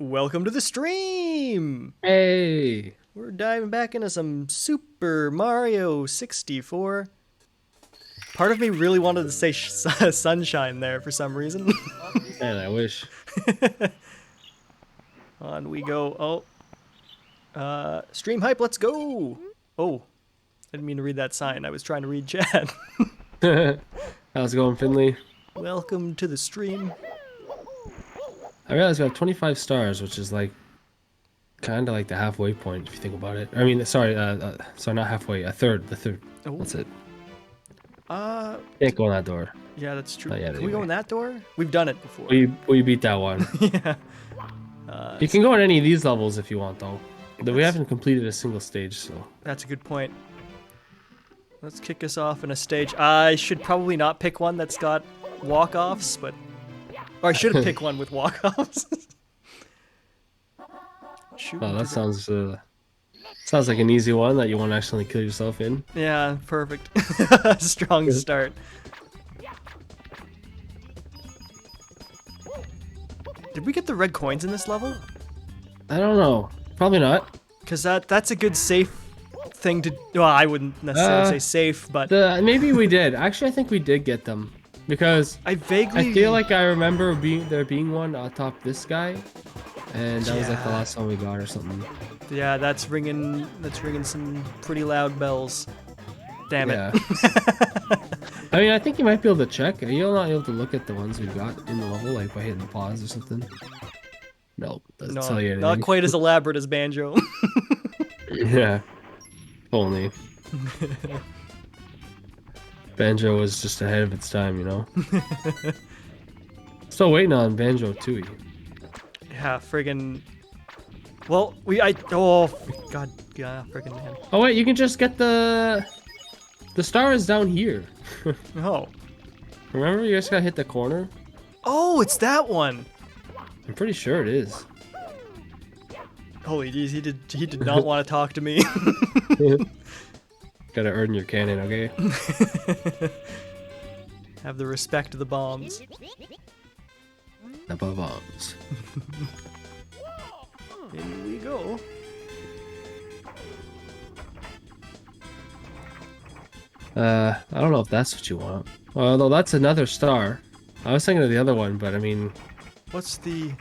Welcome to the stream! Hey! We're diving back into some Super Mario 64. Part of me really wanted to say sunshine there for some reason. Man, I wish. On we go. Stream hype, let's go! Oh, I didn't mean to read that sign. I was trying to read chat. How's it going, Finley? Welcome to the stream. I realized we have 25 stars, which is like kind of like the halfway point if you think about it. I mean, sorry, not halfway, the third. Oh. That's it. Can't go in that door. Yeah, that's true. Not yet, Can we go anyway. in that door? We've done it before. We beat that one. Yeah. You can go on any of these levels if you want, though. We haven't completed a single stage, so. That's a good point. Let's kick us off in a stage. I should probably not pick one that's got walk-offs, but... Or I should have picked one with walk-offs. Oh, that sounds like an easy one that you won't accidentally kill yourself in. Yeah, perfect. Strong start. Did we get the red coins in this level? I don't know. Probably not. Because that's a good safe thing to... Well, I wouldn't necessarily say safe, but... Maybe we did. Actually, I think we did get them. Because I feel like I remember there being one on top this guy, and that was like the last one we got or something. Yeah, that's ringing some pretty loud bells. Damn it. Yeah. I mean, I think you might be able to check. You're not able to look at the ones we got in the level, like by hitting pause or something. No, doesn't tell you anything. Not quite as elaborate as Banjo. Yeah. Only. Banjo was just ahead of its time, you know? Still waiting on Banjo Tooie. Yeah, friggin'... Well, oh, god, yeah, friggin' man. Oh wait, you can just get the star is down here. Oh. Remember, you just gotta hit the corner? Oh, it's that one! I'm pretty sure it is. Holy jeez, he did not want to talk to me. Gotta earn your cannon, okay? Have the respect of the bombs. Above bombs. In we go. I don't know if that's what you want. Although that's another star. I was thinking of the other one, but I mean... What's the...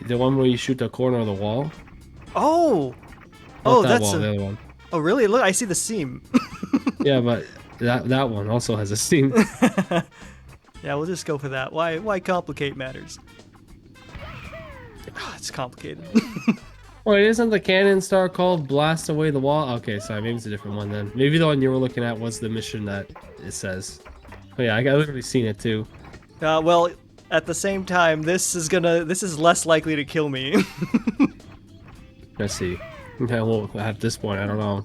The one where you shoot the corner of the wall? Oh! Not that wall, the other one. Oh really? Look, I see the seam. Yeah, but that one also has a seam. Yeah, we'll just go for that. Why complicate matters? Oh, it's complicated. Wait, isn't the cannon star called Blast Away the Wall? Okay, sorry, maybe it's a different one then. Maybe the one you were looking at was the mission that it says. Oh yeah, I literally seen it too. Well, at the same time, this is less likely to kill me. Let's see. Yeah, well, at this point, I don't know.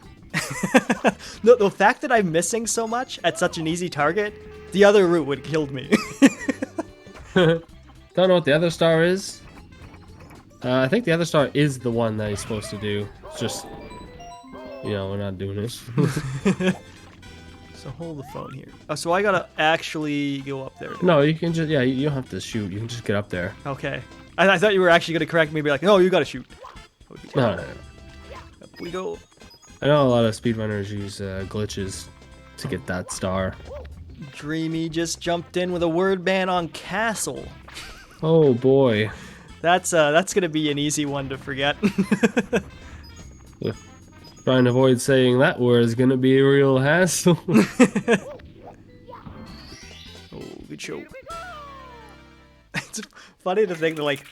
No, the fact that I'm missing so much at such an easy target, the other route would have killed me. Don't know what the other star is. I think the other star is the one that he's supposed to do. It's just, you know, we're not doing this. So hold the phone here. Oh, so I gotta actually go up there. No, you can just, yeah, you don't have to shoot. You can just get up there. Okay. I thought you were actually gonna correct me and be like, no, you gotta shoot. No. Up we go. I know a lot of speedrunners use glitches to get that star. Dreamy just jumped in with a word ban on castle. Oh boy. That's gonna be an easy one to forget. Trying to avoid saying that word is gonna be a real hassle. Oh, good show. It's funny to think that like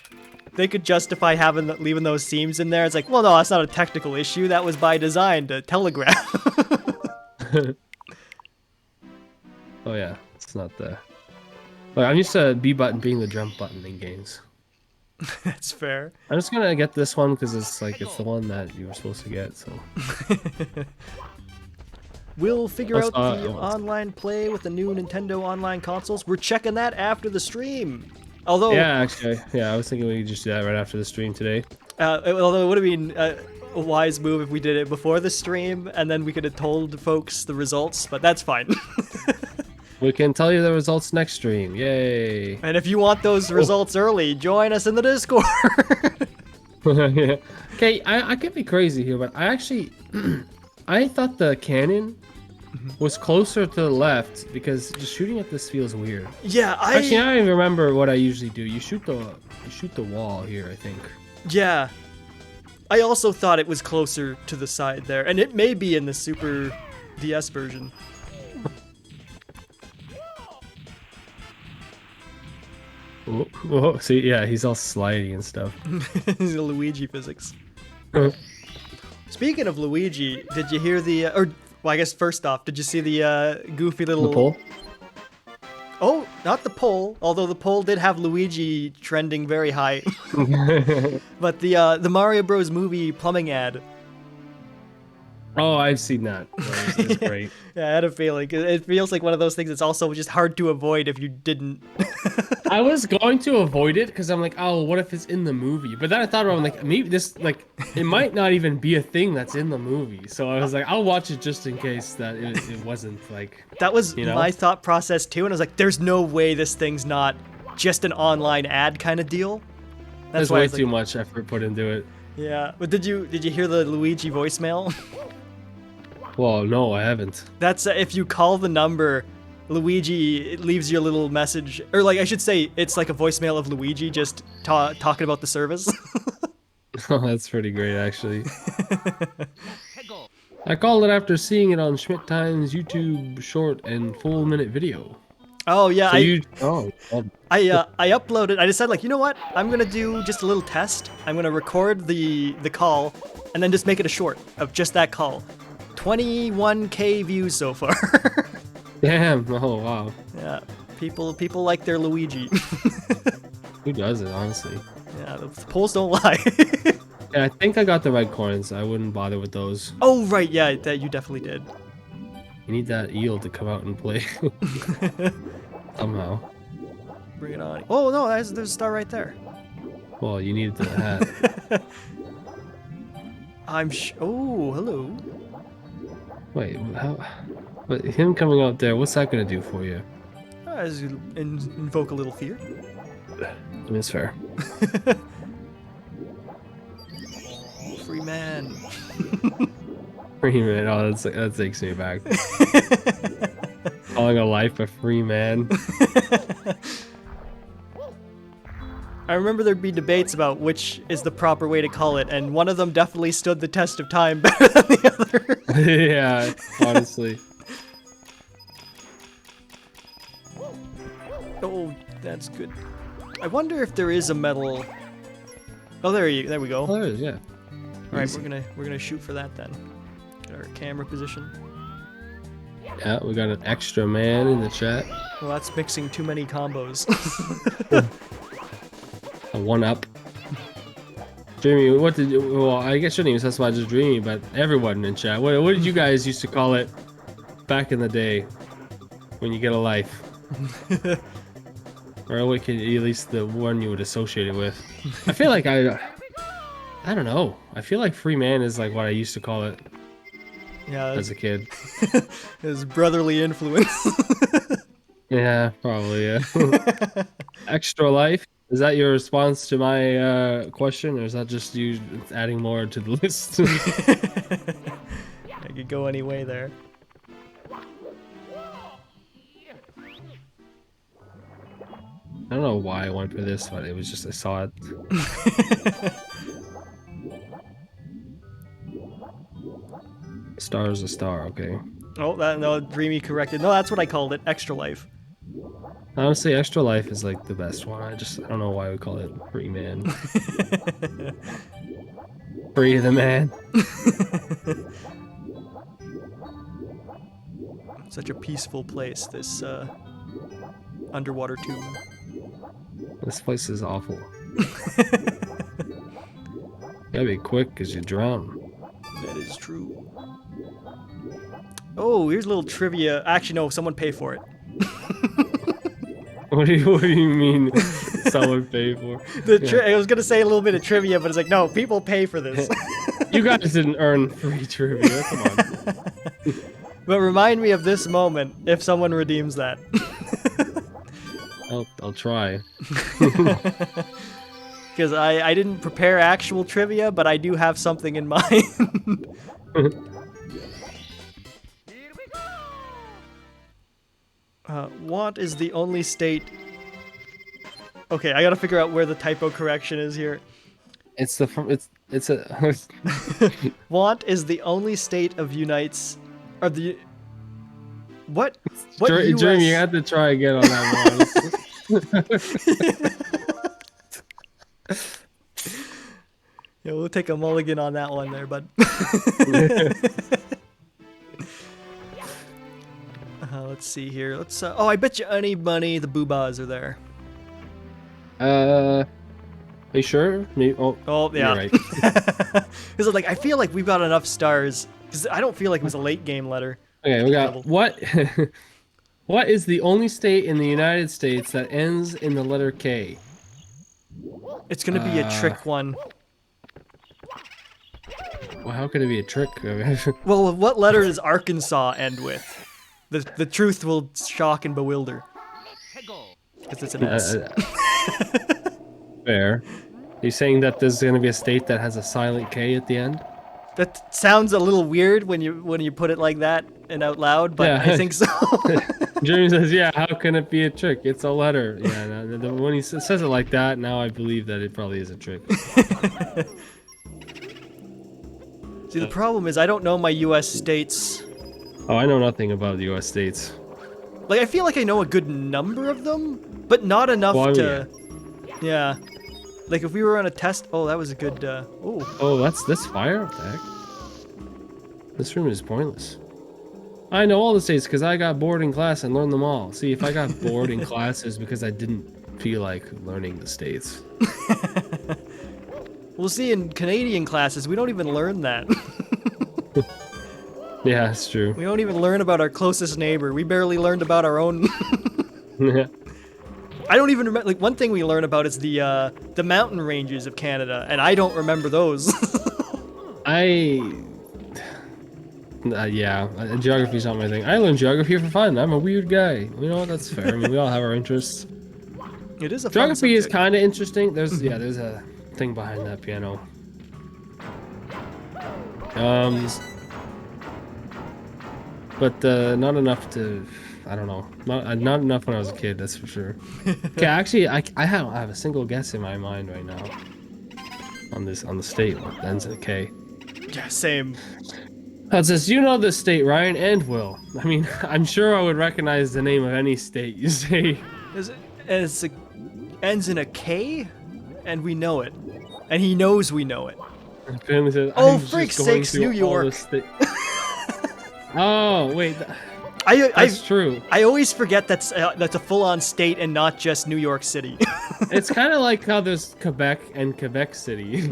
they could justify leaving those seams in there. It's like, well, no, that's not a technical issue. That was by design to telegraph. Oh yeah, it's not the. Like, I'm used to B button being the jump button in games. That's fair. I'm just gonna get this one because it's the one that you were supposed to get. So. We'll figure out the online play with the new Nintendo online consoles. We're checking that after the stream. Although, yeah, actually, yeah, I was thinking we could just do that right after the stream today. Although it would have been a wise move if we did it before the stream, and then we could have told folks the results. But that's fine. We can tell you the results next stream. Yay! And if you want those results early, join us in the Discord. Yeah. Okay, I could be crazy here, but I actually I thought the cannon was closer to the left because just shooting at this feels weird. Yeah, Actually, I don't even remember what I usually do. You shoot the wall here, I think. Yeah. I also thought it was closer to the side there, and it may be in the Super DS version. Whoa, see, yeah, he's all slidey and stuff. These are Luigi physics. Speaking of Luigi, did you hear the well, I guess first off, did you see the goofy little The pole? Oh, not the poll, although the poll did have Luigi trending very high. But the Mario Bros movie plumbing ad. Oh, I've seen that. It's great. Yeah, I had a feeling. It feels like one of those things that's also just hard to avoid if you didn't. I was going to avoid it because I'm like, oh, what if it's in the movie? But then I thought about it, like, maybe this, like, it might not even be a thing that's in the movie. So I was like, I'll watch it just in case that it wasn't, like, That was you know? my thought process too, and I was like, there's no way this thing's not just an online ad kind of deal. There's why I way was like, too much effort put into it. Yeah, but did you hear the Luigi voicemail? Well, no, I haven't. That's if you call the number, Luigi leaves you a little message, or like I should say, it's like a voicemail of Luigi just talking about the service. Oh, that's pretty great, actually. I called it after seeing it on Schmidt Time's YouTube short and full minute video. Oh yeah, So I uploaded. I decided, like, you know what? I'm gonna do just a little test. I'm gonna record the call, and then just make it a short of just that call. 21K views so far. Damn! Oh wow. Yeah, people like their Luigi. Who does it, honestly? Yeah, the polls don't lie. Yeah, I think I got the red coins. I wouldn't bother with those. Oh right, yeah, that you definitely did. You need that eel to come out and play. Somehow. Bring it on. Oh no, there's a star right there. Well, you need the hat. Oh, hello. Wait, how? But him coming out there, what's that gonna do for you? As you invoke a little fear. I mean, it's fair. Free man. Free man. Oh, that takes me back. Calling a life a free man. I remember there'd be debates about which is the proper way to call it, and one of them definitely stood the test of time better than the other. Yeah, honestly. Oh, that's good. I wonder if there is a medal. Oh, there we go. Oh, there is, yeah. All right, we're gonna shoot for that then. Get our camera position. Yeah, we got an extra man in the chat. Well, that's mixing too many combos. A one-up. Dreamy, what did you... Well, I guess your name is why just Dreamy, but everyone in chat. What did you guys used to call it back in the day when you get a life? Or what could, at least the one you would associate it with. I feel like I don't know. I feel like free man is like what I used to call it Yeah, as a kid. his brotherly influence. Yeah, probably, yeah. Extra life? Is that your response to my question, or is that just you adding more to the list? I could go any way there. I don't know why I went for this, but it was just I saw it. Star is a star, okay. Oh, no, Dreamy corrected. No, that's what I called it. Extra life. Honestly, extra life is like the best one. I don't know why we call it free man. Free the man. Such a peaceful place, this underwater tomb. This place is awful. Gotta be quick because you drown. That is true. Oh, here's a little trivia. Actually, no, someone pay for it. What do you mean someone pay for? I was gonna say a little bit of trivia, but it's like, no, people pay for this. You guys didn't earn free trivia. Come on. But remind me of this moment if someone redeems that. I'll try. Because I didn't prepare actual trivia, but I do have something in mind. Want is the only state... Okay, I gotta figure out where the typo correction is here. It's a Want is the only state of unites... Or the... What? What Jeremy, you had to try again on that one. Yeah, we'll take a mulligan on that one there, bud. Let's see here. Let's. Oh, I bet you any money the boobas are there. Are you sure? Maybe, Oh, yeah. You're right. Because like I feel like we've got enough stars. Because I don't feel like it was a late game letter. Okay, we got what? What is the only state in the United States that ends in the letter K? It's gonna be a trick one. Well, how could it be a trick? Well, what letter does Arkansas end with? The truth will shock and bewilder. Because it's an S. Fair. Are you saying that there's going to be a state that has a silent K at the end? That sounds a little weird when you put it like that and out loud, but yeah. I think so. Jeremy says, "Yeah, how can it be a trick? It's a letter." Yeah, when he says it like that, now I believe that it probably is a trick. See, the problem is I don't know my U.S. states. Oh, I know nothing about the U.S. states. Like, I feel like I know a good number of them, but not enough to... Yeah. Like, if we were on a test... Oh, that was a good... Oh, that's fire? What the heck? This room is pointless. I know all the states because I got bored in class and learned them all. See, if I got bored in classes because I didn't feel like learning the states. We'll see, in Canadian classes, we don't even learn that. Yeah, it's true. We don't even learn about our closest neighbor. We barely learned about our own. I don't even remember. Like, one thing we learn about is the mountain ranges of Canada, and I don't remember those. Yeah, geography's not my thing. I learned geography for fun. I'm a weird guy. You know, that's fair. I mean, we all have our interests. It is a geography is kind of interesting. There's a thing behind that piano. But not enough to, I don't know, not enough when I was a kid, that's for sure. Okay, actually, I have a single guess in my mind right now on the state that ends in a K. Yeah, same. It says, you know the state, Ryan and Will. I mean, I'm sure I would recognize the name of any state you say. Ends in a K, and we know it, and he knows we know it. Says, oh, freak sakes, New York. Oh, wait. That's true. I always forget that's a full-on state and not just New York City. It's kind of like how there's Quebec and Quebec City.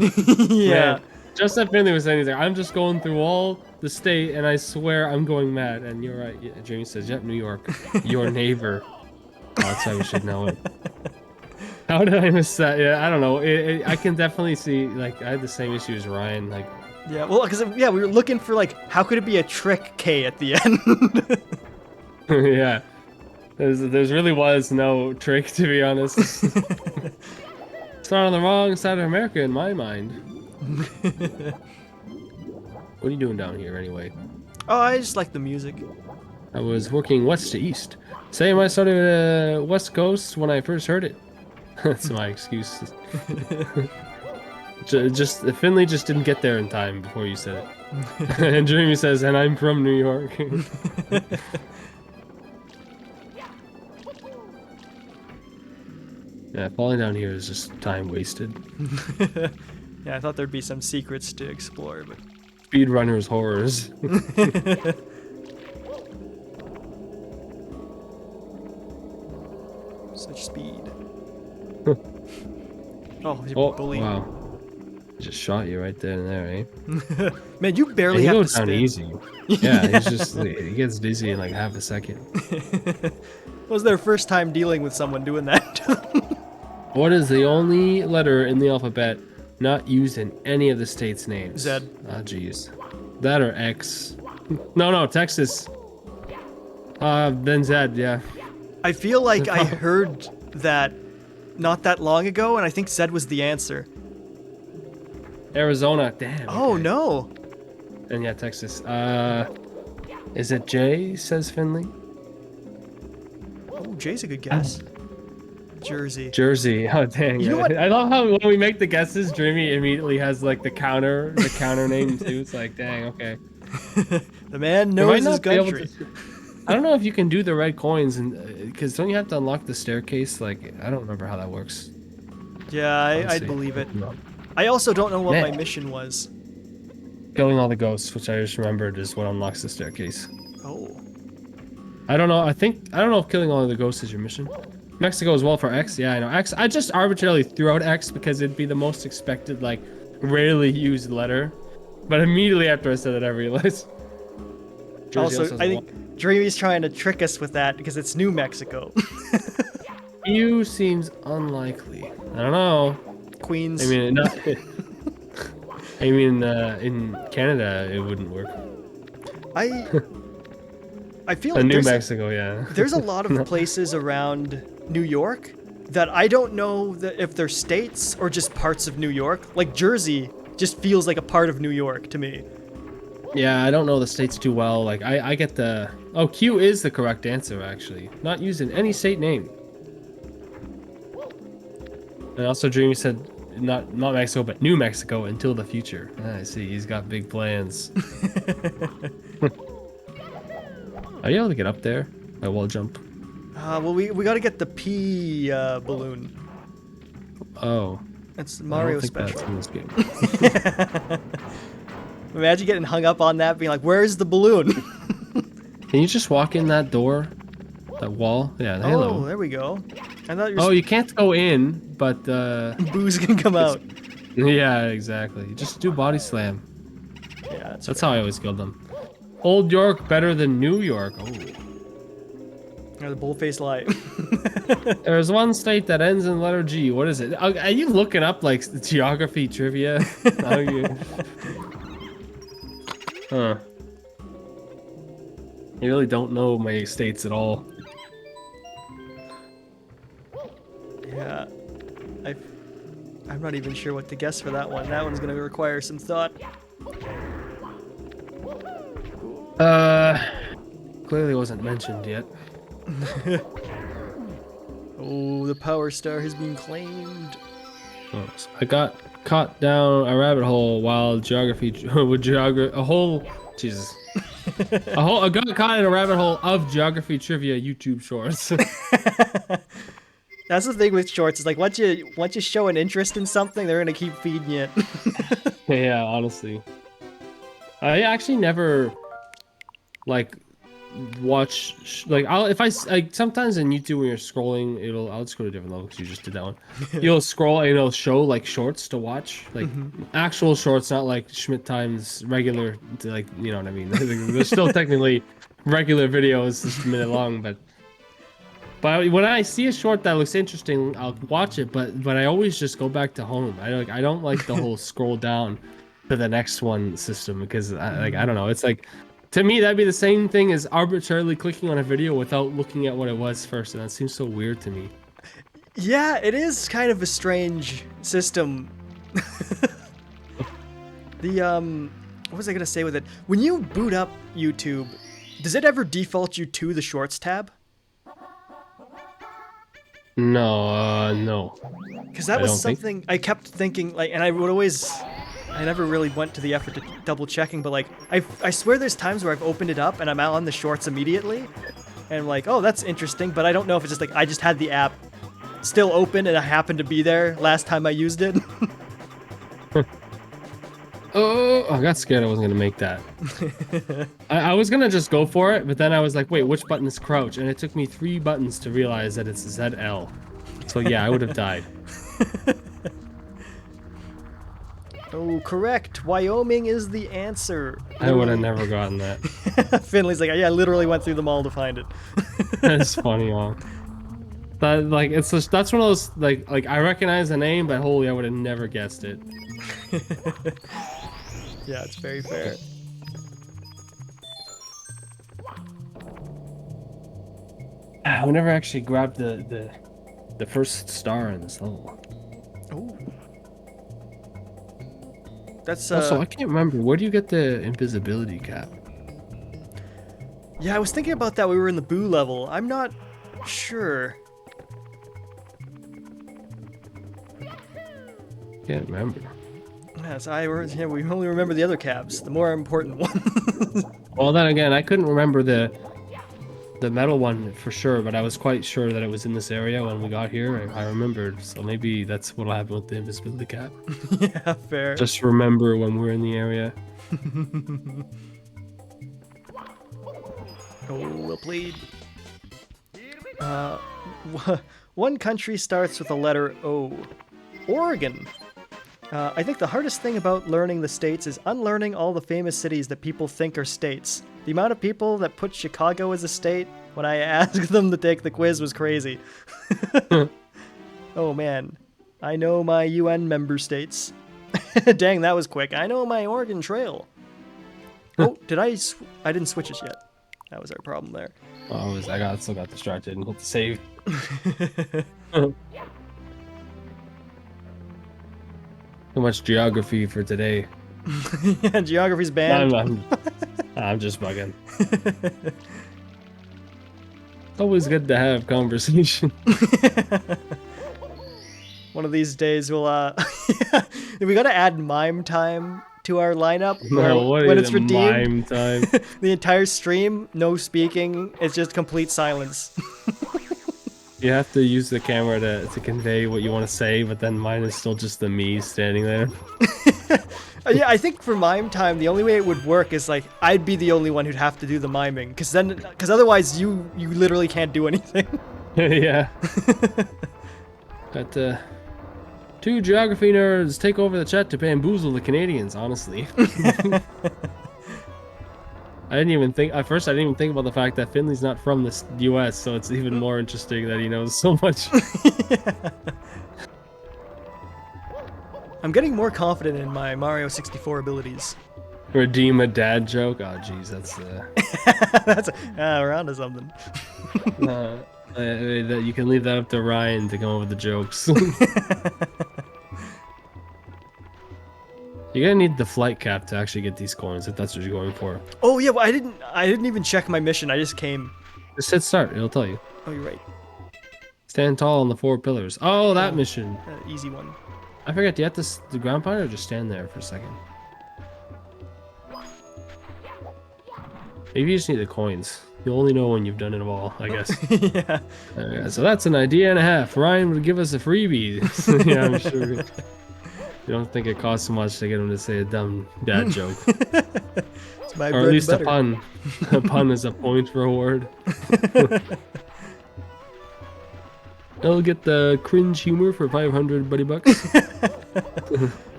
Yeah. Joseph Finley was saying, I'm just going through all the state, and I swear I'm going mad. And you're right. Yeah, Jamie says, yep, New York, your neighbor. Oh, that's why we should know it. How did I miss that? Yeah, I don't know. I can definitely see, like, I had the same issue as Ryan. Like, yeah, well, because we were looking for, like, how could it be a trick K at the end? Yeah, there's really was no trick, to be honest. It's not on the wrong side of America in my mind. What are you doing down here anyway? Oh, I just like the music. I was working west to east. Same, I started West Coast when I first heard it. That's my excuse. Finley just didn't get there in time before you said it. And Jeremy says, and I'm from New York. Yeah, falling down here is just time wasted. Yeah, I thought there'd be some secrets to explore, but... Speedrunners horrors. Such speed. Oh, bully. Wow. Just shot you right there and there, eh? Man, you barely have to spin. He goes down easy. Yeah, he's just, he gets dizzy in like half a second. Was their first time dealing with someone doing that? What is the only letter in the alphabet not used in any of the states' names? Z. Ah, jeez. That or X. No, Texas. Then Zed, yeah. I feel like I heard that not that long ago, and I think Zed was the answer. Arizona, damn. Oh okay. no! And yeah, Texas. Is it Jay? Says Finley. Oh, Jay's a good guess. Jersey. Jersey. Oh dang. You know what? I love how when we make the guesses, Dreamy immediately has like the counter name too. It's like, dang, okay. The man You knows might his not be able country. to. I don't know if you can do the red coins, and because don't you have to unlock the staircase? Like, I don't remember how that works. Yeah, Let's I'd see. believe it. I also don't know what Man. my mission was. Killing all the ghosts, which I just remembered is what unlocks the staircase. Oh. I don't know. I don't know if killing all of the ghosts is your mission. Mexico as well for X. Yeah, I know. X. I just arbitrarily threw out X because it'd be the most expected, like, rarely used letter. But immediately after I said it, I realized. Jersey Also, I think Dreamy's trying to trick us with that because it's New Mexico. You seems unlikely. I don't know. Queens. I mean, not. I mean, in Canada, it wouldn't work. I feel like New Mexico, yeah. there's a lot of places around New York that I don't know that if they're states or just parts of New York. Like Jersey just feels like a part of New York to me. Yeah, I don't know the states too well. Like, I get the... Oh, Q is the correct answer, actually. Not using any state name. And also, Dreamy said not Mexico, but New Mexico until the future. I see. He's got big plans. Are you able to get up there? By wall jump. Well, we got to get the P balloon. Oh. It's I Mario don't think special. that's in this game. Imagine getting hung up on that, being like, "Where's the balloon?" Can you just walk in that door? That wall? Yeah, Oh, hello. there we go. I thought Oh, you can't go in, but booze can come out. yeah, exactly. Just do body slam. Yeah, That's how I always killed them. Old York better than New York. Oh. Or the bullface lie. There's one state that ends in letter G. What is it? Are you looking up like geography trivia? Are you? Huh. You really don't know my states at all. Yeah, I'm not even sure what to guess for that one. That one's gonna require some thought. Clearly wasn't mentioned yet. Oh, the power star has been claimed. Oh, so I got caught down a rabbit hole while geography with a whole Jesus. I got caught in a rabbit hole of geography trivia YouTube shorts. That's the thing with shorts. Is like once you show an interest in something, they're gonna keep feeding you it. Yeah, honestly. I actually never like watch like sometimes in YouTube when you're scrolling, I'll just go to a different level because you just did that one. You'll scroll and it'll show like shorts to watch, like actual shorts, not like Schmidt Times regular, like, you know what I mean. They're still technically regular videos, just a minute long, but when I see a short that looks interesting, I'll watch it. But I always just go back to home. I don't like the whole scroll down to the next one system because I don't know. It's like, to me, that'd be the same thing as arbitrarily clicking on a video without looking at what it was first, and that seems so weird to me. Yeah, it is kind of a strange system. What was I gonna say with it? When you boot up YouTube, does it ever default you to the Shorts tab? No. Because that was something I kept thinking, like, and I never really went to the effort to double checking, but like, I swear there's times where I've opened it up and I'm out on the shorts immediately, and I'm like, oh, that's interesting, but I don't know if it's just like, I just had the app still open and I happened to be there last time I used it. Oh, I got scared I wasn't gonna make that. I was gonna just go for it, but then I was like, wait, which button is crouch? And it took me 3 buttons to realize that it's ZL. So yeah, I would have died. Oh, correct. Wyoming is the answer. I would have never gotten that. Finley's like, yeah, I literally went through them all to find it. That's funny, huh? That, like, that's one of those, like I recognize the name, but holy, I would have never guessed it. Yeah, it's very fair. We never actually grabbed the first star in this level. Ooh. That's Also, I can't remember. Where do you get the invisibility cap? yeah, I was thinking about that. We were in the Boo level. I'm not sure. Can't remember. Yes, yeah, we only remember the other cabs, the more important ones. Well, then again, I couldn't remember the metal one for sure, but I was quite sure that it was in this area when we got here. I remembered, so maybe that's what'll happen with the invisibility cap. Yeah, fair. Just remember when we're in the area. Oh, well played. One country starts with the letter O. Oregon. I think the hardest thing about learning the states is unlearning all the famous cities that people think are states. The amount of people that put Chicago as a state when I asked them to take the quiz was crazy. Oh man, I know my UN member states. Dang, that was quick. I know my Oregon Trail. Oh, I didn't switch it yet. That was our problem there. Oh, I still got distracted and hit the save. Too much geography for today. Yeah, geography's banned. I'm just bugging. Always good to have conversation. One of these days we'll we gotta add mime time to our lineup. No, when it's redeemed, mime time? the entire stream, no speaking, it's just complete silence. You have to use the camera to convey what you want to say, but then mine is still just the me standing there. Yeah, I think for mime time, the only way it would work is like I'd be the only one who'd have to do the miming, because otherwise you literally can't do anything. Yeah. Got two geography nerds take over the chat to bamboozle the Canadians. Honestly, I didn't even think at first. I didn't even think about the fact that Finley's not from the U.S., so it's even more interesting that he knows so much. Yeah. I'm getting more confident in my Mario 64 abilities. Redeem a dad joke. Oh, jeez, that's That's we're onto something. You can leave that up to Ryan to come up with the jokes. You're gonna need the flight cap to actually get these coins if that's what you're going for. Oh yeah, well, I didn't even check my mission. I just came. Just hit start. It'll tell you. Oh, you're right. Stand tall on the 4 pillars. Oh, that mission. Easy one. I forget. Do you have to the ground pound or just stand there for a second? Maybe you just need the coins. You'll only know when you've done it all, I guess. Yeah. So that's an idea and a half. Ryan would give us a freebie. Yeah, I'm sure. You don't think it costs so much to get him to say a dumb dad joke? It's my or at least a pun. A pun is a point reward. I'll get the cringe humor for 500 buddy bucks.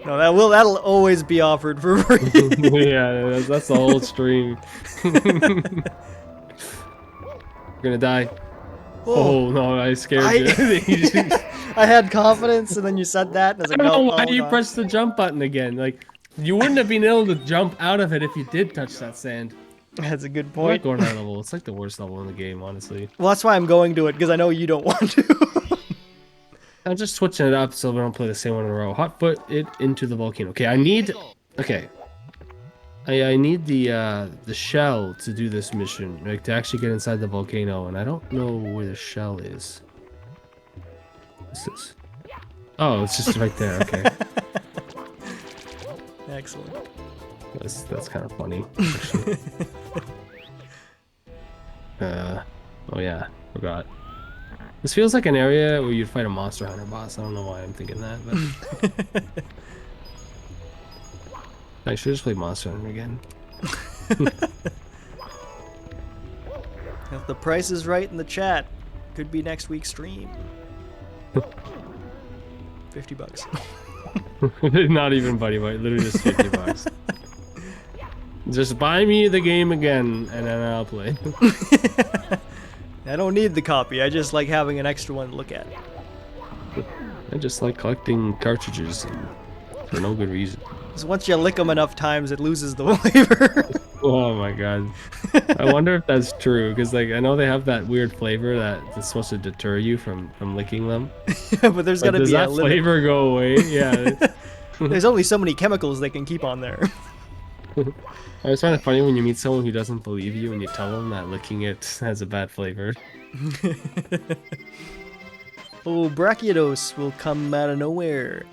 No, that'll always be offered for free. Yeah, that's the whole stream. We're gonna die. Whoa. Oh no, I scared you. I had confidence, and then you said that, and I was like, I don't know no. why you pressed the jump button again. Like, you wouldn't have been able to jump out of it if you did touch that sand. That's a good I'm not point. going that level. It's like the worst level in the game, honestly. Well, that's why I'm going to it, because I know you don't want to. I'm just switching it up so we don't play the same one in a row. Hot foot it into the volcano. Okay, I need the shell to do this mission, like to actually get inside the volcano, and I don't know where the shell is. What's this? Oh, it's just right there. Okay. Excellent. That's kind of funny. Oh yeah, forgot. This feels like an area where you'd fight a Monster Hunter boss. I don't know why I'm thinking that, but I should just play Monster Hunter again. If the price is right in the chat, could be next week's stream. $50. Not even buddy fight, literally just $50. Just buy me the game again, and then I'll play. I don't need the copy. I just like having an extra one to look at. I just like collecting cartridges and for no good reason. Because once you lick them enough times, it loses the flavor. Oh my god. I wonder if that's true, because like I know they have that weird flavor that's supposed to deter you from licking them. But there's got to does be a that limit. flavor go away? Yeah. There's only so many chemicals they can keep on there. I always find it funny when you meet someone who doesn't believe you and you tell them that licking it has a bad flavor. Oh, Brachiodos will come out of nowhere.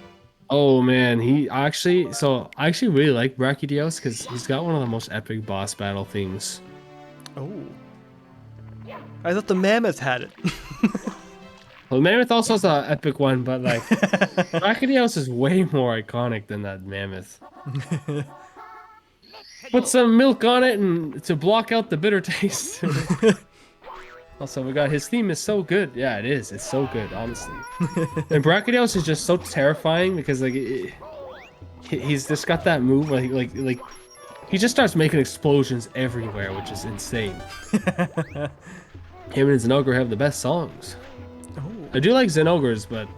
Oh man, I actually really like Brachydios because he's got one of the most epic boss battle things. Oh. I thought the mammoth had it. Well, Mammoth also has an epic one, but like Brachydios is way more iconic than that Mammoth. Put some milk on it and to block out the bitter taste. Also, we got his theme is so good. Yeah, it is. It's so good, honestly. And Brachydios is just so terrifying because like he's just got that move like he just starts making explosions everywhere, which is insane. Him and Zenogre have the best songs. Oh. I do like Zenogre's, but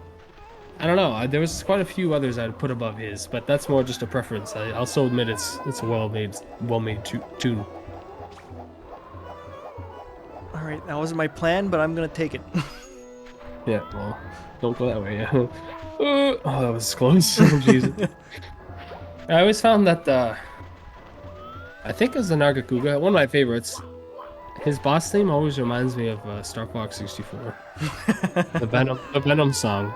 I don't know. There was quite a few others I'd put above his, but that's more just a preference. I also admit it's a well-made tune. All right, that wasn't my plan, but I'm gonna take it. Yeah, well, don't go that way. Yeah. Oh, that was close. Oh, Jesus. I always found that I think it was the Nargacuga, one of my favorites. His boss theme always reminds me of Star Fox 64. the Venom song.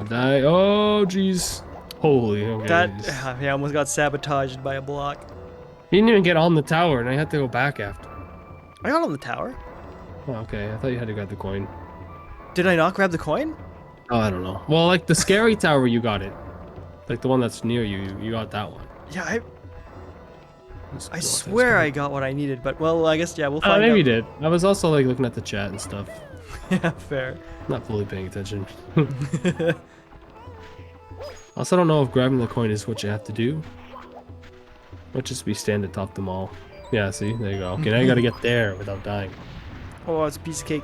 Die. Oh, jeez. Holy. Okay, That I almost got sabotaged by a block. He didn't even get on the tower, and I had to go back after. I got on the tower. Oh, okay, I thought you had to grab the coin. Did I not grab the coin? Oh, I don't know. Well, like the scary tower, you got it. Like the one that's near you, you got that one. Yeah, I swear I got what I needed, but well, I guess, yeah, we'll find out. Maybe you did. I was also like looking at the chat and stuff. Yeah, fair. Not fully paying attention. Also, don't know if grabbing the coin is what you have to do. Might just be stand atop them all. Yeah, see? There you go. Okay, now you gotta get there without dying. Oh, it's a piece of cake.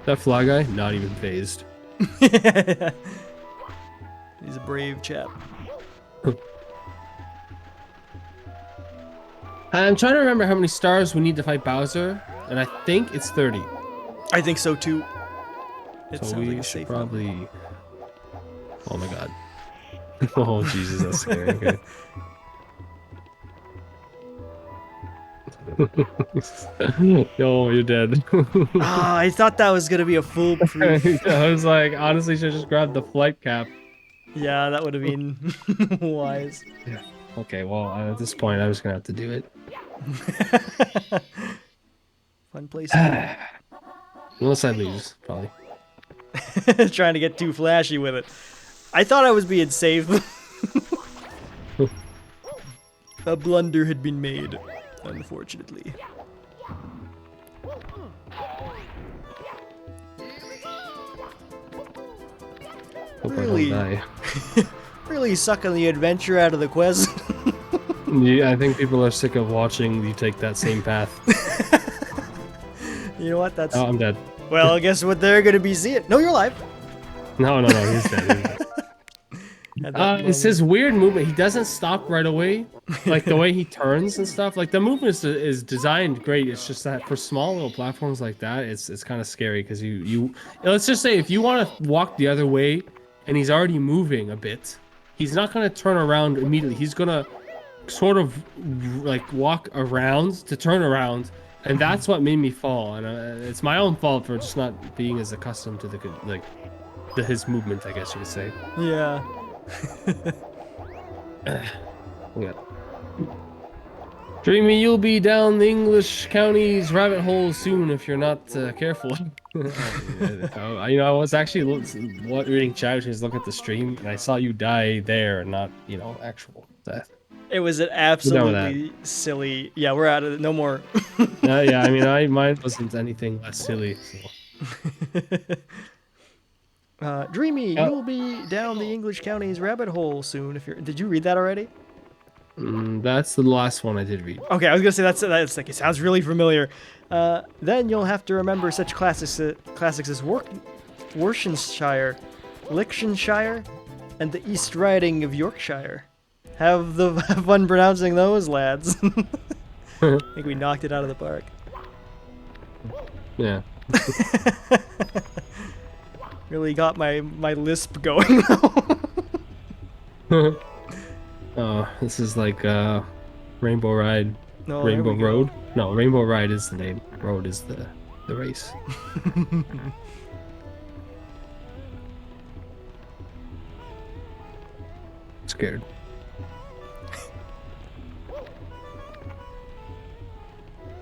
That fly guy, not even phased. He's a brave chap. I'm trying to remember how many stars we need to fight Bowser, and I think it's 30. I think so too. It So sounds we like a should safe probably... Oh my god. Oh Jesus, that's scary. Okay. Yo, you're dead. Ah, I thought that was gonna be a foolproof. I was like, honestly, should just grab the flight cap. Yeah, that would have been wise. Yeah. Okay, well, at this point, I'm just gonna have to do it. Fun place. Unless I lose, probably. Trying to get too flashy with it. I thought I was being safe. A blunder had been made, unfortunately. Hope Really? I don't die. Really sucking the adventure out of the quest. Yeah, I think people are sick of watching you take that same path. You know what? That's Oh, I'm dead. well. Guess what? They're gonna be seeing. No, you're alive. No, he's dead. He's dead. At that It's his weird movement. He doesn't stop right away, like the way he turns and stuff. Like the movement is designed great. It's just that for small little platforms like that, it's kind of scary because you let's just say if you want to walk the other way and he's already moving a bit, he's not gonna turn around immediately. He's gonna sort of like walk around to turn around, and that's what made me fall. And it's my own fault for just not being as accustomed to his movement, I guess you could say. Yeah. Yeah. Dreamy, you'll be down the English county's rabbit hole soon if you're not careful. I was actually reading chat, just look at the stream, and I saw you die there, and not, actual death. It was an absolutely silly. Yeah, we're out of it. No more. Yeah, I mean, mine wasn't anything less silly. So. Dreamy, you'll be down the English county's rabbit hole soon. If you're, did you read that already? That's the last one I did read. Okay, I was gonna say that's like it sounds really familiar. Then you'll have to remember such classics as Worcestershire, Lichtenshire, and the East Riding of Yorkshire. Have fun pronouncing those, lads. I think we knocked it out of the park. Yeah. Really got my lisp going. Oh, this is like Rainbow Ride, No, there Rainbow we go. Road. No, Rainbow Ride is the name. Road is the race. Scared.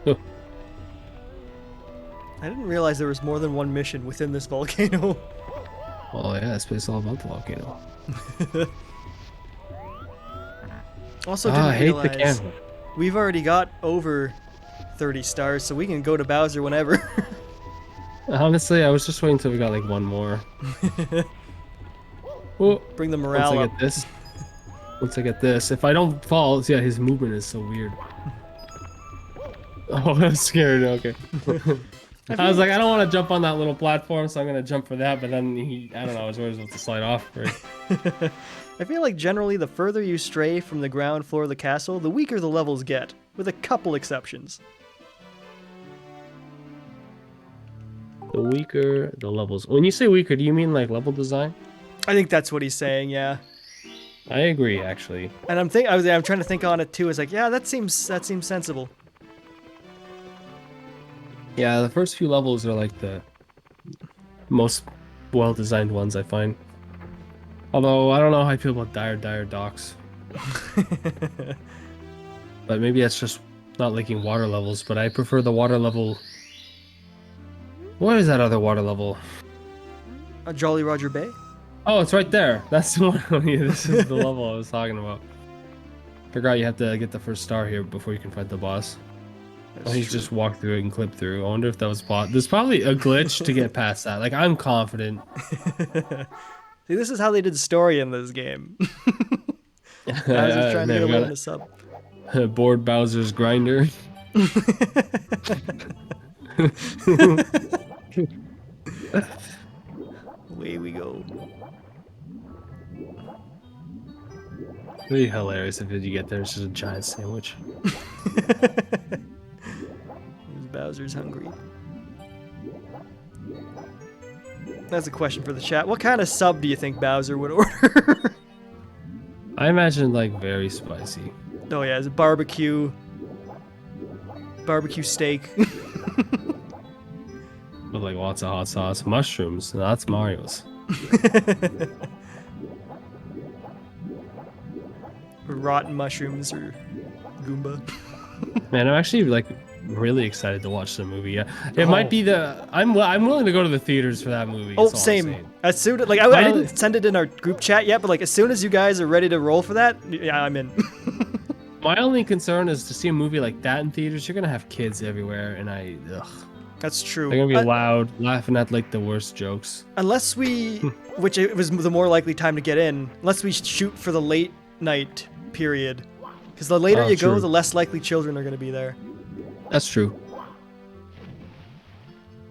Oh, I didn't realize there was more than one mission within this volcano. well, yeah, this place is all about the volcano. Also didn't I hate the realize camera. we've already got over 30 stars, so we can go to Bowser whenever. Honestly, I was just waiting until we got like one more. Oh, Bring the once morale I up. get this. Once I get this, if I don't fall, yeah, his movement is so weird. Oh, I'm scared. Okay. I was like, I don't want to jump on that little platform, so I'm gonna jump for that. But then I don't know, I was always supposed to slide off. Right? I feel like generally the further you stray from the ground floor of the castle, the weaker the levels get, with a couple exceptions. The weaker the levels. When you say weaker, do you mean like level design? I think that's what he's saying, yeah. I agree, actually. And I'm trying to think on it too. It's like, yeah, that seems sensible. Yeah, the first few levels are like the most well-designed ones, I find. Although, I don't know how I feel about Dire Docks. But maybe that's just not liking water levels, but I prefer the water level... What is that other water level? Jolly Roger Bay? Oh, it's right there. That's the one. Yeah, this is the level I was talking about. Forgot you have to get the first star here before you can fight the boss. Oh, he's just walked through it and clipped through. I wonder if that was There's probably a glitch to get past that. Like, I'm confident. See, this is how they did story in this game. I was just trying to get away with a sub. Board Bowser's grinder. Away we go. It'd be hilarious if you get there, it's just a giant sandwich. Bowser's hungry. That's a question for the chat. What kind of sub do you think Bowser would order? I imagine like very spicy. Oh yeah, it's a barbecue steak. With like lots of hot sauce. Mushrooms. No, that's Mario's. Rotten mushrooms or Goomba. Man, I'm actually like really excited to watch the movie. Yeah, it might be the. I'm willing to go to the theaters for that movie. Oh, is all I'm same. saying. As soon like I didn't send it in our group chat yet, but like as soon as you guys are ready to roll for that, yeah, I'm in. My only concern is to see a movie like that in theaters. You're gonna have kids everywhere, and ugh. That's true. They're gonna be loud, laughing at like the worst jokes. Unless we, which it was the more likely time to get in, unless we shoot for the late night period, because the later you go, true. the less likely children are gonna be there. That's true.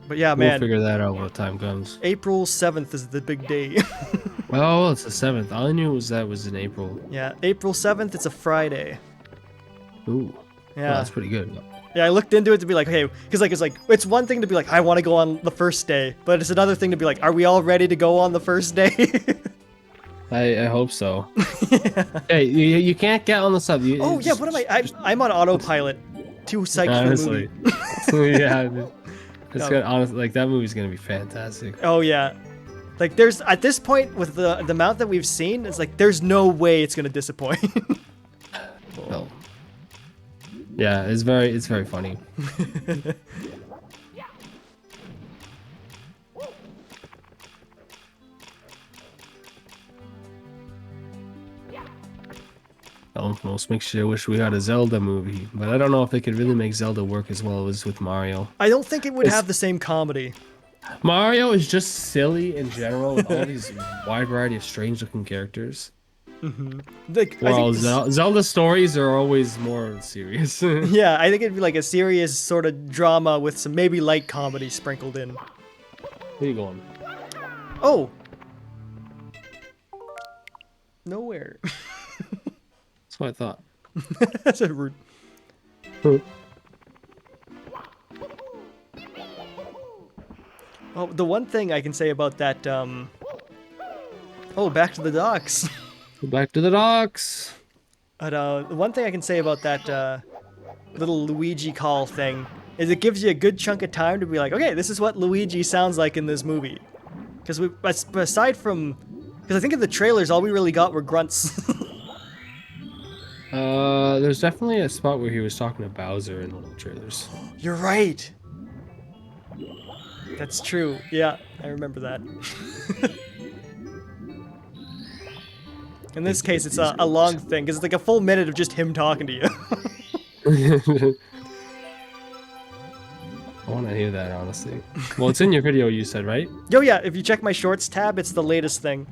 But yeah, We'll man, figure that out when the time comes. April 7th is the big day. Oh, it's the 7th. All I knew was that was in April. Yeah, April 7th, it's a Friday. Ooh. Yeah. Well, that's pretty good. Yeah, I looked into it to be like, hey, because like it's one thing to be like, I want to go on the first day, but it's another thing to be like, are we all ready to go on the first day? I hope so. Yeah. Hey, you can't get on the sub. Oh yeah, what am I'm on autopilot. Too psyched honestly. for the movie. Yeah. It's good. Honestly, like that movie's gonna be fantastic. Oh yeah. Like there's at this point with the amount that we've seen, it's like there's no way it's gonna disappoint. No. Yeah, it's very funny. Almost makes you wish we had a Zelda movie, but I don't know if they could really make Zelda work as well as with Mario. I don't think it would have the same comedy. Mario is just silly in general with all these wide variety of strange-looking characters. Like, While Zelda stories are always more serious. Yeah, I think it'd be like a serious sort of drama with some maybe light comedy sprinkled in. Where you going? Oh! Nowhere. That's what I thought. That's a rude. Oh, the one thing I can say about that, oh, back to the docks. Back to the docks. But the one thing I can say about that little Luigi call thing is it gives you a good chunk of time to be like, okay, this is what Luigi sounds like in this movie. Because aside from, because I think in the trailers all we really got were grunts. There's definitely a spot where he was talking to Bowser in one of the trailers. You're right. That's true. Yeah, I remember that. In this case, it's a long thing, because it's like a full minute of just him talking to you. I want to hear that, honestly. Well, it's in your video, you said, right? Yo, yeah, if you check my shorts tab, it's the latest thing.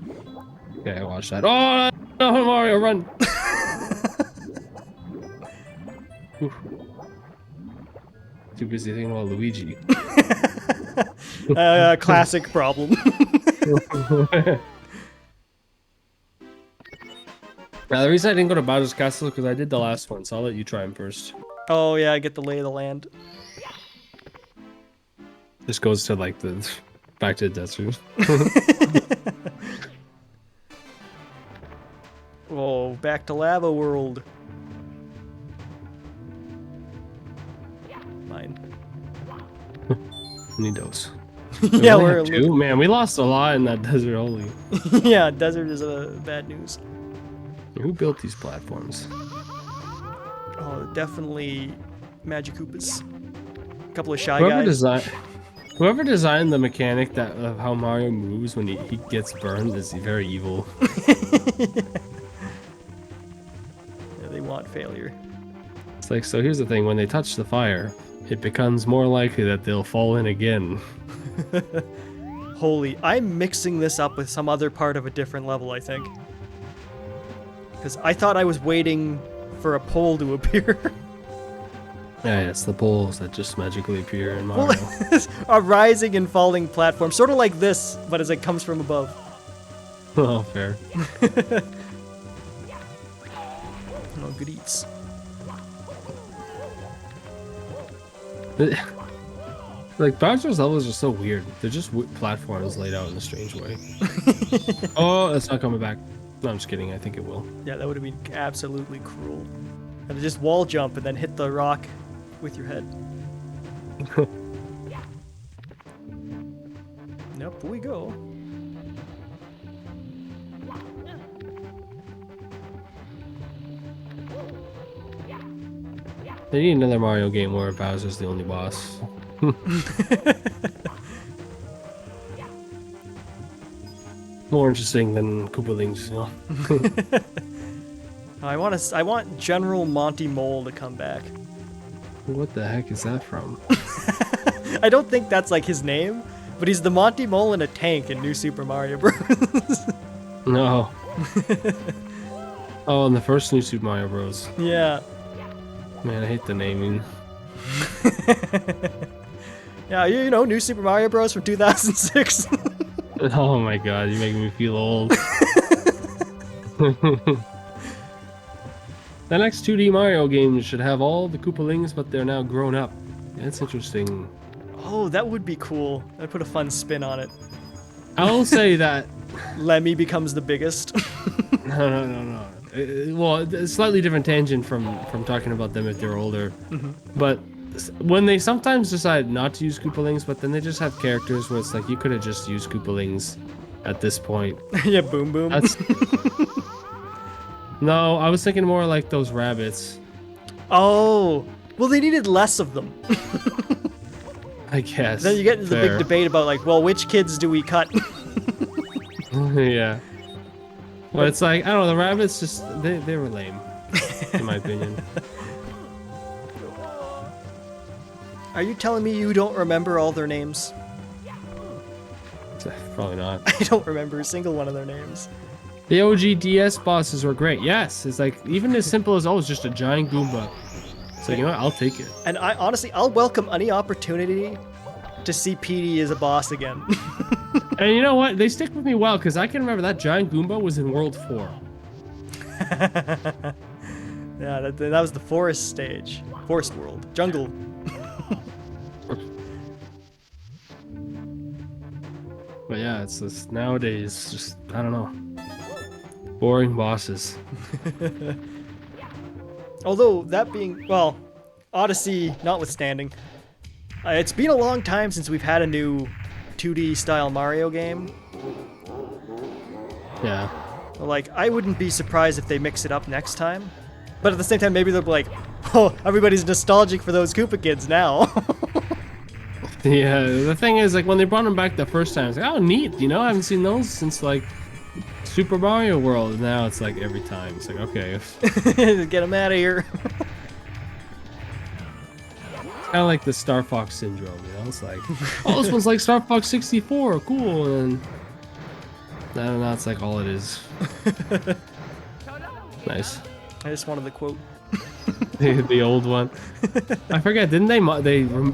Okay, I watched that. Oh, no, Mario, run! Too busy thinking about Luigi. Classic problem. Now, the reason I didn't go to Bowser's Castle is because I did the last one, so I'll let you try him first. Oh, yeah, I get the lay of the land. This goes to, like, the... back to the desert. Oh, back to Lava World. Mine. Need those. Yeah, we're two. Man, we lost a lot in that desert only. Yeah, desert is bad news. Who built these platforms? Oh, definitely Magic Koopas. A couple of shy Whoever guys. Whoever designed the mechanic of how Mario moves when he gets burned is very evil. Yeah, they want failure. It's like, so here's the thing, when they touch the fire, it becomes more likely that they'll fall in again. Holy, I'm mixing this up with some other part of a different level, I think. Because I thought I was waiting for a pole to appear. Yeah, it's the poles that just magically appear in Mario. A rising and falling platform, sort of like this, but as it comes from above. Oh, fair. Oh, good eats. Like, Bowser's levels are so weird. They're just platforms laid out in a strange way. Oh, it's not coming back. No, I'm just kidding. I think it will. Yeah, that would have been absolutely cruel. And to just wall jump and then hit the rock with your head. Nope, we go. They need another Mario game where Bowser's the only boss. More interesting than Koopalings, you know? I want General Monty Mole to come back. What the heck is that from? I don't think that's like his name, but he's the Monty Mole in a tank in New Super Mario Bros. No. Oh, in the first New Super Mario Bros. Yeah. Man, I hate the naming. Yeah, you know, New Super Mario Bros. From 2006. Oh my god, you're making me feel old. The next 2D Mario game should have all the Koopalings, but they're now grown up. That's interesting. Oh, that would be cool. I'd put a fun spin on it. I'll say that. Lemmy becomes the biggest. No. Well, a slightly different tangent from talking about them if they're older. Mm-hmm. But when they sometimes decide not to use Koopalings, but then they just have characters where it's like you could have just used Koopalings at this point. Yeah, Boom Boom. That's... No, I was thinking more like those rabbits. Oh, well, they needed less of them. I guess. Then you get into the big debate about like, well, which kids do we cut? Yeah. But it's like, I don't know, the rabbits just, they were lame, in my opinion. Are you telling me you don't remember all their names? Probably not. I don't remember a single one of their names. The OG DS bosses were great. Yes, it's like, even as simple as, oh, it's just a giant Goomba. So, you know what, I'll take it. And I honestly, I'll welcome any opportunity to see Petey as a boss again. And you know what, they stick with me well, because I can remember that giant Goomba was in World 4. Yeah, that was the forest stage. Forest world. Jungle. But yeah, it's just nowadays, just I don't know, boring bosses. Although, that being, well, Odyssey notwithstanding, it's been a long time since we've had a new 2D style Mario game. Yeah. Like, I wouldn't be surprised if they mix it up next time. But at the same time, maybe they'll be like, oh, everybody's nostalgic for those Koopa kids now. Yeah, the thing is, like, when they brought them back the first time, it's like, oh, neat, you know, I haven't seen those since, like, Super Mario World. And now it's like every time. It's like, okay. Get them out of here. Kind of like the Star Fox syndrome, you know? It's like, oh, this one's like Star Fox 64, cool. And then that's like all it is. Nice. I just wanted the quote. The old one. I forget. Didn't they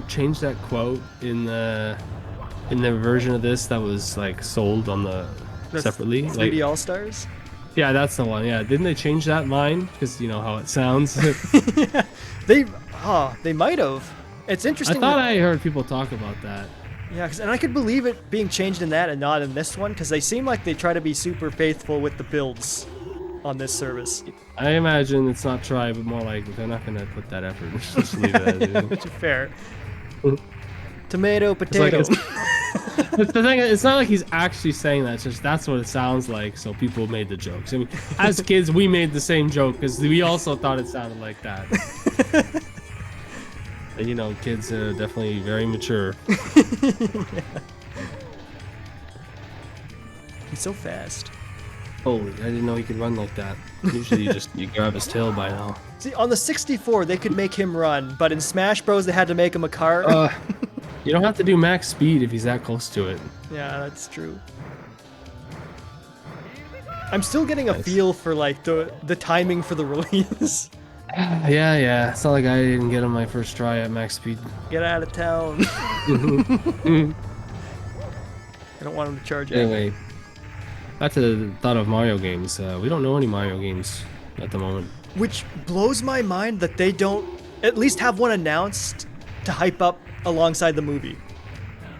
change that quote in the version of this that was like sold on the separately? 3D Like, All Stars. yeah, that's the one. Yeah, didn't they change that line because you know how it sounds? Yeah, they might have. It's I interesting. thought I heard people talk about that. Yeah, and I could believe it being changed in that and not in this one, because they seem like they try to be super faithful with the builds on this service. I imagine it's not try, but more like they're not gonna put that effort. Just leave it as it is. Which is fair. Tomato, It's potato. like it's the thing. It's not like he's actually saying that. It's just that's what it sounds like. So people made the jokes. I mean, as kids, we made the same joke because we also thought it sounded like that. And, you know, kids are definitely very mature. He's so fast. Holy, I didn't know he could run like that. Usually you grab his tail by now. See, on the 64, they could make him run, but in Smash Bros, they had to make him a car. You don't have to do max speed if he's that close to it. Yeah, that's true. I'm still getting a Nice. feel for like the timing for the release. Yeah. It's not like I didn't get on my first try at max speed. Get out of town. I don't want him to charge it. Anyway, back to the thought of Mario games. We don't know any Mario games at the moment. Which blows my mind that they don't at least have one announced to hype up alongside the movie.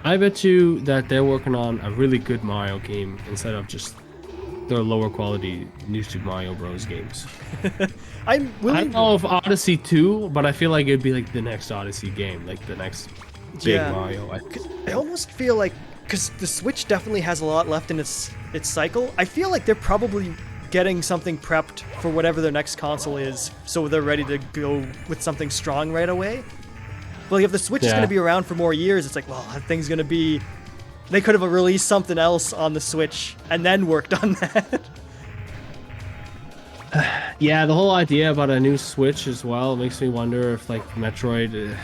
I bet you that they're working on a really good Mario game instead of just their lower quality New Super Mario Bros. Games. I'm I willing. don't know if Odyssey 2, but I feel like it'd be like the next Odyssey game, like the next big Yeah. Mario. I almost feel like, because the Switch definitely has a lot left in its cycle, I feel like they're probably getting something prepped for whatever their next console is, so they're ready to go with something strong right away. But like, if the Switch is Yeah. going to be around for more years, it's like, well, that thing's going to be... They could have released something else on the Switch and then worked on that. Yeah, the whole idea about a new Switch as well makes me wonder if like Metroid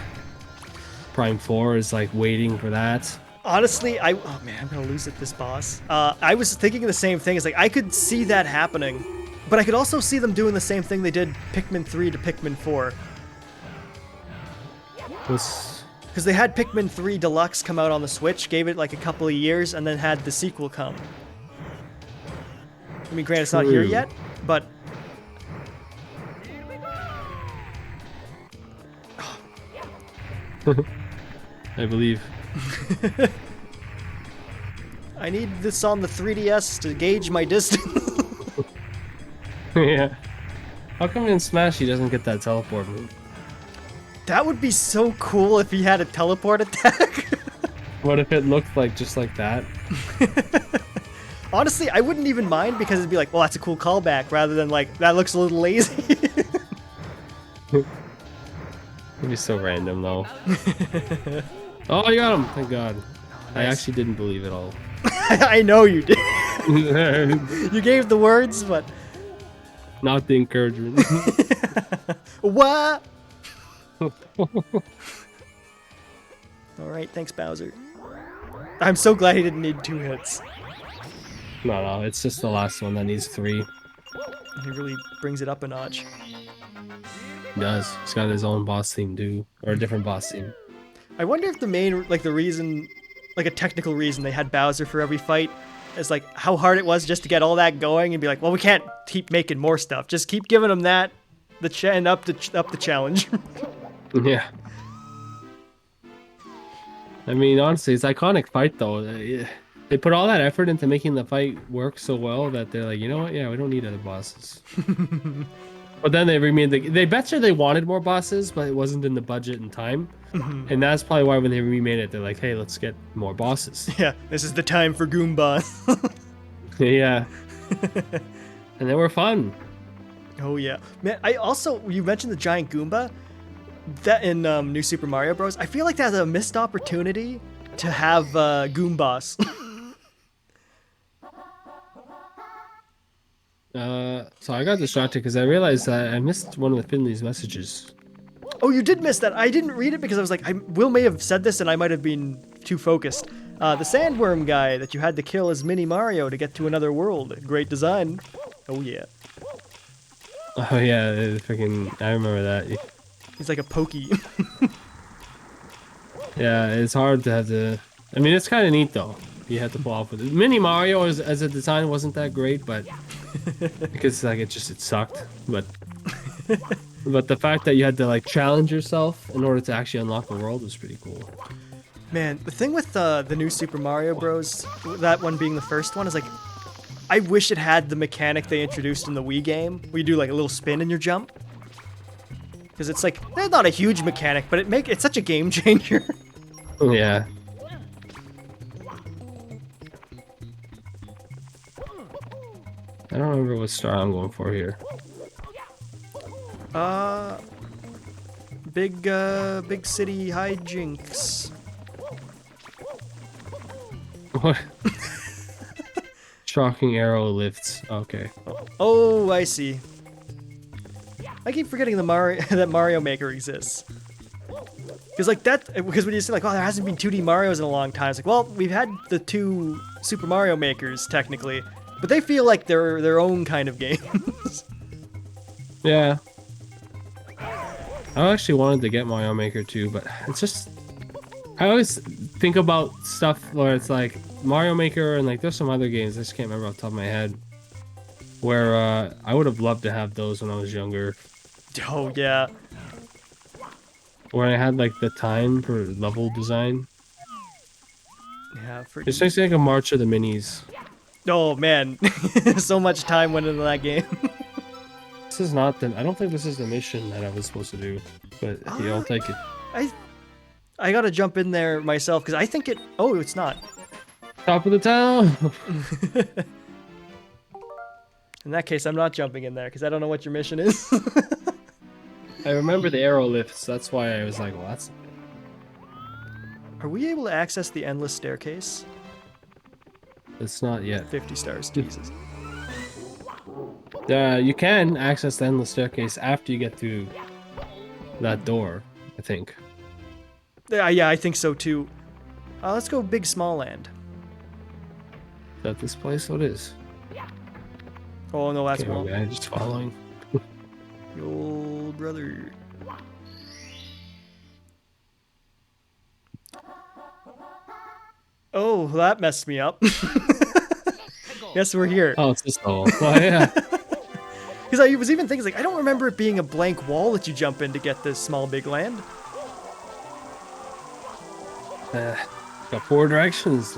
Prime 4 is like waiting for that. Honestly, oh man, I'm gonna lose at this boss. I was thinking the same thing. It's like I could see that happening, but I could also see them doing the same thing they did Pikmin 3 to Pikmin 4. Because they had Pikmin 3 Deluxe come out on the Switch, gave it like a couple of years, and then had the sequel come. I mean, granted, it's not here True. yet, but... I believe. I need this on the 3DS to gauge my distance. Yeah. How come in Smash he doesn't get that teleport move? That would be so cool if he had a teleport attack. What if it looked like just like that? Honestly, I wouldn't even mind because it'd be like, well, that's a cool callback, rather than like, that looks a little lazy. It'd be so random though. Oh, you got him! Thank God. I nice. actually didn't believe it all. I know you did. You gave the words, but... Not the encouragement. What? Alright, thanks, Bowser. I'm so glad he didn't need 2 hits. No, it's just the last one that needs 3. He really brings it up a notch. He does. He's got his own boss theme too, or a different boss theme. I wonder if the main, like the reason, like a technical reason they had Bowser for every fight It's like how hard it was just to get all that going and be like, well, we can't keep making more stuff. Just keep giving them that, and up the challenge. Yeah. I mean, honestly, it's an iconic fight though. They put all that effort into making the fight work so well that they're like, you know what? Yeah, we don't need other bosses. But then they remade they bet you they wanted more bosses, but it wasn't in the budget and time. And that's probably why when they remade it, they're like, hey, let's get more bosses. Yeah, this is the time for Goombas. Yeah. And they were fun. Oh yeah, man. You mentioned the giant Goomba. That in New Super Mario Bros. I feel like that's a missed opportunity to have Goombas. So I got distracted because I realized that I missed one of the Finley's messages. Oh, you did miss that. I didn't read it because I was like, Will may have said this and I might have been too focused. The sandworm guy that you had to kill is Mini Mario to get to another world. Great design. Oh yeah. Oh yeah, freaking! I remember that. He's like a pokey. Yeah, it's hard to have to. I mean, it's kind of neat though. You had to pull off with it. Mini Mario as a design wasn't that great, but because like it sucked. But the fact that you had to like challenge yourself in order to actually unlock the world was pretty cool. Man, the thing with the new Super Mario Bros, that one being the first one, is like, I wish it had the mechanic they introduced in the Wii game, where you do like a little spin in your jump. Because it's like, it's not a huge mechanic, but it's such a game changer. Yeah. I don't remember what star I'm going for here. Big city hijinks. What? Shocking arrow lifts. Okay. Oh, I see. I keep forgetting that Mario Maker exists. Because when you say like, oh, there hasn't been 2D Marios in a long time, it's like, well, we've had the 2 Super Mario Makers technically, but they feel like they're their own kind of games. Yeah. I actually wanted to get Mario Maker too, but it's just I always think about stuff where it's like Mario Maker and like there's some other games I just can't remember off the top of my head where I would have loved to have those when I was younger. Oh yeah. Where I had like the time for level design. Yeah, It's just like a March of the Minis. Oh man, so much time went into that game. This is not the. I don't think this is the mission that I was supposed to do, but yeah, I'll take it. I gotta jump in there myself because I think it. Oh, it's not. Top of the town. In that case, I'm not jumping in there because I don't know what your mission is. I remember the arrow lifts. That's why I was like, well, that's. Are we able to access the endless staircase? It's not yet. 50 stars, Jesus. You can access the endless staircase after you get through that door, I think. Yeah, I think so too. Let's go Big Small Land. Is that this place? What is? Oh no, that's wrong. I'm just following. Your old brother. Oh, that messed me up. Guess we're here. Oh, it's this level. Oh, yeah. Because I was even thinking, like, I don't remember it being a blank wall that you jump in to get this small big land. Got 4 directions.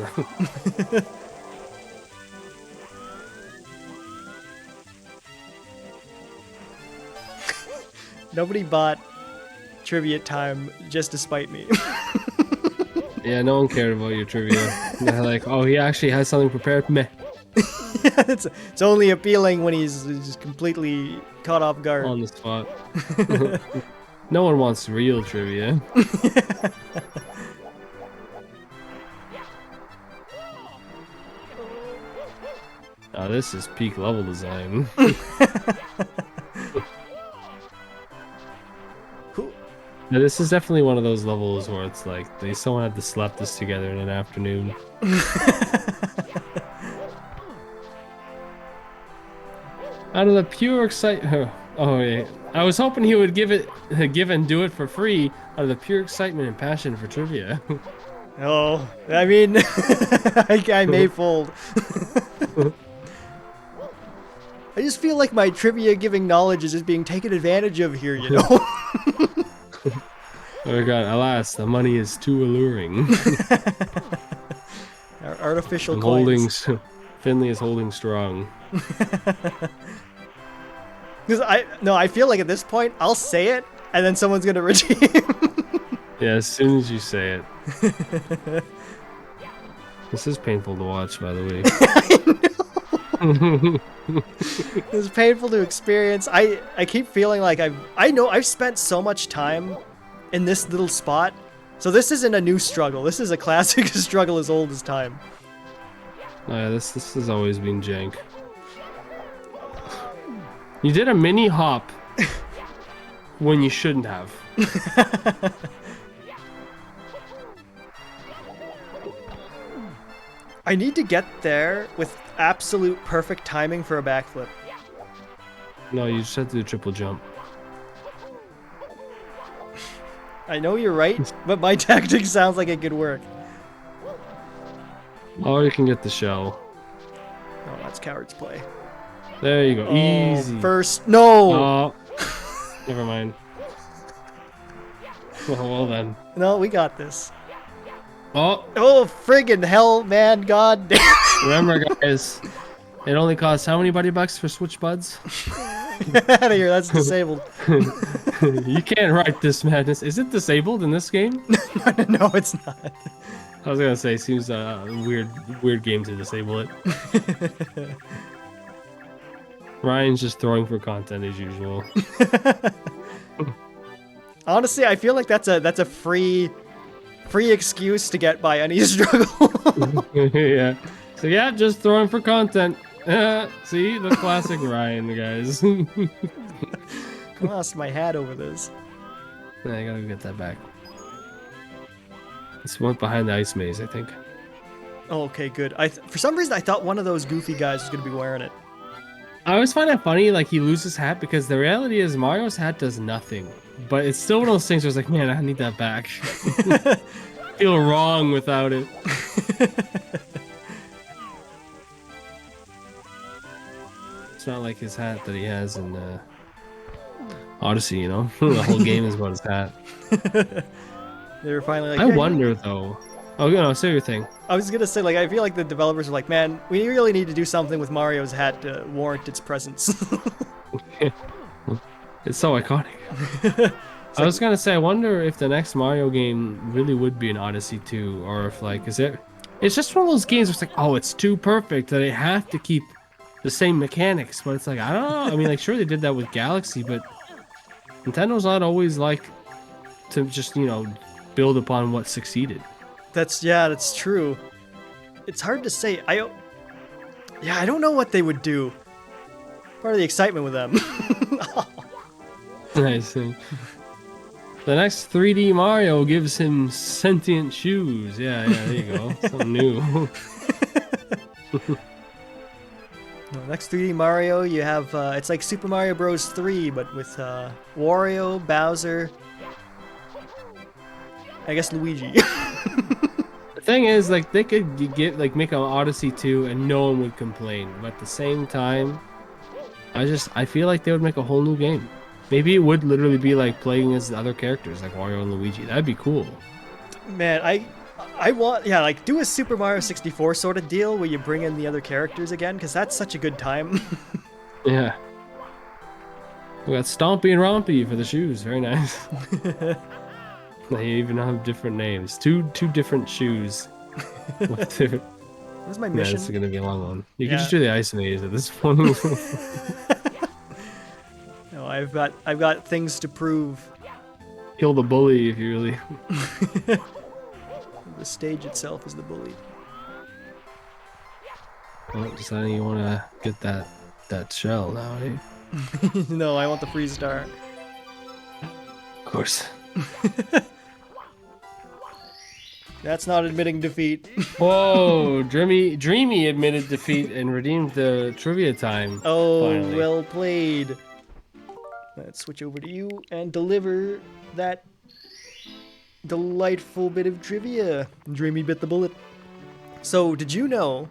Nobody bought trivia time just to spite me. Yeah, no one cared about your trivia. They're like, oh, he actually has something prepared. Meh. It's only appealing when he's just completely caught off guard. On the spot. No one wants real trivia. Oh, this is peak level design. Now, this is definitely one of those levels where it's like someone had to slap this together in an afternoon. Out of the pure excitement. Oh yeah, I was hoping he would give and do it for free out of the pure excitement and passion for trivia. Oh, I mean, I may fold. I just feel like my trivia giving knowledge is just being taken advantage of here, you know? Oh my god, alas, the money is too alluring. Our artificial I'm coins. holding, Finley is holding strong. Because I feel like at this point, I'll say it, and then someone's gonna redeem. Yeah, as soon as you say it. This is painful to watch, by the way. It's painful to experience. I keep feeling like I know I've spent so much time in this little spot. So this isn't a new struggle. This is a classic struggle as old as time. Oh yeah, this has always been jank. You did a mini hop when you shouldn't have. I need to get there with absolute perfect timing for a backflip. No, you just have to do a triple jump. I know you're right, but my tactic sounds like it could work. Or you can get the shell. Oh, that's coward's play. There you go. Oh, Easy. first, no! Oh, never mind. Well then. No, we got this. Oh, Oh, friggin' hell, man, god damn. remember guys, it only costs how many buddy bucks for switch buds? Get out of here, that's disabled. You can't write this madness. Is it disabled in this game? No, it's not. I was gonna say, seems a weird game to disable it. Ryan's just throwing for content as usual. Honestly, I feel like that's a free excuse to get by any struggle. Yeah. So yeah, just throwing for content. See the classic Ryan, guys. I lost my hat over this. Yeah, I gotta get that back. It's one behind the ice maze, I think. Oh, okay, good. For some reason I thought one of those goofy guys was gonna be wearing it. I always find it funny, like he loses his hat, because the reality is Mario's hat does nothing. But it's still one of those things where it's like, man, I need that back. Feel wrong without it. It's not like his hat that he has in Odyssey, you know? The whole game is about his hat. They were finally like, I "Here, wonder, though. Oh, you know, say your thing. I was gonna say, like, I feel like the developers are like, man, we really need to do something with Mario's hat to warrant its presence. It's so iconic. I was gonna say, I wonder if the next Mario game really would be an Odyssey 2, or if, like, it's just one of those games where it's like, oh, it's too perfect that they have to keep the same mechanics, but it's like, I don't know. I mean, like, sure, they did that with Galaxy, but Nintendo's not always like to just, you know, build upon what succeeded. That's true. It's hard to say. I don't know what they would do. Part of the excitement with them. I see. The next 3D Mario gives him sentient shoes. Yeah, there you go. Something new. Next 3D Mario, you have it's like Super Mario Bros. 3, but with Wario, Bowser, I guess Luigi. The thing is, like, they could make an Odyssey 2 and no one would complain. But at the same time, I feel like they would make a whole new game. Maybe it would literally be like playing as the other characters, like Wario and Luigi. That'd be cool. Man, I want, like, do a Super Mario 64 sort of deal where you bring in the other characters again, because that's such a good time. Yeah. We got Stompy and Rompy for the shoes. Very nice. They even have different names. Two different shoes. What's my mission? Yeah, this is gonna be a long one. You can Yeah. just do the ice maze at this point. No, I've got things to prove. Kill the bully if you really. The stage itself is the bully. Well, deciding you want to get that shell now, eh? No, I want the free star. Of course. That's not admitting defeat. Whoa, Dreamy admitted defeat and redeemed the trivia time. Oh, finally. well played. Let's switch over to you and deliver that delightful bit of trivia. Dreamy bit the bullet. So, did you know?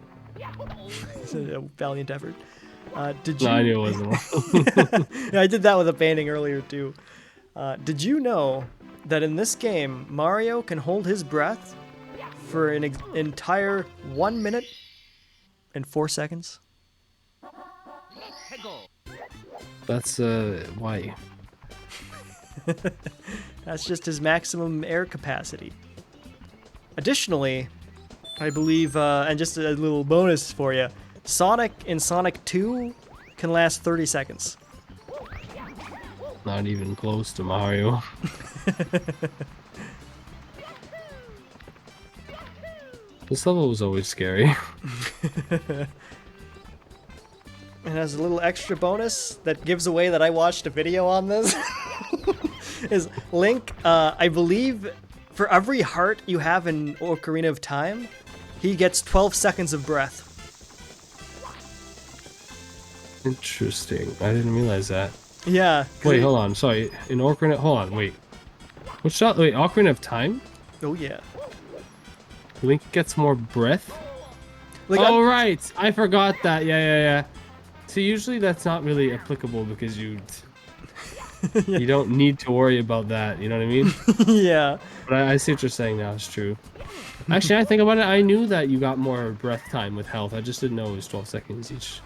It's a valiant effort. Did you? No, I knew it wasn't. Yeah, I did that with a painting earlier too. Did you know that in this game, Mario can hold his breath for an entire 1 minute and 4 seconds? That's why. That's just his maximum air capacity. Additionally, I believe, and just a little bonus for you, Sonic in Sonic 2 can last 30 seconds. Not even close to Mario. This level was always scary. And as a little extra bonus that gives away that I watched a video on this, is Link, I believe for every heart you have in Ocarina of Time, he gets 12 seconds of breath. Interesting. I didn't realize that. Yeah. Wait, hold on. Sorry. In Ocarina... Hold on, wait. What shot? Wait, Ocarina of Time? Oh, yeah. Link gets more breath? Like, oh, right! I forgot that. Yeah. So usually that's not really applicable because you don't need to worry about that. You know what I mean? Yeah. But I see what you're saying now. It's true. Actually, I think about it. I knew that you got more breath time with health. I just didn't know it was 12 seconds each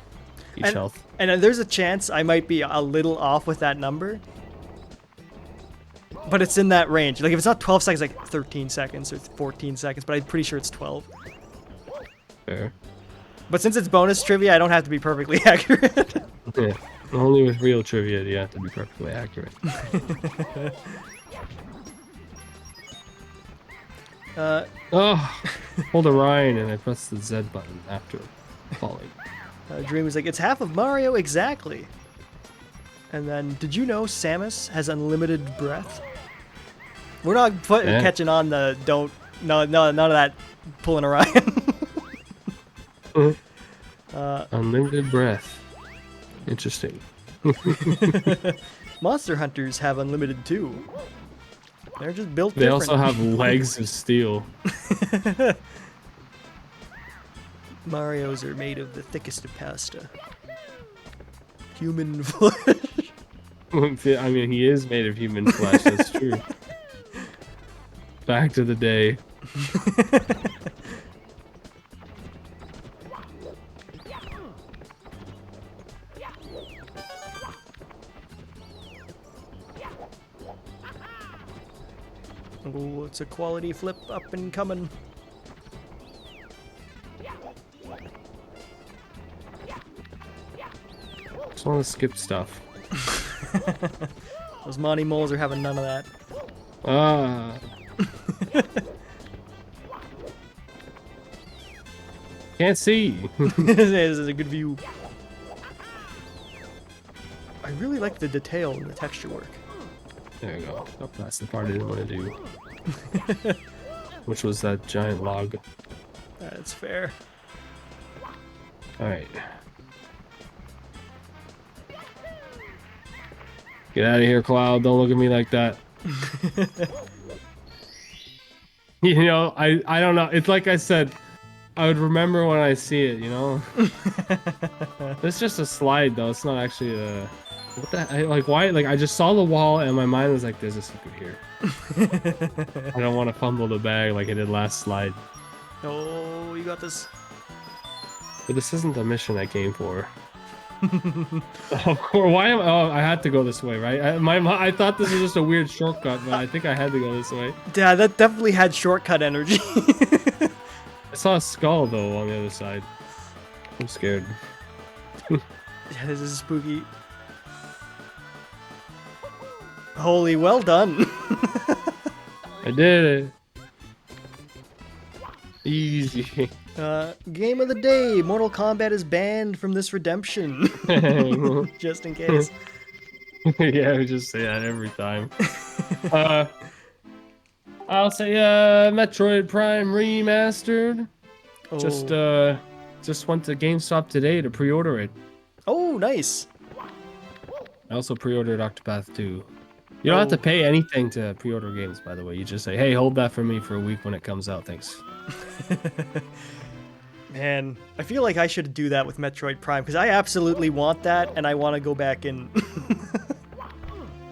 health. And there's a chance I might be a little off with that number. But it's in that range. Like, if it's not 12 seconds, like 13 seconds or 14 seconds, but I'm pretty sure it's 12. Fair. But since it's bonus trivia, I don't have to be perfectly accurate. Yeah. Only with real trivia do you have to be perfectly accurate. Oh, hold a Ryan and I press the Z button after falling. Dream was like, it's half of Mario exactly. And then, did you know Samus has unlimited breath? We're not catching on the none of that pulling a Ryan. Unlimited breath. Interesting. Monster Hunters have unlimited too. They're just built They different. also have legs of steel. Marios are made of the thickest of pasta. Human flesh. I mean, he is made of human flesh, that's true. Back to the day. Oh, it's a quality flip up and coming. Just want to skip stuff. Those Monty Moles are having none of that. Ah. Can't see. This is a good view. I really like the detail in the texture work. There you go. Oh, that's the part I didn't want to do. Which was that giant log. That's fair. Alright. Get out of here, Cloud. Don't look at me like that. You know, I don't know. It's like I said, I would remember when I see it, you know? It's just a slide, though. It's not actually a... What the... like, why? Like, I just saw the wall, and my mind was like, there's a secret here. I don't want to fumble the bag like I did last slide. Oh, you got this. But this isn't the mission I came for. Of course, why am oh I had to go this way, right? I thought this was just a weird shortcut, but I think I had to go this way. Yeah, that definitely had shortcut energy. I saw a skull though on the other side. I'm scared. Yeah, this is spooky. Holy, well done. I did it. Easy. Game of the day. Mortal Kombat is banned from this redemption. Just in case. Yeah, we just say that every time. I'll say Metroid Prime Remastered. Oh. Just went to GameStop today to pre-order it. Oh, nice. I also pre-ordered Octopath 2. You don't have to pay anything to pre-order games, by the way. You just say, "Hey, hold that for me for a week when it comes out." Thanks. Man, I feel like I should do that with Metroid Prime because I absolutely want that and I want to go back in.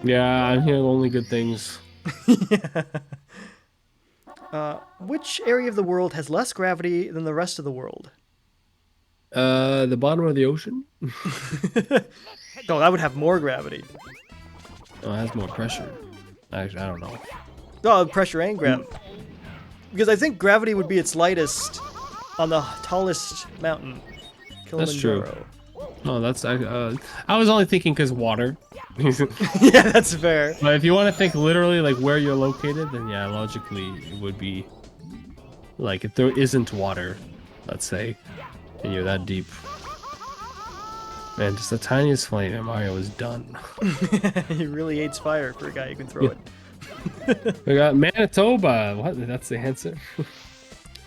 Yeah, I'm hearing only good things. Yeah. Which area of the world has less gravity than the rest of the world? The bottom of the ocean? Oh, that would have more gravity. Oh, it has more pressure. Actually, I don't know. Oh, pressure and gravity. Because I think gravity would be its lightest on the tallest mountain, Kilimanjaro. That's true. Oh, that's I was only thinking because water. Yeah, that's fair. But if you want to think literally like where you're located, then yeah, logically it would be like if there isn't water, let's say, and you're that deep. Man, just the tiniest flame and Mario is done. He really hates fire for a guy who can throw it. We got Manitoba. What? That's the answer.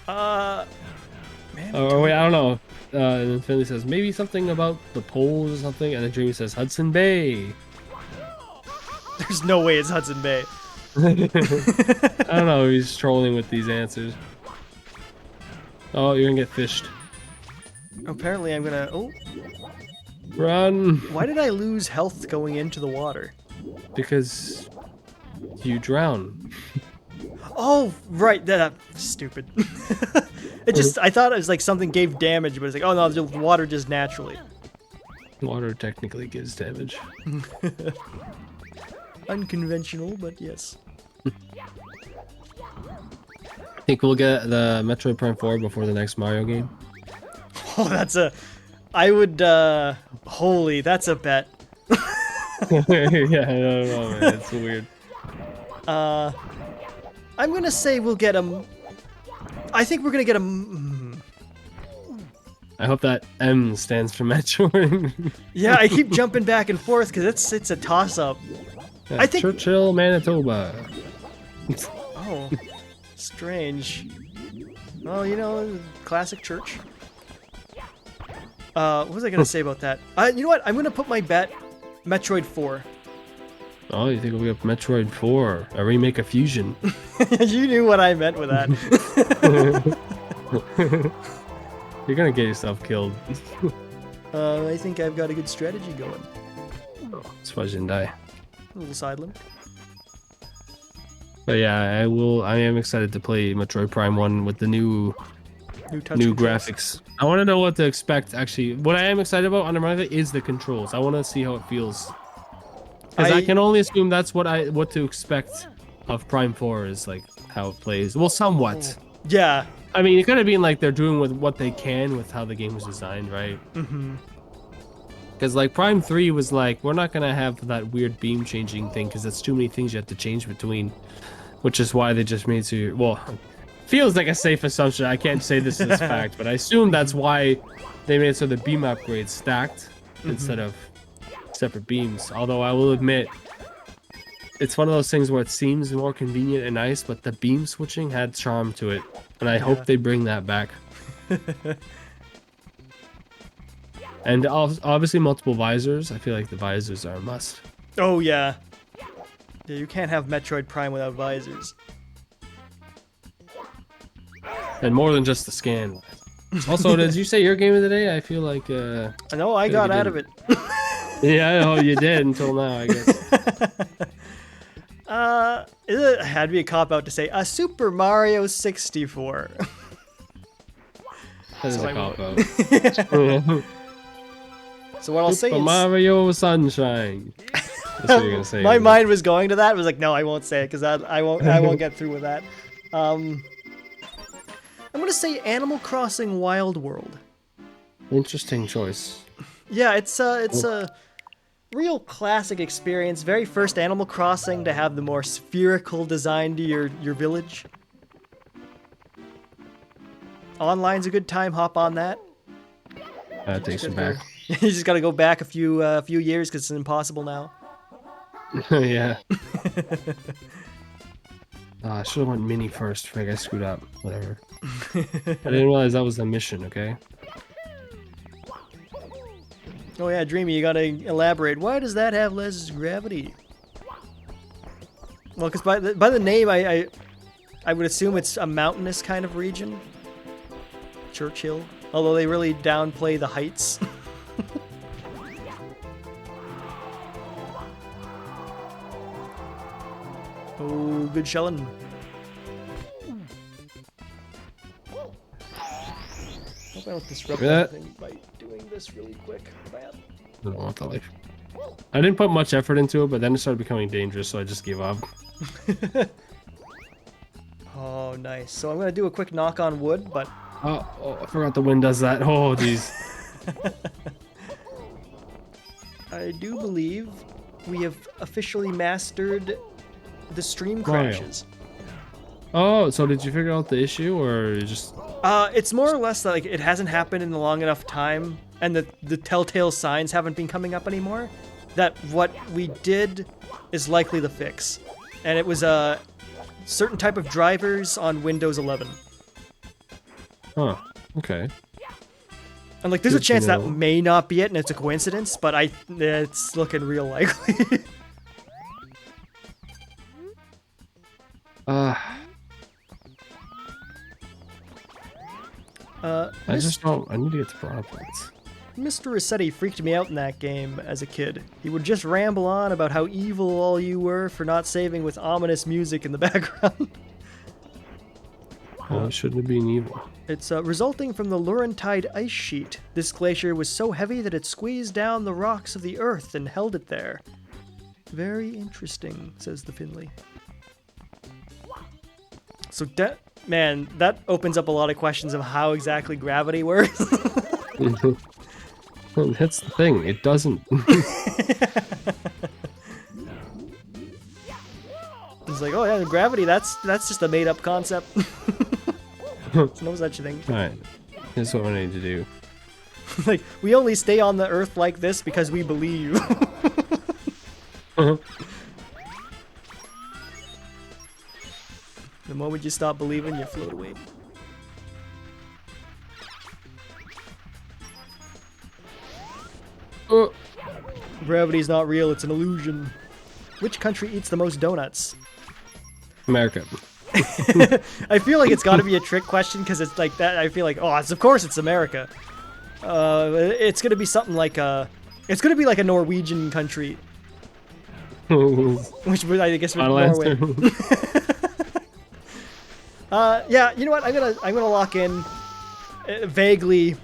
Man. Oh wait, I don't know. And then Finley says maybe something about the poles or something, and then Jamie says Hudson Bay. There's no way it's Hudson Bay. I don't know. He's trolling with these answers. Oh, you're gonna get fished. Apparently, I'm gonna. Oh, Run! why did I lose health going into the water? Because you drown. Oh, right. That stupid. It just. I thought it was like something gave damage, but it's like, oh no, the water just naturally. Water technically gives damage. Unconventional, but yes. Think we'll get the Metroid Prime 4 before the next Mario game? Oh, that's a. I would. Holy, that's a bet. Yeah, I don't know, man. It's weird. I'm gonna say we'll get a. I think we're gonna get a. I hope that M stands for Metroid. Yeah, I keep jumping back and forth because it's a toss up. Yeah, I think Churchill, Manitoba. Oh, strange. Well, you know, classic church. What was I gonna say about that? You know what? I'm gonna put my bet Metroid 4. Oh, you think we'll get Metroid 4, a remake of Fusion? You knew what I meant with that. You're gonna get yourself killed. I think I've got a good strategy going. That's why I didn't die. A little side limb. But yeah, I am excited to play Metroid Prime 1 with the new New graphics. I want to know what to expect. Actually, what I am excited about unironically is the controls. I want to see how it feels. Because I can only assume that's what to expect of Prime 4 is like how it plays. Well, somewhat. Yeah. I mean, it could have been like they're doing with what they can with how the game was designed, right? Mm-hmm. Because like Prime 3 was like, we're not gonna have that weird beam changing thing because it's too many things you have to change between, which is why they just made to. Well, feels like a safe assumption. I can't say this is fact, but I assume that's why they made it so the beam upgrades stacked instead of separate beams. Although I will admit, it's one of those things where it seems more convenient and nice, but the beam switching had charm to it, and I hope they bring that back. And obviously multiple visors. I feel like the visors are a must. Oh yeah. Yeah, you can't have Metroid Prime without visors. And more than just the scan. Also, did you say your game of the day? I feel like I know I got out of it. Yeah, oh, you did until now, I guess. It had to be a cop out to say a Super Mario 64. That is So a I cop out. So what I'll say Super is Mario Sunshine. That's what you're gonna say. my mind was going to that. It was like, no, I won't say it because I won't get through with that. I'm gonna say Animal Crossing Wild World. Interesting choice. Yeah, it's a real classic experience. Very first Animal Crossing to have the more spherical design to your village. Online's a good time. Hop on that. That takes you back. You just gotta go back a few years because it's impossible now. Yeah. I should have went mini first. I got screwed up. Whatever. I didn't realize that was the mission. Okay. Oh yeah, Dreamy, you gotta elaborate. Why does that have less gravity? Well, because by the name, I would assume it's a mountainous kind of region. Churchill. Although they really downplay the heights. Oh, good shelling. Hope I don't disrupt anything by doing this really quick. Man. I don't want that life. I didn't put much effort into it, but then it started becoming dangerous, so I just gave up. Oh, nice. So I'm gonna do a quick knock on wood, but... Oh, I forgot the wind does that. Oh, jeez. I do believe we have officially mastered the stream Mario. crashes. Oh, so did you figure out the issue, or you just... It's more or less like it hasn't happened in a long enough time, and the telltale signs haven't been coming up anymore, that what we did is likely the fix. And it was a certain type of drivers on Windows 11. Huh, okay. And like, there's a chance that may not be it, and it's a coincidence, but it's looking real likely. I just don't. I need to get to brawl points. Mr. Rossetti freaked me out in that game as a kid. He would just ramble on about how evil all you were for not saving with ominous music in the background. Oh, it shouldn't have been evil. It's resulting from the Laurentide ice sheet. This glacier was so heavy that it squeezed down the rocks of the earth and held it there. Very interesting, says the Finley. So, man, that opens up a lot of questions of how exactly gravity works. That's the thing. It doesn't. It's like, oh yeah, gravity, that's just a made-up concept. There's no such thing. Alright. Here's what I need to do. Like, we only stay on the earth like this because we believe. The moment you stop believing, you float away. Gravity's not real, it's an illusion. Which country eats the most donuts? America. I feel like it's got to be a trick question because it's like that. I feel like, oh, of course it's America. It's gonna be something like it's gonna be like a Norwegian country, which would, I guess, would Norway. Yeah, you know what? I'm gonna lock in vaguely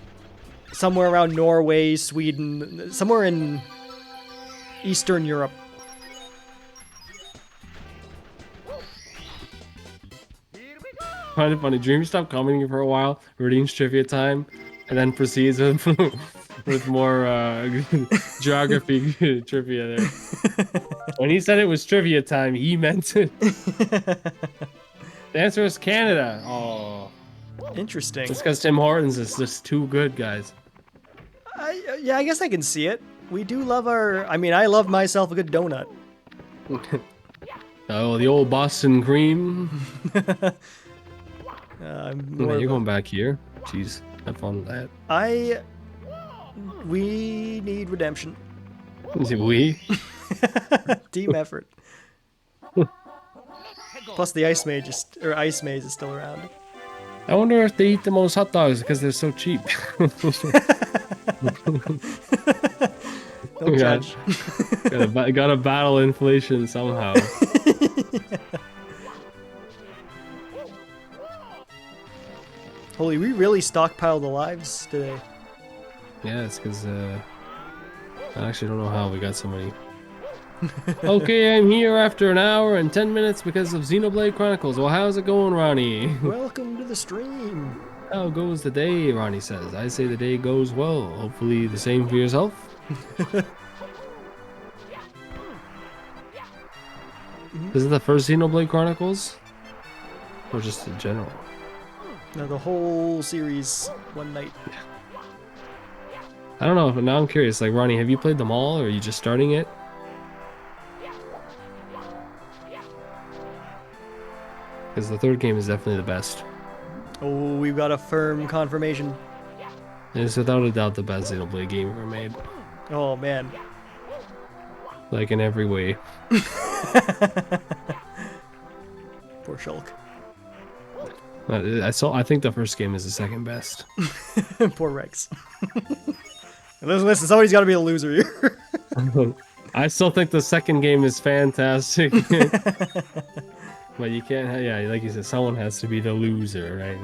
somewhere around Norway, Sweden, somewhere in Eastern Europe. Kind of funny. Dream stopped commenting for a while, reading trivia time, and then proceeds with more geography trivia there. When he said it was trivia time, he meant it. The answer is Canada. Oh, interesting. It's because Tim Hortons is just too good, guys. Yeah, I guess I can see it. We do love our... I mean, I love myself a good donut. Oh, the old Boston cream. You're going back here. Jeez, have fun with that. We need redemption. Is it we? Team effort. Plus the ice maze is still around. I wonder if they eat the most hot dogs because they're so cheap. Don't judge. Gotta battle inflation somehow. Holy, we really stockpiled the lives today. Yeah, it's because I actually don't know how we got so many. Okay, I'm here after an hour and 10 minutes because of Xenoblade Chronicles. Well, how's it going, Ronnie? Welcome to the stream. How goes the day, Ronnie says. I say the day goes well. Hopefully the same for yourself. Is it the first Xenoblade Chronicles? Or just in general? No, the whole series, one night. I don't know, but now I'm curious. Like, Ronnie, have you played them all, or are you just starting it? Because the third game is definitely the best. Oh, we've got a firm confirmation. It's without a doubt the best Xenoblade game ever made. Oh, man. Like, in every way. Poor Shulk. I think the first game is the second best. Poor Rex. Listen, somebody's got to be a loser here. I still think the second game is fantastic. But you can't, yeah, like you said, someone has to be the loser, right?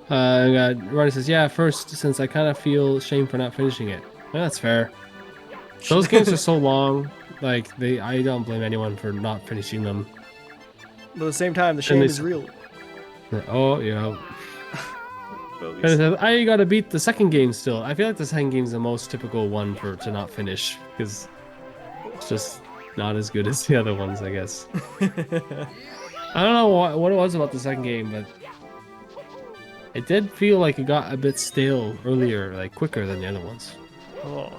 Ronnie says, yeah, first, since I kind of feel shame for not finishing it. Yeah, that's fair. Those games are so long, like, I don't blame anyone for not finishing them. But at the same time, the shame is real. Oh, yeah. I gotta beat the second game still. I feel like the second game is the most typical one to not finish, because it's just not as good as the other ones, I guess. I don't know what it was about the second game, but it did feel like it got a bit stale earlier, like quicker than the other ones. Oh.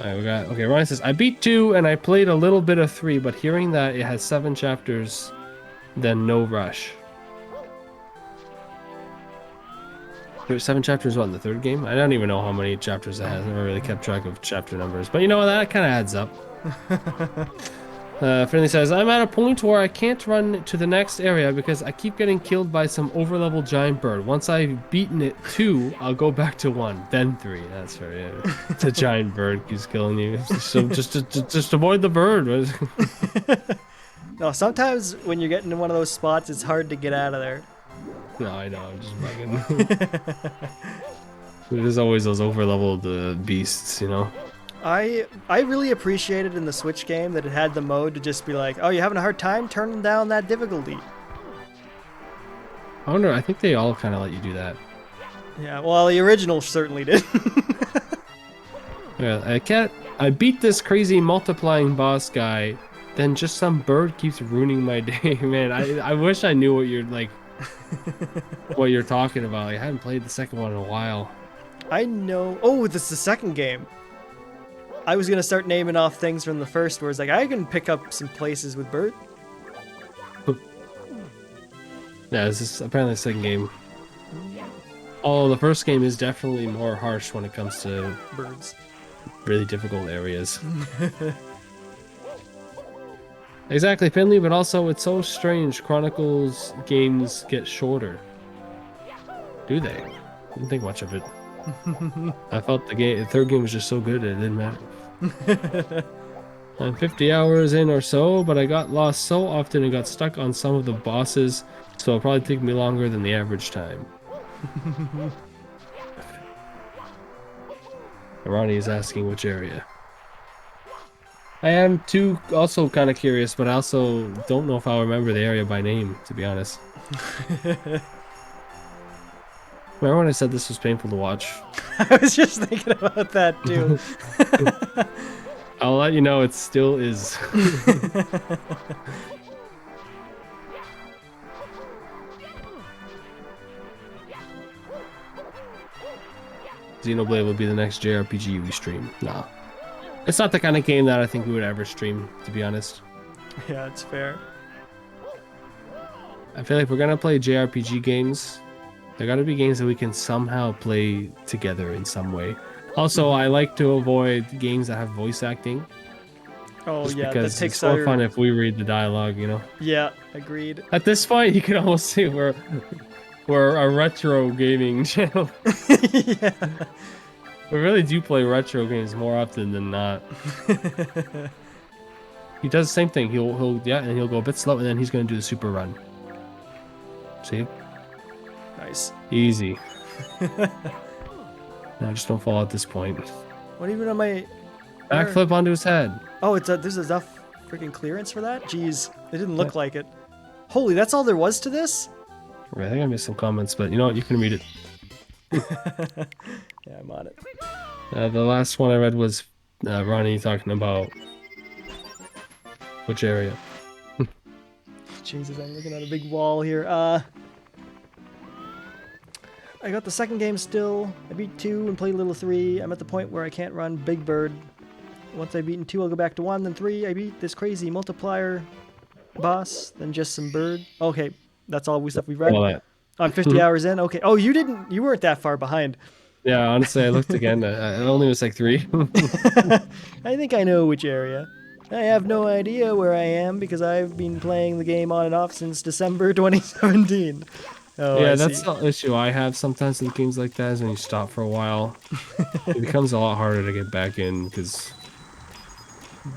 Alright, okay, Ryan says, I beat 2 and I played a little bit of 3, but hearing that it has 7 chapters, then no rush. There's 7 chapters, what, in the third game? I don't even know how many chapters it has. I never really kept track of chapter numbers. But you know, that kind of adds up. Finley says, I'm at a point where I can't run to the next area because I keep getting killed by some overlevel giant bird. Once I've beaten it 2, I'll go back to 1, then 3. That's fair, yeah. The giant bird keeps killing you. So just avoid the bird. No, sometimes when you get into one of those spots, it's hard to get out of there. No, I know, I'm just bugging. There's always those overleveled beasts, you know? I really appreciated in the Switch game that it had the mode to just be like, oh, you're having a hard time? Turn down that difficulty. I wonder, I think they all kind of let you do that. Yeah, well, the original certainly did. Yeah, I beat this crazy multiplying boss guy, then just some bird keeps ruining my day. Man, I wish I knew what you're like. What you're talking about. Like, I haven't played the second one in a while. I know. Oh, this is the second game. I was gonna start naming off things from the first, where it's like I can pick up some places with bird. Yeah, this is apparently the second game. Oh, the first game is definitely more harsh when it comes to Birds. Really difficult areas. Exactly, Finley, but also it's so strange. Chronicles games get shorter. Do they? I didn't think much of it. I felt the third game was just so good it didn't matter. I'm 50 hours in or so, but I got lost so often and got stuck on some of the bosses, so it'll probably take me longer than the average time. Ronnie is asking which area. I am too also kind of curious, but I also don't know if I'll remember the area by name, to be honest. Remember when I said this was painful to watch? I was just thinking about that too. I'll let you know it still is. Xenoblade will be the next JRPG we stream. Nah. It's not the kind of game that I think we would ever stream, to be honest. Yeah, it's fair. I feel like if we're gonna play JRPG games, there gotta be games that we can somehow play together in some way. Also, I like to avoid games that have voice acting. Oh just yeah, because that takes it's more fun if we read the dialogue, you know? Yeah, agreed. At this point, you can almost see we're a retro gaming channel. Yeah. We really do play retro games more often than not. He does the same thing. He'll go a bit slow, and then he's gonna do the super run. See? Nice. Easy. No, just don't fall at this point. What even am I? Backflip onto his head. Oh, there's enough freaking clearance for that? Jeez, it didn't look like it. Holy, that's all there was to this? I think I missed some comments, but you know what? You can read it. Yeah, I'm on it. The last one I read was Ronnie talking about which area. Jesus, I'm looking at a big wall here. I got the second game still. I beat 2 and played a little 3. I'm at the point where I can't run Big Bird. Once I've beaten 2, I'll go back to 1, then 3. I beat this crazy multiplier boss, then just some bird. Okay, that's all stuff we've read. All that. I'm 50 hours in. Okay. Oh, you weren't that far behind. Yeah, honestly, I looked again. It only was like 3. I think I know which area. I have no idea where I am because I've been playing the game on and off since December 2017. Oh, I Yeah, that's see. the issue I have sometimes with games like that is when you stop for a while, it becomes a lot harder to get back in because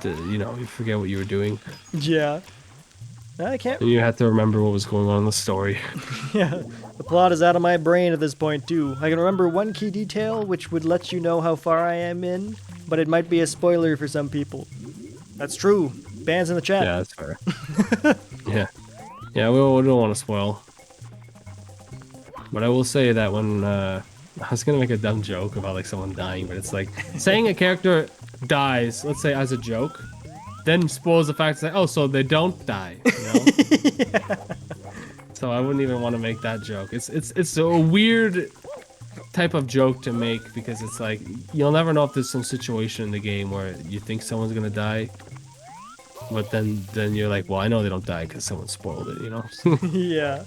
you forget what you were doing Yeah. I can't. and you have to remember what was going on in the story. Yeah. The plot is out of my brain at this point, too. I can remember one key detail which would let you know how far I am in, but it might be a spoiler for some people. That's true. Bans in the chat. Yeah, that's fair. Yeah, yeah, we don't want to spoil. But I will say that when I was gonna make a dumb joke about like someone dying, but it's like saying a character dies, let's say as a joke, then spoils the fact that oh, so they don't die, you know? Yeah. So I wouldn't even want to make that joke. It's a weird type of joke to make because it's like you'll never know if there's some situation in the game where you think someone's gonna die, but then you're like, well, I know they don't die because someone spoiled it, you know? Yeah.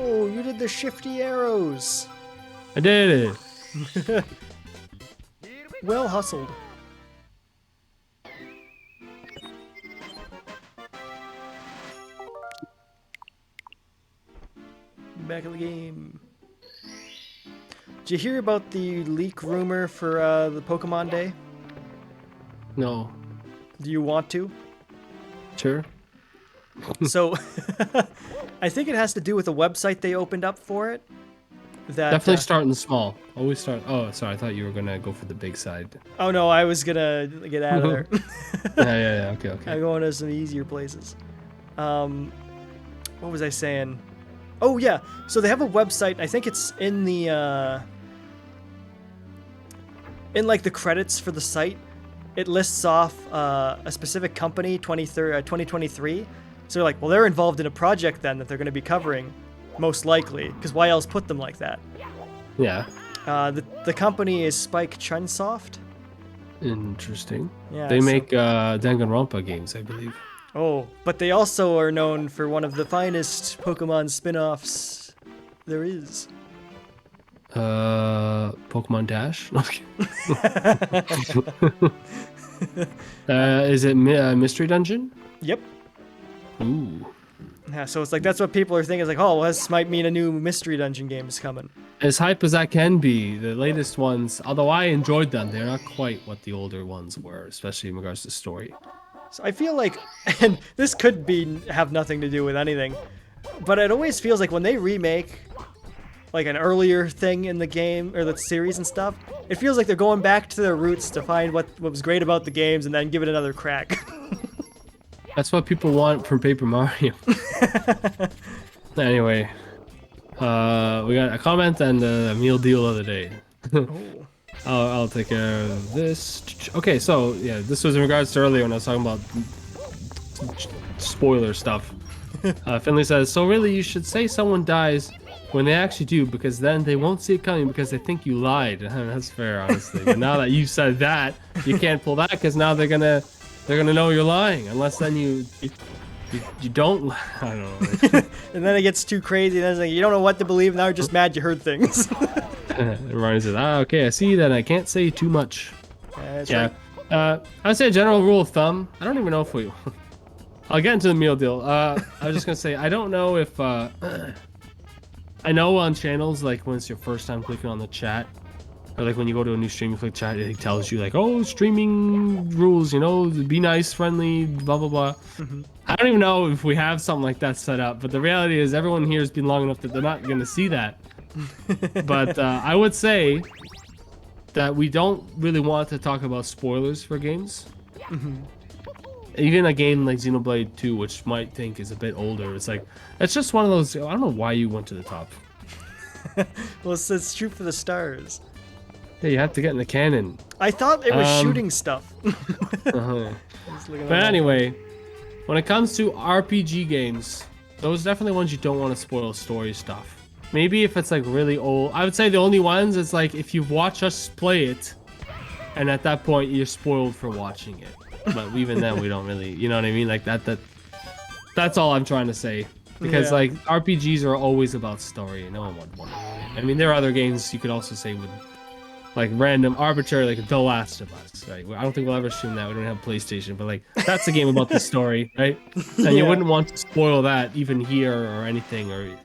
Oh, you did the shifty arrows. I did it. Well hustled. Back in the game. Did you hear about the leak rumor for the Pokemon Day? No, Do you want to? sure. So, I think it has to do with a website they opened up for it. That Definitely starting small. Always start. Oh, sorry. I thought you were gonna go for the big side. Oh no, I was gonna get out of there. Yeah. Okay. I'm Okay. going to some easier places. What was I saying? Oh yeah, so they have a website. I think it's in the in like the credits for the site. It lists off a specific company 2023. So they're like, well, they're involved in a project then that they're going to be covering, most likely, because why else put them like that? Yeah. The company is Spike Chunsoft. Interesting. Yeah, They so- make Danganronpa games, I believe. Oh, but they also are known for one of the finest Pokemon spin-offs there is. Pokemon Dash. Okay. Is it Mystery Dungeon? Yep. Ooh. Yeah, so it's like that's what people are thinking. It's like, oh, well, this might mean a new Mystery Dungeon game is coming. As hype as that can be, the latest ones, although I enjoyed them, they're not quite what the older ones were, especially in regards to story. So I feel like, and this could have nothing to do with anything, but it always feels like when they remake like an earlier thing in the game or the series and stuff, it feels like they're going back to their roots to find what was great about the games and then give it another crack. That's what people want from Paper Mario. Anyway, we got a comment and a meal deal of the day. Oh. I'll take care of this. Okay, so yeah, this was in regards to earlier when I was talking about spoiler stuff. Finley says, so really you should say someone dies when they actually do, because then they won't see it coming because they think you lied. That's fair, honestly. But now that you said that, you can't pull that because now they're gonna know you're lying. Unless then you don't. I don't know. And then it gets too crazy, and then it's like you don't know what to believe. Now you're just mad you heard things. Ryan says, okay, I see that. I can't say too much. That's Yeah. right. I'd say a general rule of thumb. I don't even know if we. I'll get into the meal deal. I was just gonna say I don't know if. I know on channels like when it's your first time clicking on the chat, or like when you go to a new stream, you click chat, it tells you like, oh, streaming rules, be nice, friendly, blah blah blah. Mm-hmm. I don't even know if we have something like that set up, but the reality is everyone here has been long enough that they're not gonna see that. But I would say that we don't really want to talk about spoilers for games. Mm-hmm. Even a game like Xenoblade 2, which might think is a bit older, it's just one of those. I don't know why you went to the top. Well, it's shoot for the stars. Yeah, you have to get in the cannon. I thought it was shooting stuff. Uh-huh. Just looking at But that. anyway, when it comes to RPG games, those are definitely ones you don't want to spoil story stuff. Maybe if it's like really old, I would say the only ones is like if you've watched us play it, and at that point you're spoiled for watching it. But even then, we don't really, you know what I mean? Like that's all I'm trying to say. because Yeah. like RPGs are always about story. No one would want to. I mean, there are other games you could also say with like random, arbitrary, like The Last of Us. Right? I don't think we'll ever stream that. We don't have PlayStation, but like that's a game about the story, right? And you Yeah. wouldn't want to spoil that even here or anything. Or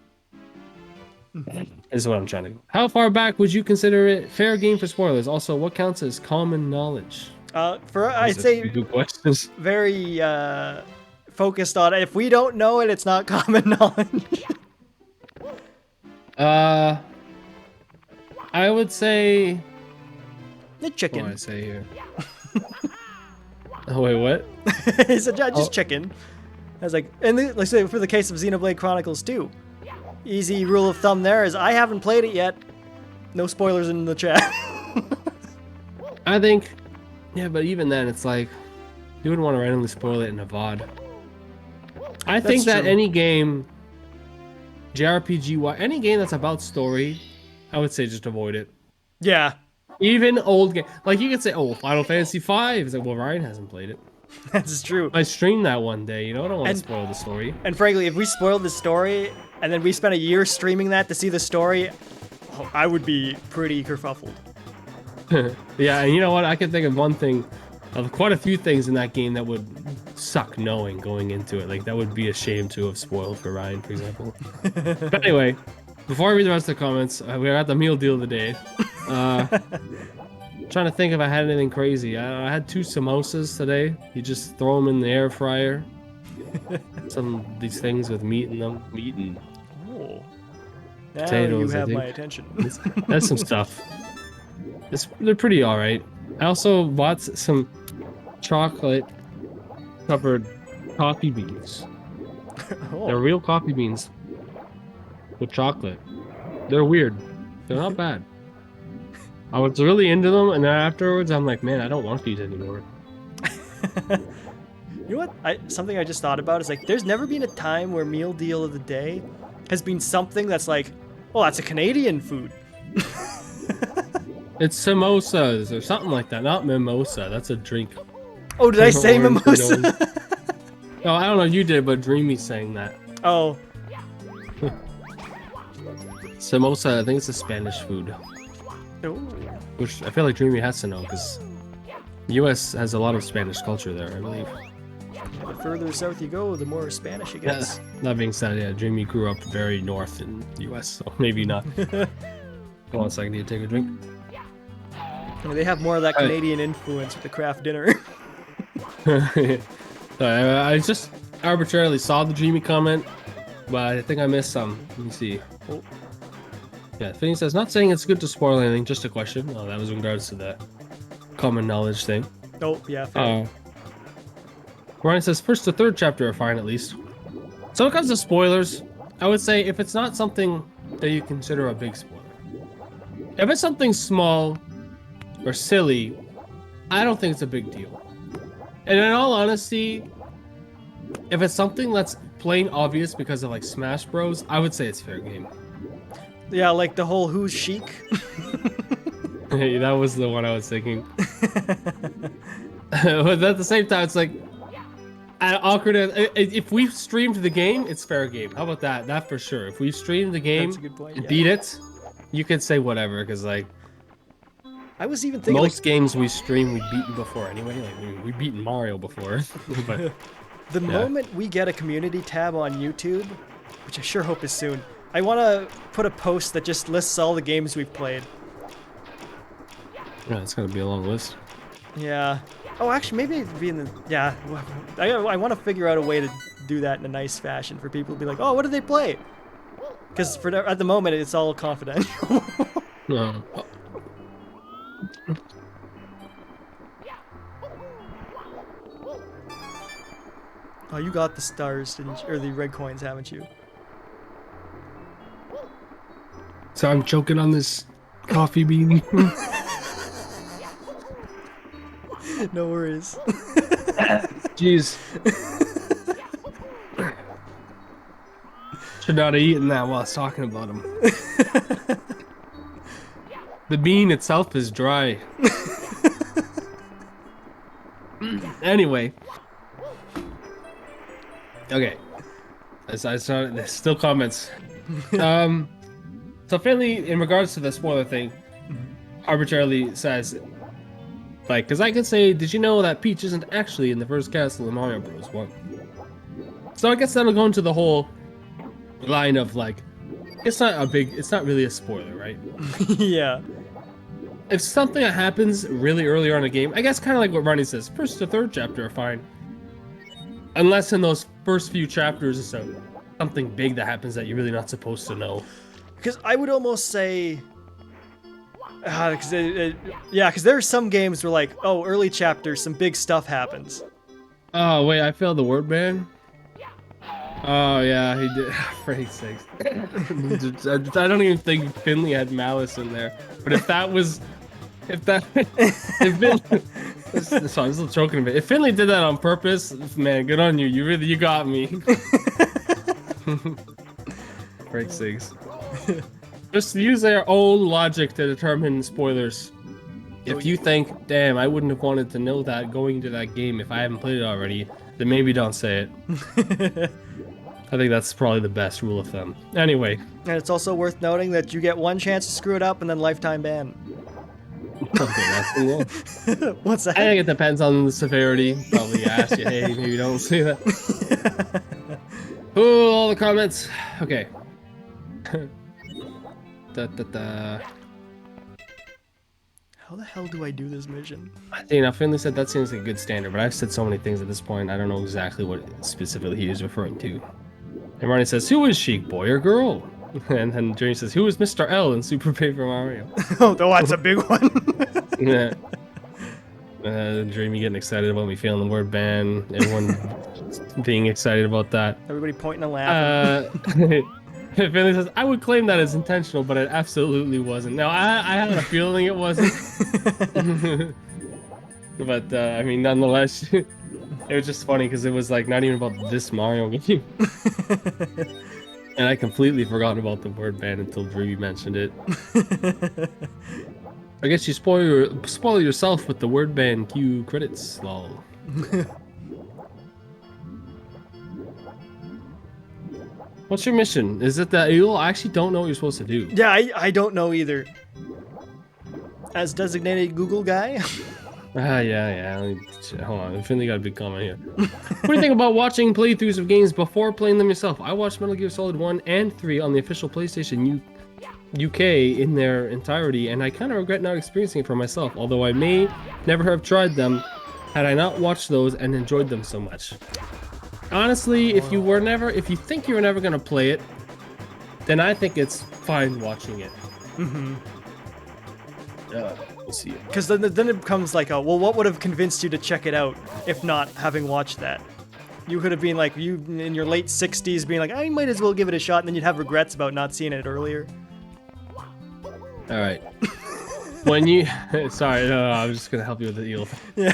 is what I'm trying to go. How far back would you consider it fair game for spoilers? Also, what counts as common knowledge? I'd These are say good questions. very focused on if we don't know it, it's not common knowledge. I would say. The What do chicken. I say here? Oh wait, what? He said, yeah, just chicken. I was like, and let's say for the case of Xenoblade Chronicles 2, easy rule of thumb there is I haven't played it yet. No spoilers in the chat. I think, yeah, but even then, it's like you wouldn't want to randomly spoil it in a VOD. I think that true. any game, JRPG, any game that's about story, I would say just avoid it. Yeah, Even old game, like you could say, oh, Final Fantasy V. It's like, well, Ryan hasn't played it. that's true. I streamed that one day, you know. I don't want to And- spoil the story. And frankly, if we spoiled the story and then we spent a year streaming that to see the story, I would be pretty kerfuffled. Yeah, and you know what? I can think of one thing, of quite a few things in that game that would suck knowing going into it. Like that would be a shame to have spoiled for Ryan, for example. But anyway, before I read the rest of the comments, we got the meal deal of the day. Trying to think if I had anything crazy. I had 2 samosas today. You just throw them in the air fryer. Some of these things with meat in them. Meat and Oh. Now potatoes, you I have think. my attention. That's some stuff. They're pretty all right. I also bought some chocolate covered coffee beans. Oh. They're real coffee beans with chocolate. They're weird. They're not bad. I was really into them, and then afterwards, I'm like, man, I don't want these anymore. You know what? Something I just thought about is like, there's never been a time where meal deal of the day has been something that's like, oh, that's a Canadian food. It's samosas or something like that. Not mimosa. That's a drink. Oh, did I say Orange mimosa? No, I don't know if you did, but Dreamy's saying that. Oh, Samosa, I think it's a Spanish food. oh. Which I feel like Dreamy has to know, because the U.S. has a lot of Spanish culture there, I believe. The further south you go, the more Spanish it gets. That being said, yeah, Dreamy grew up very north in the U.S., so maybe not. Hold on a second, need to take a drink. I mean, they have more of that Canadian influence with the craft dinner. I just arbitrarily saw the Dreamy comment, but I think I missed some. Let me see. Oh. Yeah, Finny says, not saying it's good to spoil anything, just a question. Oh, that was in regards to the common knowledge thing. Oh, yeah, fair. Ryan says, first to third chapter are fine at least. So when it comes to spoilers, I would say if it's not something that you consider a big spoiler, if it's something small or silly, I don't think it's a big deal. And in all honesty, if it's something that's plain obvious because of like Smash Bros, I would say it's fair game. Yeah, like the whole who's chic. Hey, that was the one I was thinking. But at the same time, it's like awkward. If we streamed the game, it's fair game. How about that? That for sure. If we streamed the game That's a good point, and yeah. beat it, you could say whatever, because like I was even thinking most games we stream, we've beaten before anyway. Like we've beaten Mario before. But the moment we get a community tab on YouTube, which I sure hope is soon, I want to put a post that just lists all the games we've played. yeah, it's gonna be a long list. Yeah. Oh, actually, maybe it'd be in the... Yeah. I want to figure out a way to do that in a nice fashion for people to be like, oh, what did they play? Because at the moment, it's all confidential. No. Oh, you got the stars, didn't you? Or the red coins, haven't you? So I'm choking on this coffee bean. No worries. Jeez. Should not have eaten that while I was talking about him. The bean itself is dry. Anyway. Okay. As I saw, there's still comments. Um, so Finley, in regards to the spoiler thing, arbitrarily says, like, because I could say, did you know that Peach isn't actually in the first castle in Mario Bros. 1? So I guess that'll go into the whole line of like, it's not really a spoiler, right? Yeah. If something that happens really early on in a game, I guess kind of like what Ronnie says, first to third chapter are fine. Unless in those first few chapters it's something big that happens that you're really not supposed to know. Because I would almost say, because there are some games where like, oh, early chapters, some big stuff happens. Oh wait, I failed the word ban. Oh yeah, he did. For Christ's sakes. I don't even think Finley had malice in there. But if Finley, sorry, I'm still choking a bit. If Finley did that on purpose, man, good on you. You got me. For Christ's sakes. Just use their own logic to determine spoilers. If you think, damn, I wouldn't have wanted to know that going into that game if I haven't played it already, then maybe don't say it. I think that's probably the best rule of thumb. Anyway. And it's also worth noting that you get one chance to screw it up and then lifetime ban. Okay, that's cool. What's that? I think it depends on the severity. Probably ask you, hey, maybe don't say that. Oh, all the comments. Okay. How the hell do I do this mission? You know, Finley said that seems like a good standard, but I've said so many things at this point, I don't know exactly what specifically he is referring to. And Ronnie says, who is she, boy or girl? And then Jerry says, who is Mr. L in Super Paper Mario? Oh, that's a big one. Yeah. Dreamy getting excited about me failing the word ban. Everyone being excited about that. Everybody pointing and laughing. Finley says, I would claim that as intentional, but it absolutely wasn't. Now, I had a feeling it wasn't. But, I mean, nonetheless, it was just funny because it was, like, not even about this Mario game. And I completely forgot about the word ban until Dreamy mentioned it. I guess you spoil yourself with the word ban cue credits, lol. What's your mission? Is it that eel? I actually don't know what you're supposed to do. Yeah, I don't know either. As designated Google guy. Yeah. Hold on, I finally got a big comment here. What do you think about watching playthroughs of games before playing them yourself? I watched Metal Gear Solid 1 and 3 on the official PlayStation UK in their entirety, and I kind of regret not experiencing it for myself, although I may never have tried them had I not watched those and enjoyed them so much. Honestly, if you think you were never gonna play it, then I think it's fine watching it. Mm-hmm. We'll see it. Because then it becomes like, well, what would have convinced you to check it out if not having watched that? You could have been like, you in your late 60s being like, I might as well give it a shot, and then you'd have regrets about not seeing it earlier. All right. When you, sorry, no, I was just gonna help you with the eel. Yeah.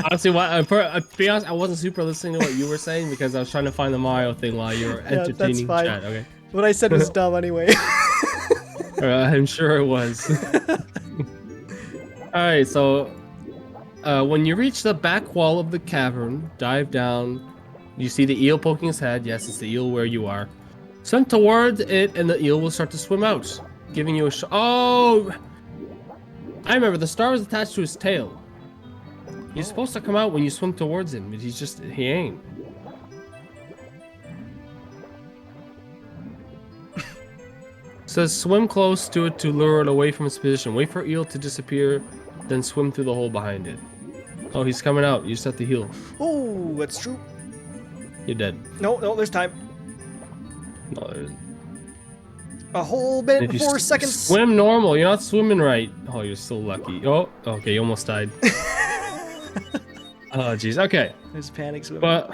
Honestly, to be honest, I wasn't super listening to what you were saying because I was trying to find the Mario thing while you were entertaining chat. Okay. What I said was dumb anyway. I'm sure it was. All right, so when you reach the back wall of the cavern, dive down. You see the eel poking his head. Yes, it's the eel where you are. Swim towards it, and the eel will start to swim out, giving you a Oh! I remember, the star is attached to his tail. He's supposed to come out when you swim towards him, but he ain't. Says swim close to it to lure it away from its position. Wait for eel to disappear, then swim through the hole behind it. Oh, he's coming out. You just have to heal. Oh, that's true. You're dead. No, there's time. No, there's... A whole minute and 4 seconds. Swim normal. You're not swimming right. Oh, you're so lucky. Oh, okay. You almost died. Oh, jeez. Okay. There's panic swimming. But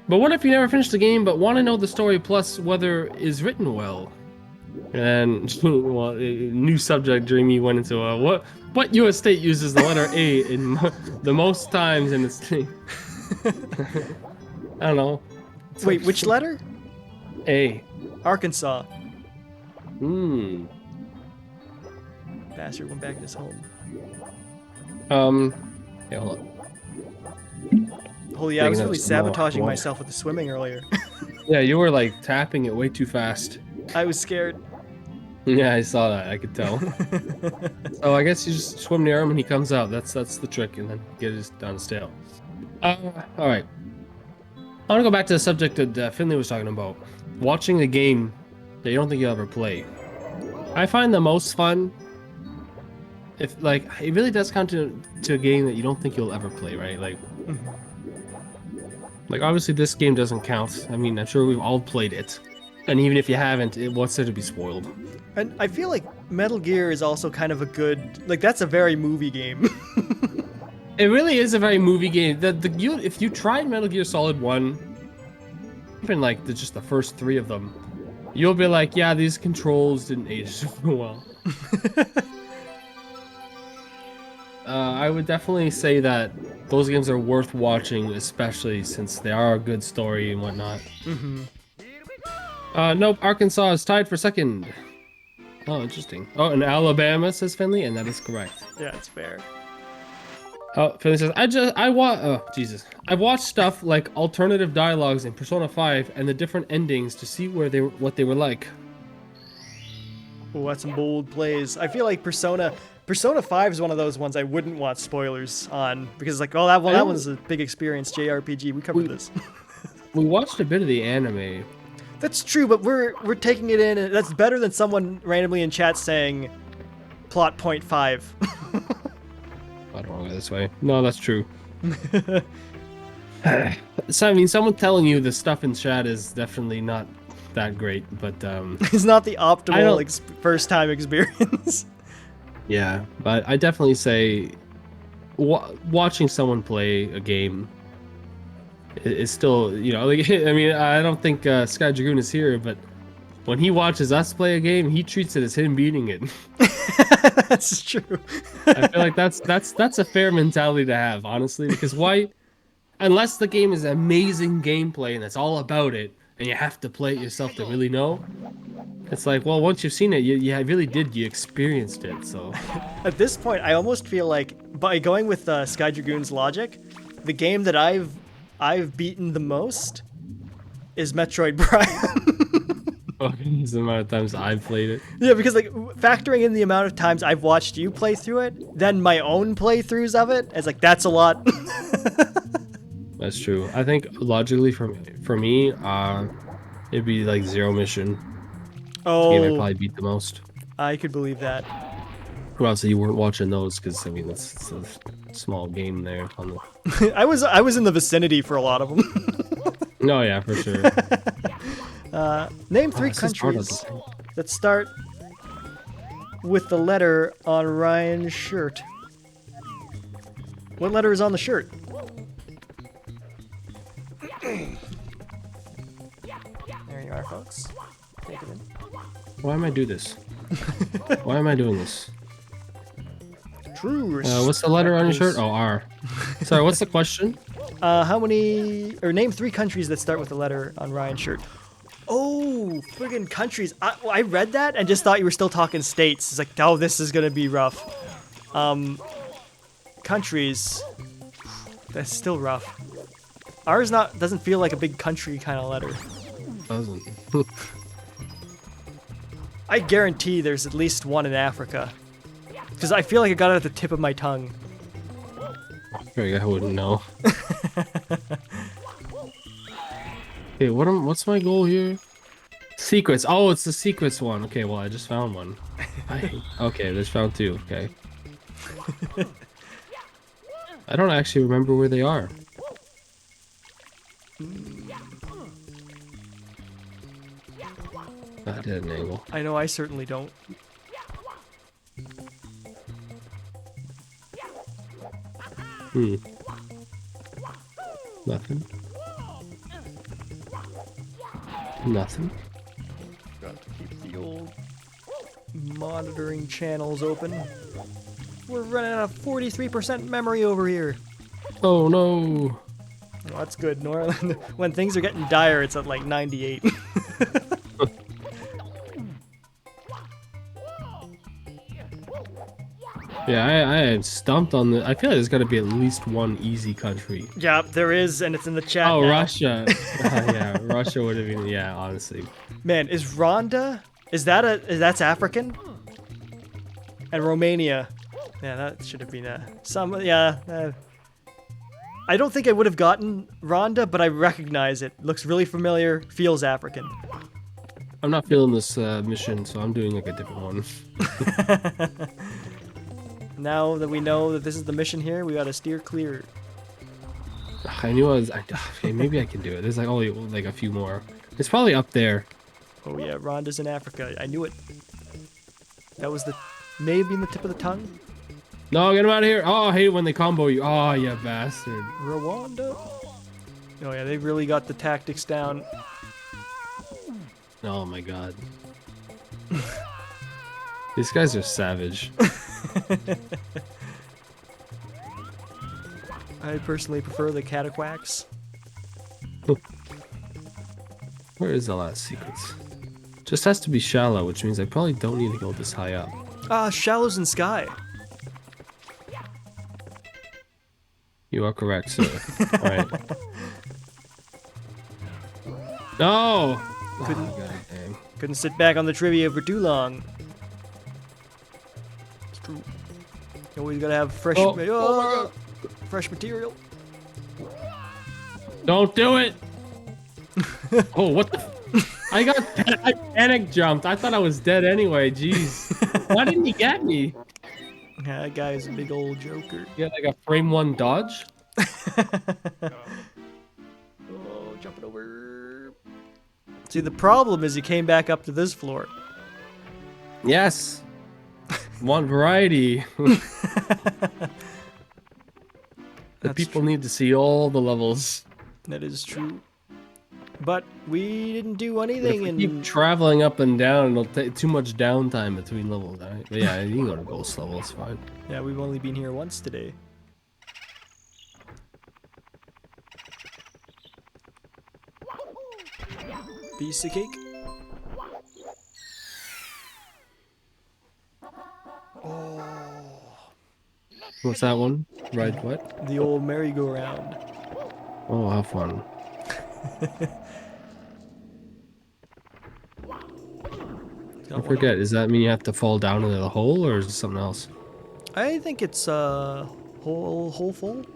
what if you never finish the game but want to know the story plus whether it's written well? And well, new subject Dreamy went into what U.S. state uses the letter A in the most times in its name? I don't know. Wait, which letter? A. Arkansas. Bastard went back to his home. Yeah, hold on. Holy, yeah, I was really sabotaging myself with the swimming earlier. Yeah, you were like tapping it way too fast. I was scared. Yeah, I saw that. I could tell. So I guess you just swim near him and he comes out. That's the trick, and then get his down his tail. All right. I want to go back to the subject that Finley was talking about. Watching a game that you don't think you'll ever play. I find the most fun if like it really does come to a game that you don't think you'll ever play, right? Like obviously this game doesn't count. I mean, I'm sure we've all played it. And even if you haven't, what's there to be spoiled? And I feel like Metal Gear is also kind of a good, like that's a very movie game. It really is a very movie game. If you tried Metal Gear Solid 1, even like just the first 3 of them, you'll be like, yeah, these controls didn't age super well. I would definitely say that those games are worth watching, especially since they are a good story and whatnot. Nope, Arkansas is tied for second. Oh, interesting. Oh, and Alabama, says Finley, and that is correct. Yeah, it's fair. Oh, Finley says, I've watched stuff like alternative dialogues in Persona 5 and the different endings to see what they were like. Oh, that's some bold plays. I feel like Persona 5 is one of those ones I wouldn't want spoilers on because it's like, oh, that one's a big experience JRPG. We covered this. We watched a bit of the anime. That's true, but we're taking it in, and that's better than someone randomly in chat saying plot point 5. I don't want to go this way. No, that's true. So I mean, someone telling you the stuff in chat is definitely not that great, but It's not the optimal first time experience. Yeah, but I definitely say watching someone play a game is still, you know, like, I mean, I don't think Sky Dragoon is here, but when he watches us play a game, he treats it as him beating it. That's true. I feel like that's a fair mentality to have, honestly, because why, unless the game is amazing gameplay and it's all about it, and you have to play it yourself to really know, it's like, well, once you've seen it, you really did, you experienced it, so. At this point, I almost feel like, by going with Sky Dragoon's logic, the game that I've beaten the most is Metroid Prime. It's the amount of times I've played it. Yeah, because like factoring in the amount of times I've watched you play through it, then my own playthroughs of it, it's like that's a lot. That's true. I think logically for me, it'd be like Zero Mission. Oh, the game I probably beat the most. I could believe that. Well, obviously you weren't watching those because I mean it's a small game there on the. I was in the vicinity for a lot of them. No, yeah, for sure. Name 3 countries that start with the letter on Ryan's shirt. What letter is on the shirt? There you are, folks. Take it in. Why am I doing this? Why am I doing this? True. What's the letter on your shirt? Oh, R. Sorry, what's the question? Name 3 countries that start with the letter on Ryan's shirt. Oh, friggin' countries. I read that and just thought you were still talking states. It's like, oh, this is gonna be rough. Countries. That's still rough. Ours doesn't feel like a big country kind of letter. Doesn't. I guarantee there's at least one in Africa. Because I feel like I got it at the tip of my tongue. I wouldn't know. Okay, what's my goal here? Secrets. Oh, it's the secrets one. Okay, well, I just found one. Okay, I just found 2. Okay. I don't actually remember where they are. I did an angle. I know I certainly don't. Nothing. Nothing. Got to keep the old monitoring channels open. We're running out of 43% memory over here. Oh no. Oh, that's good, Nora. When things are getting dire, it's at like 98. Yeah, I had stumped on the. I feel like there's got to be at least one easy country. Yeah, there is, and it's in the chat. Oh, now. Russia. Yeah, Russia would have been, yeah, honestly. Man, is Rwanda? That's African? And Romania. Yeah, that should have been I don't think I would have gotten Rwanda, but I recognize it. Looks really familiar, feels African. I'm not feeling this mission, so I'm doing like a different one. Now that we know that this is the mission here, we gotta steer clear. I knew okay, maybe I can do it. There's like only like a few more. It's probably up there. Oh yeah, Rwanda's in Africa. I knew it. That was maybe in the tip of the tongue. No, get him out of here. Oh, I hate it when they combo you. Oh, you bastard. Rwanda. Oh yeah, they really got the tactics down. Oh my god. These guys are savage. I personally prefer the cataquacks. Where is the last sequence? Just has to be shallow, which means I probably don't need to go this high up. Shallows in sky. You are correct, sir. Alright. No! Couldn't, oh, god dang. couldn't sit back on the trivia for too long. It's true. You always gotta have fresh, Oh my God. fresh material. Don't do it! Oh, what the? I panic jumped. I thought I was dead anyway. Jeez. Why didn't he get me? Yeah, that guy's a big old joker. You got like a frame one dodge? Oh, jumping over. See, the problem is he came back up to this floor. Yes. Want variety. The people need to see all the levels. That is true. But we didn't do But if anything we in... keep traveling up and down, it'll take too much downtime between levels, right? But yeah, you can go to ghost level, it's fine. Yeah, we've only been here once today. Piece of cake. Oh, What's that one? Ride what? the old merry-go-round. Oh, how fun. I forget, does that mean you have to fall down into the hole, or is it something else? I think it's hole full.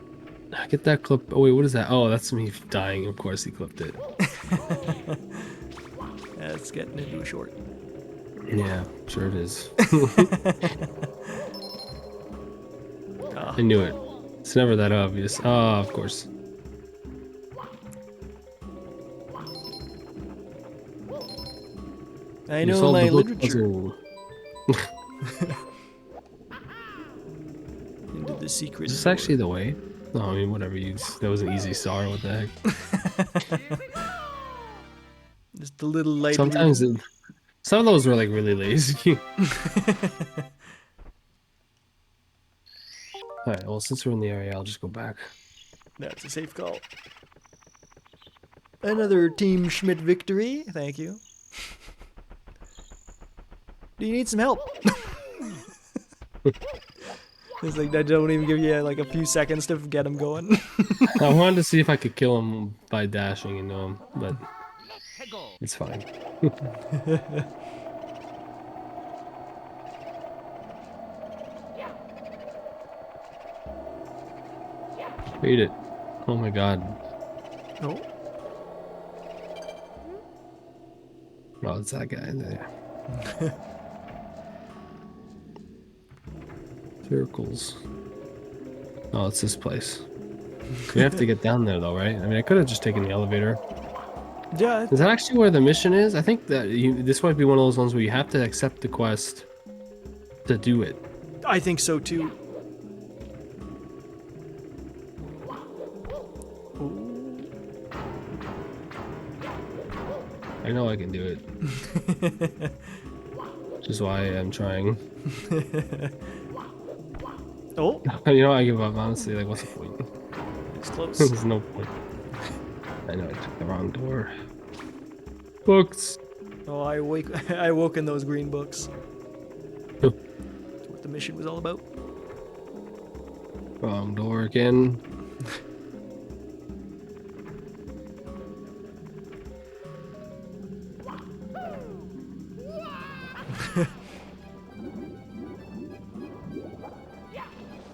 Get that clip. Oh wait, what is that? Oh, that's me dying. Of course he clipped it. Yeah, it's getting into a short. Yeah, sure it is. I knew it. It's never that obvious. Oh, of course. I You know solved my the book literature. puzzle. Into the secret. Is this door. actually the way? No, I mean whatever. That was an easy star. What the heck? Just the little light. Sometimes some of those were like really lazy. All right. Well, since we're in the area, I'll just go back. That's a safe call. Another Team Schmidt victory. Thank you. Do you need some help? It's like I don't even give you like a few seconds to get him going. I wanted to see if I could kill him by dashing into him, but it's fine. Read it. Oh my god. Oh. Oh, it's that guy in there. Circles. Oh, it's this place. We have to get down there though, right? I mean, I could have just taken the elevator. Yeah. Is that actually where the mission is? I think that this might be one of those ones where you have to accept the quest to do it. I think so too. I know I can do it. Which is why I'm trying. Oh, You know, I give up, honestly. Like, what's the point? it's close. There's no point. I know I took the wrong door. Books! Oh, I woke in those green books. Oh. That's what the mission was all about. Wrong door again.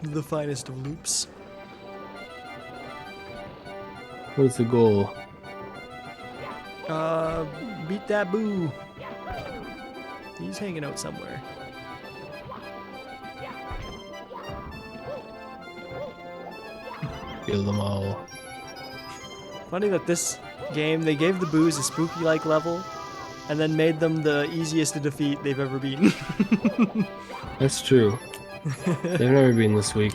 The finest of loops. What's the goal? Beat that boo. He's hanging out somewhere. Kill them all. Funny that this game, they gave the boos a spooky-like level, and then made them the easiest to defeat they've ever beaten. That's true. They've never been this weak.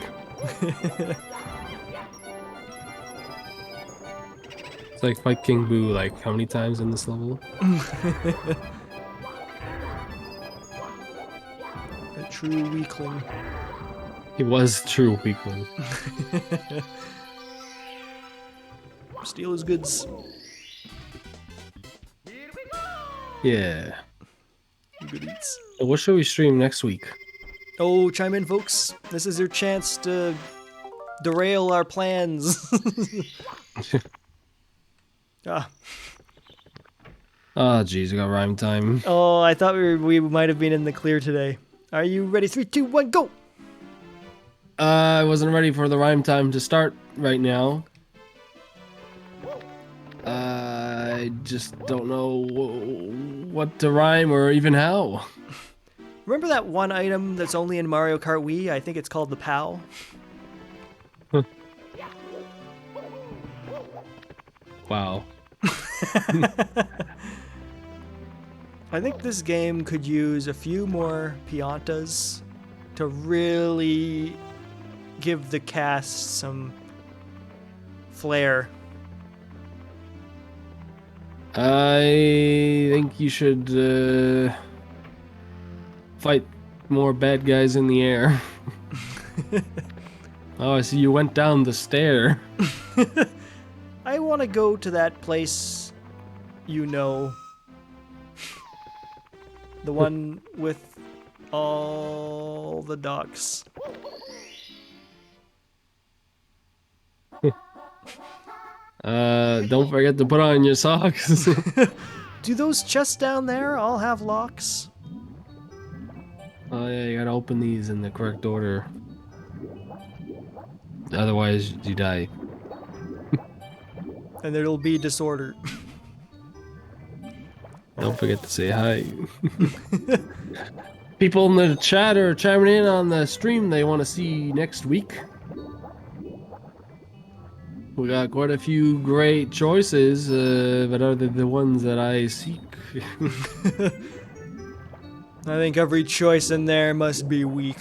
It's like Fight King Boo, like how many times in this level? A true weakling. He was true weakling. Steal his goods. Yeah. Good eats. So what should we stream next week? Oh, chime in, folks. This is your chance to derail our plans. Ah. Oh, jeez, we got rhyme time. Oh, I thought we might have been in the clear today. Are you ready? 3, 2, 1, go! I wasn't ready for the rhyme time to start right now. I just don't know what to rhyme or even how. Remember that one item that's only in Mario Kart Wii? I think it's called the POW. Wow. I think this game could use a few more Piantas to really give the cast some flair. I think you should fight more bad guys in the air. Oh, I see you went down the stair. I want to go to that place, you know. The one with all the docks. Don't forget to put on your socks. Do those chests down there all have locks? Oh yeah, you gotta open these in the correct order. Otherwise, you die. And there'll be disorder. Don't forget to say hi. People in the chat are chiming in on the stream they want to see next week. We got quite a few great choices, but are they the ones that I seek? I think every choice in there must be weak.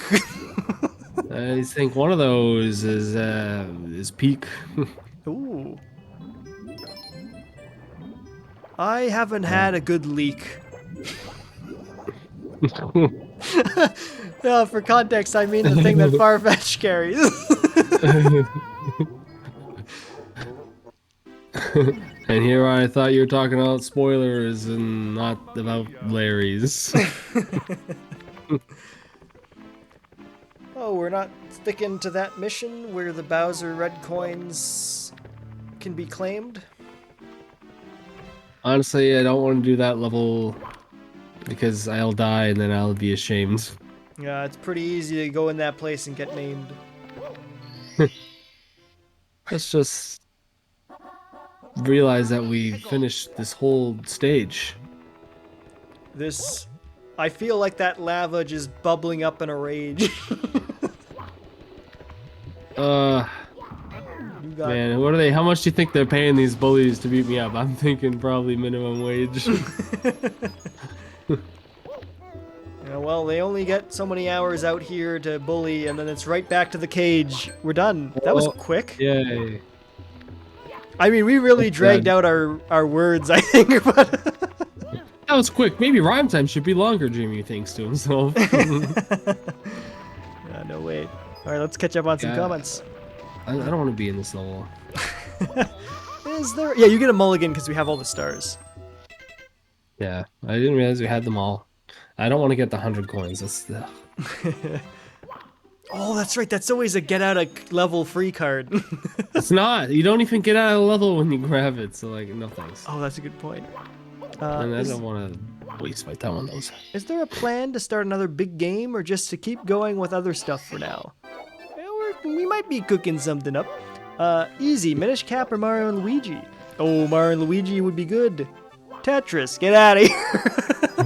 I think one of those is peak. Ooh. I haven't had a good leak. Yeah, for context, I mean the thing that Farfetch carries. And here I thought you were talking about spoilers and not about Larry's. Oh, we're not sticking to that mission where the Bowser red coins can be claimed? Honestly, I don't want to do that level because I'll die and then I'll be ashamed. Yeah, it's pretty easy to go in that place and get named. Let's just realize that we finished this whole stage. I feel like that lava just bubbling up in a rage. Man, what are they? How much do you think they're paying these bullies to beat me up? I'm thinking probably minimum wage. Yeah, well, they only get so many hours out here to bully, and then it's right back to the cage. We're done. That was quick. Yay. I mean, we really dragged out our words, I think, but... That was quick. Maybe rhyme time should be longer, Jimmy thinks to himself. No way. Alright, let's catch up on some comments. I don't want to be in this level. Is there... Yeah, you get a mulligan because we have all the stars. Yeah, I didn't realize we had them all. I don't want to get the 100 coins. That's the... Oh, that's right. That's always a get out of level free card. It's not. You don't even get out of the level when you grab it. So, like, no thanks. Oh, that's a good point. And I don't want to waste my time on those. Is there a plan to start another big game or just to keep going with other stuff for now? Yeah, we might be cooking something up. Easy, Minish Cap or Mario and Luigi? Oh, Mario and Luigi would be good. Tetris, get out of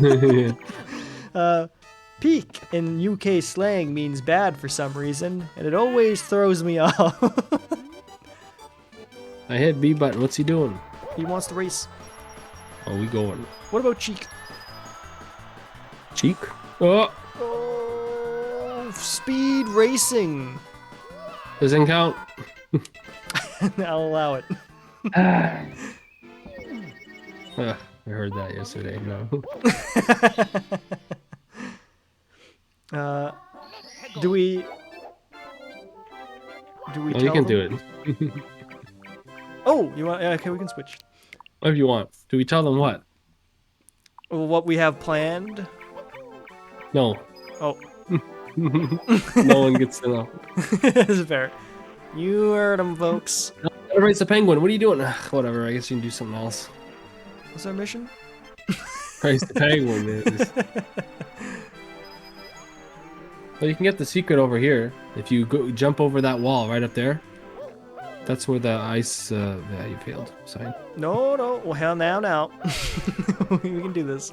here. Peak in UK slang means bad for some reason, and it always throws me off. I hit B button. What's he doing? He wants to race. Oh, we going. What about Cheek? Cheek? Oh, Oh, speed racing. doesn't count. I'll allow it. I heard that yesterday. No. Do we Oh, tell you can them? do it. Oh, you want? Okay, we can switch. Whatever you want. Do we tell them what? What we have planned? No. Oh, No one gets to know. that's fair. You heard him, folks. Gotta race the penguin. What are you doing? Whatever. I guess you can do something else. What's our mission? Race the penguin. Well, you can get the secret over here if you jump over that wall right up there. That's where the ice. Yeah, you failed. Sorry. No, no. Well, hell, now. We can do this.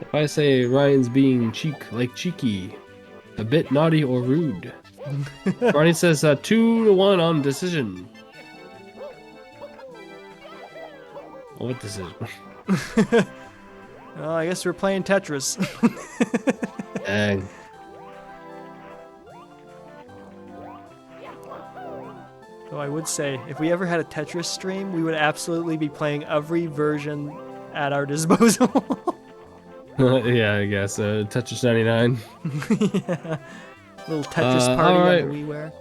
If I say Ryan's being cheeky, a bit naughty or rude. Ronnie says 2-1 on decision. What decision? Well, I guess we're playing Tetris. Dang. So I would say, if we ever had a Tetris stream, we would absolutely be playing every version at our disposal. Yeah, I guess. Tetris 99. Yeah. Little Tetris party alright. on the WiiWare.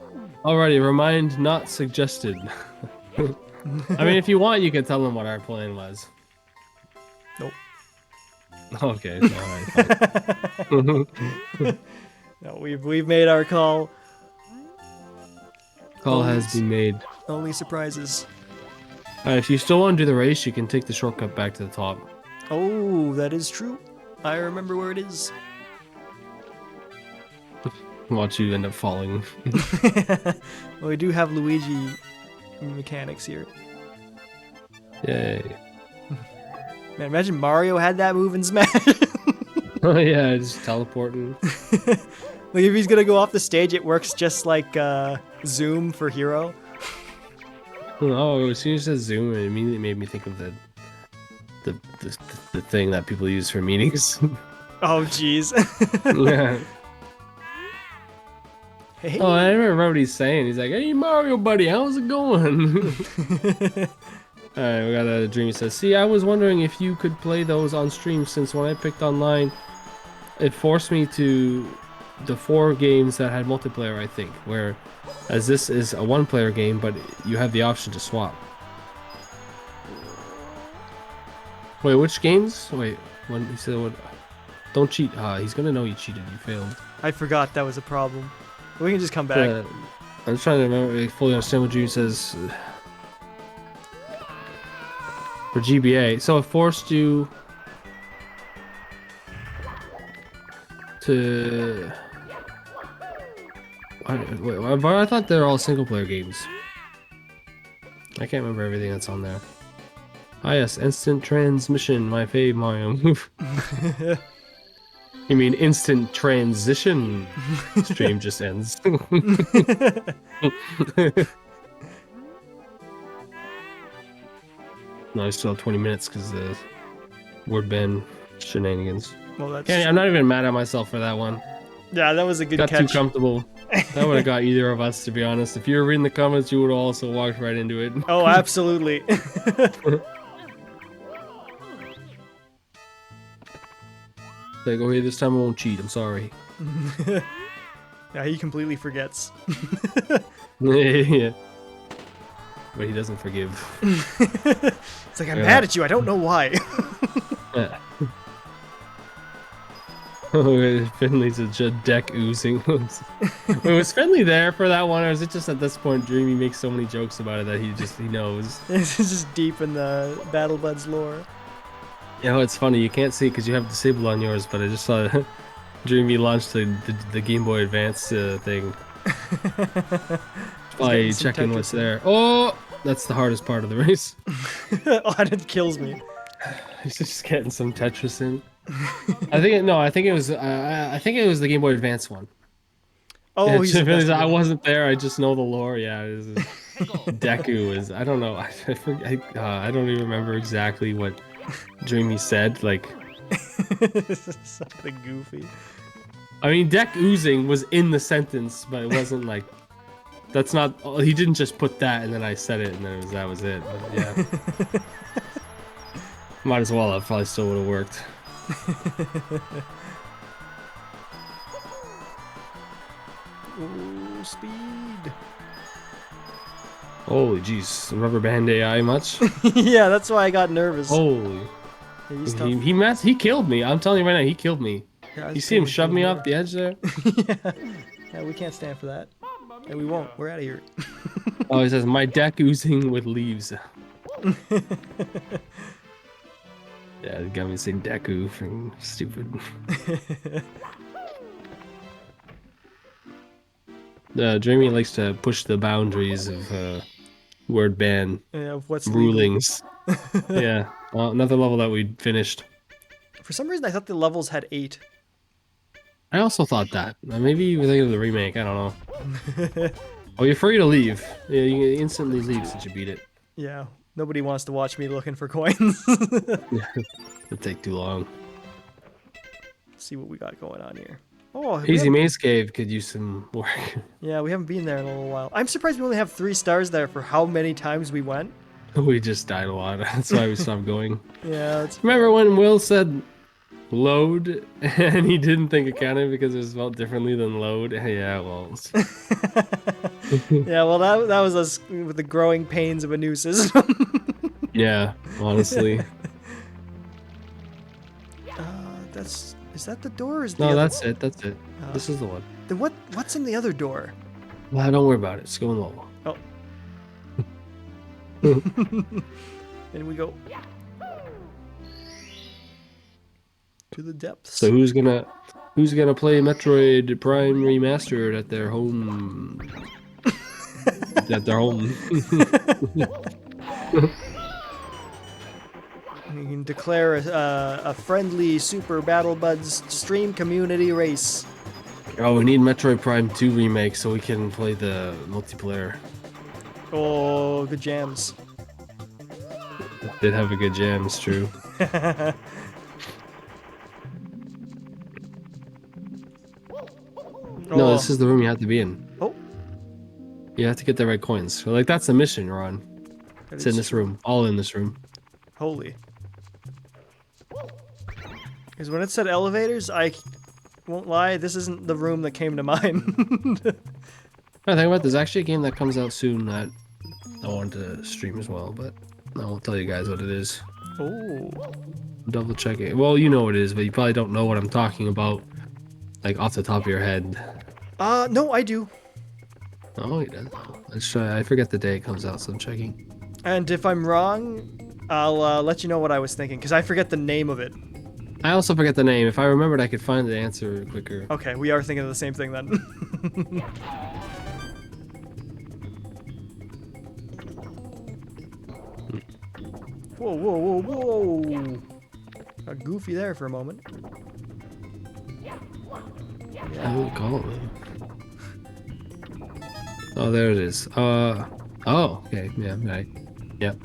Alrighty, remind not suggested. I mean, if you want, you can tell them what our plan was. Nope. Okay, alright. No, we've made our call. Call has been made. Only surprises. Alright, if you still want to do the race, you can take the shortcut back to the top. Oh, that is true. I remember where it is. Watch you end up falling. Well, we do have Luigi mechanics here. Yay. Man, imagine Mario had that move in Smash. Oh yeah, just teleporting. Like if he's gonna go off the stage, it works just like Zoom for Hero. Oh, as soon as it said Zoom, it immediately made me think of the thing that people use for meetings. Oh, jeez. Yeah. Hey. Oh, I remember what he's saying. He's like, "Hey Mario, buddy, how's it going?" Alright, we got a dream. He says, "See, I was wondering if you could play those on stream since when I picked online, it forced me to the 4 games that had multiplayer, I think, where as this is a 1-player game, but you have the option to swap." Wait, which games? Wait, when he said what? Don't cheat. He's gonna know you cheated. You failed. I forgot that was a problem. We can just come back. I'm just trying to remember. I fully understand what Dream says. For GBA, so it forced you to. I thought they're all single-player games. I can't remember everything that's on there. Ah yes, instant transmission, my fave Mario move. You mean instant transition? Stream just ends. No, I still have 20 minutes because the word ban shenanigans. Well, that's I'm not even mad at myself for that one. yeah, that was a good Got catch. too comfortable. That would have got either of us, to be honest. If you were reading the comments, you would have also walked right into it. Oh, absolutely. Like, okay, this time I won't cheat. I'm sorry. Yeah, he completely forgets. Yeah. But he doesn't forgive. It's like, I'm mad at you. I don't know why. Yeah. Finley's a deck oozing. Wait, was Finley there for that one, or is it just at this point Dreamy makes so many jokes about it that he knows? This is just deep in the Battle Buds lore. You know, it's funny, you can't see because you have disabled on yours, but I just saw Dreamy launched the Game Boy Advance thing. Just getting Probably some checking what's Tetris in. there. Oh, that's the hardest part of the race. Oh, and it kills me. He's just getting some Tetris in. No, I think it was I think it was the Game Boy Advance one. Yeah, Oh, he's I investigating. wasn't there. I just know the lore. Yeah, Deku is. I don't know. I don't even remember exactly what Dreamy said. Like, Something goofy. I mean, deck oozing was in the sentence, but it wasn't like that's not. He didn't just put that and then I said it and then that was it. But yeah, might as well. That probably still would have worked. Ooh, speed. Holy jeez, rubber band AI much? Yeah, that's why I got nervous. Holy, Yeah, he's tough. he killed me. I'm telling you right now, he killed me. Yeah, You see him shove me off the edge there? Yeah. Yeah, we can't stand for that. And we won't. We're out of here. Oh, he says my deck oozing with leaves. Yeah, it got me saying Deku, freaking stupid. Dreamy likes to push the boundaries of word ban Yeah, of what's legal. rulings. Yeah, another level that we finished. For some reason, I thought the levels had 8. I also thought that. Maybe you were thinking of the remake, I don't know. Oh, you're free to leave. Yeah, you can instantly leave since you beat it. Yeah, nobody wants to watch me looking for coins. It'll take too long. Let's see what we got going on here. Oh, Hazy Maze Cave could use some work. Yeah, we haven't been there in a little while. I'm surprised we only have 3 stars there for how many times we went. We just died a lot. That's why we stopped going. Yeah, it's... Remember when Will said load and he didn't think it counted because it was spelled differently than load? Yeah, well. Yeah, well, that was us with the growing pains of a new system. Yeah, honestly. Is that the door? Or is the No, other that's one? it. That's it. This is the one. Then what's in the other door? Well, don't worry about it. It's going low. Oh. And we go to the depths. So who's gonna play Metroid Prime Remastered at their home? At their home. You can declare a friendly Super Battle Buds stream community race. Oh, we need Metroid Prime 2 remake so we can play the multiplayer. Oh, good jams. Did have a good jam, it's true. No, this is the room you have to be in. Oh. You have to get the right coins. So, like, that's the mission you're on. It's in this room. All in this room. Holy. Because when it said elevators, I won't lie, this isn't the room that came to mind. I think about there's actually a game that comes out soon that I want to stream as well, but I won't tell you guys what it is. Oh. Double check it. Well, you know what it is, but you probably don't know what I'm talking about, like off the top of your head. No, I do. Oh, you did. I forget the day it comes out, so I'm checking. And if I'm wrong, I'll let you know what I was thinking, because I forget the name of it. I also forget the name. If I remembered, I could find the answer quicker. Okay, we are thinking of the same thing then. Whoa, whoa, whoa, whoa! Got goofy there for a moment. I won't call it. Oh, there it is. Oh, okay. Yeah, right. Yep.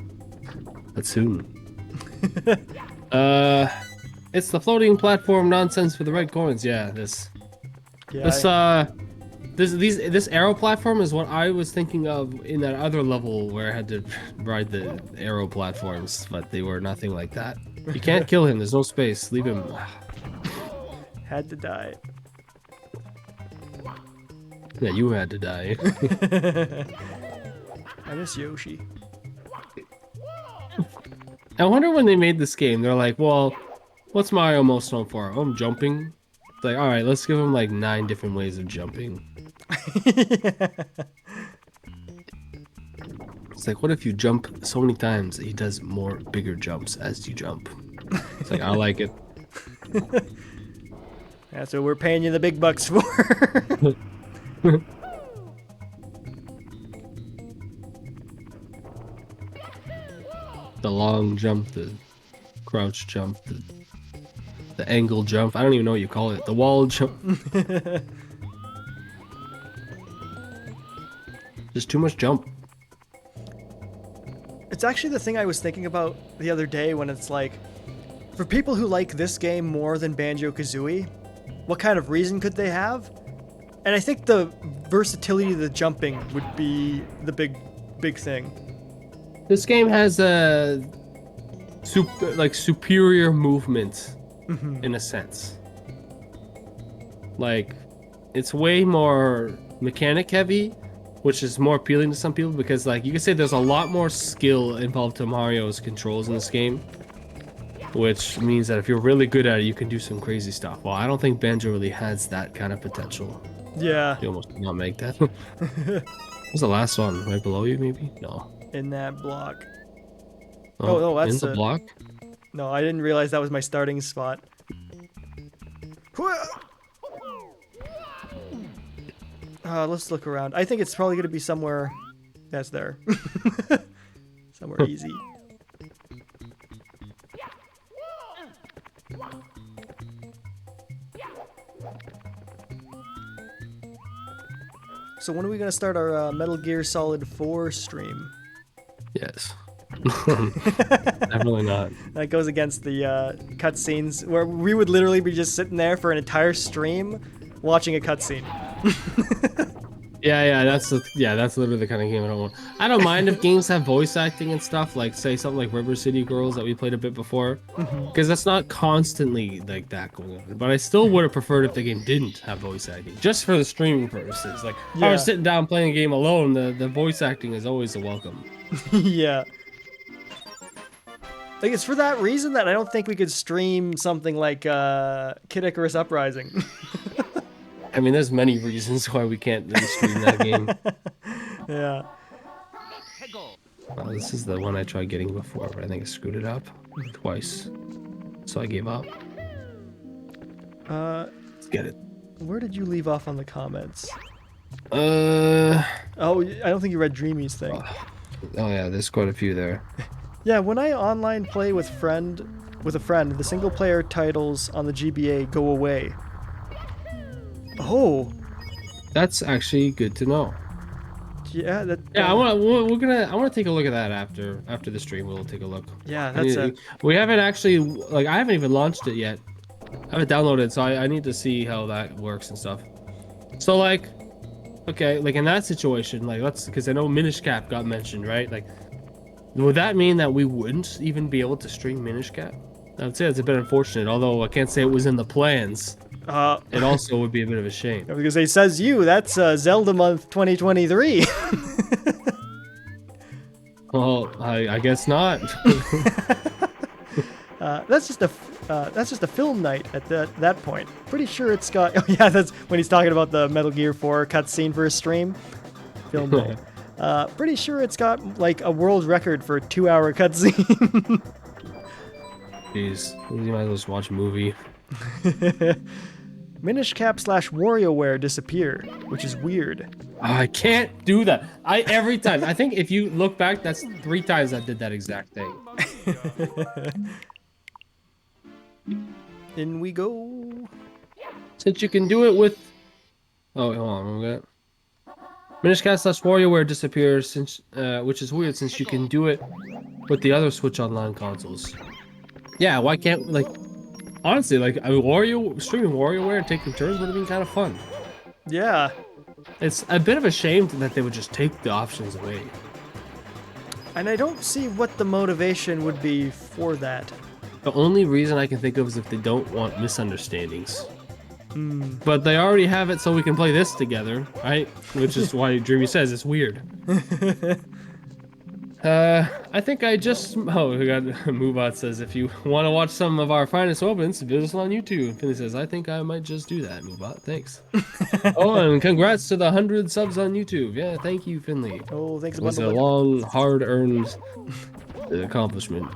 That's soon. It's the floating platform nonsense for the red coins. Yeah, this arrow platform is what I was thinking of in that other level where I had to ride the arrow platforms, but they were nothing like that. You can't kill him. There's no space. Leave him. Had to die. Yeah, you had to die. I miss Yoshi. I wonder when they made this game, they're like, well, what's Mario most known for? Oh, I'm jumping. It's like, all right, let's give him like 9 different ways of jumping. It's like, what if you jump so many times that he does more bigger jumps as you jump? It's like, I like it. That's what we're paying you the big bucks for. The long jump, the crouch jump, the angle jump. I don't even know what you call it. The wall jump. Just too much jump. It's actually the thing I was thinking about the other day when it's like, for people who like this game more than Banjo-Kazooie, what kind of reason could they have? And I think the versatility of the jumping would be the big thing. This game has a superior movement in a sense. Like, it's way more mechanic heavy, which is more appealing to some people because, like, you can say there's a lot more skill involved to Mario's controls in this game, which means that if you're really good at it, you can do some crazy stuff. Well, I don't think Banjo really has that kind of potential. Yeah. You almost did not make that. What's the last one? Right below you, maybe? No. In that block. Oh, no, that's in the block? No, I didn't realize that was my starting spot. Let's look around. I think it's probably going to be somewhere that's there. Somewhere easy. So when are we going to start our Metal Gear Solid 4 stream? Yes. Definitely not. That goes against the cutscenes, where we would literally be just sitting there for an entire stream watching a cutscene. Yeah, that's literally the kind of game I don't want. I don't mind if games have voice acting and stuff, like say something like River City Girls that we played a bit before, because that's not constantly like that going on. But I still would have preferred if the game didn't have voice acting, just for the streaming purposes. Like, if I was sitting down playing a game alone, the voice acting is always a welcome. Yeah. Like, it's for that reason that I don't think we could stream something like Kid Icarus Uprising. I mean, there's many reasons why we can't really stream that game. Yeah. This is the one I tried getting before, but I think I screwed it up twice. So I gave up. Let's get it. Where did you leave off on the comments? Oh, I don't think you read Dreamy's thing. Oh yeah, there's quite a few there. Yeah, when I online play with a friend, the single player titles on the GBA go away. Oh, that's actually good to know. Yeah, that. Yeah, I want to take a look at that after the stream. We'll take a look. Yeah, that's we haven't actually, like, I haven't even launched it yet. I haven't downloaded it, so I need to see how that works and stuff. So, like, okay, like in that situation, like, because I know Minish Cap got mentioned, right? Like, would that mean that we wouldn't even be able to stream Minish Cap? I would say that's a bit unfortunate, although I can't say it was in the plans. It also would be a bit of a shame. I was gonna say, says you, that's Zelda month 2023. Well, I guess not. That's just a film night at that point. Pretty sure it's got. Oh yeah, that's when he's talking about the Metal Gear 4 cutscene for his stream. Film night. Pretty sure it's got like a world record for a 2-hour cutscene. Jeez, you might as well just watch a movie. Minish Cap / WarioWare disappear, which is weird. I can't do that. Every time. I think if you look back, that's 3 times I did that exact thing. In we go. Since you can do it with... Oh, hold on. We'll get... Minish Cap / WarioWare disappears, since, which is weird since you can do it with the other Switch Online consoles. Yeah, why can't... Like, honestly, like, streaming WarioWare and taking turns would have been kind of fun. Yeah. It's a bit of a shame that they would just take the options away. And I don't see what the motivation would be for that. The only reason I can think of is if they don't want misunderstandings. But they already have it so we can play this together, right? Which is why Dreamy says it's weird. I think I just... Oh, we got Moobot says, if you want to watch some of our finest opens, visit us on YouTube. Finley says, I think I might just do that, Moobot. Thanks. Oh, and congrats to the 100 subs on YouTube. Yeah, thank you, Finley. Oh, thanks. It was a long, hard-earned accomplishment.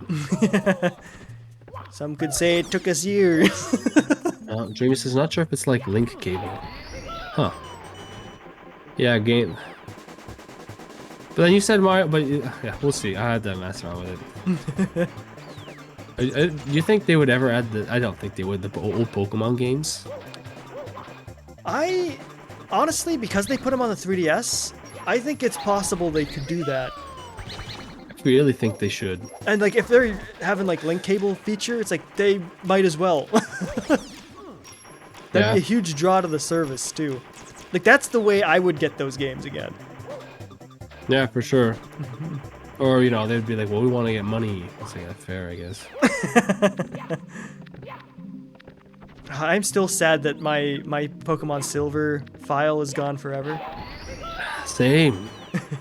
Some could say it took us years. Dreamy says not sure if it's like link cable. Huh. Yeah, game. But then you said Mario, but yeah, we'll see. I had to mess around with it. Do you think they would ever add the? I don't think they would. The old Pokemon games. I honestly, because they put them on the 3DS, I think it's possible they could do that. I really think they should. And like, if they're having like link cable feature, it's like they might as well. That'd be a huge draw to the service too. Like that's the way I would get those games again. Yeah, for sure. Or you know, they'd be like, "Well, we want to get money." It's like that's fair, I guess. I'm still sad that my Pokemon Silver file is gone forever. Same.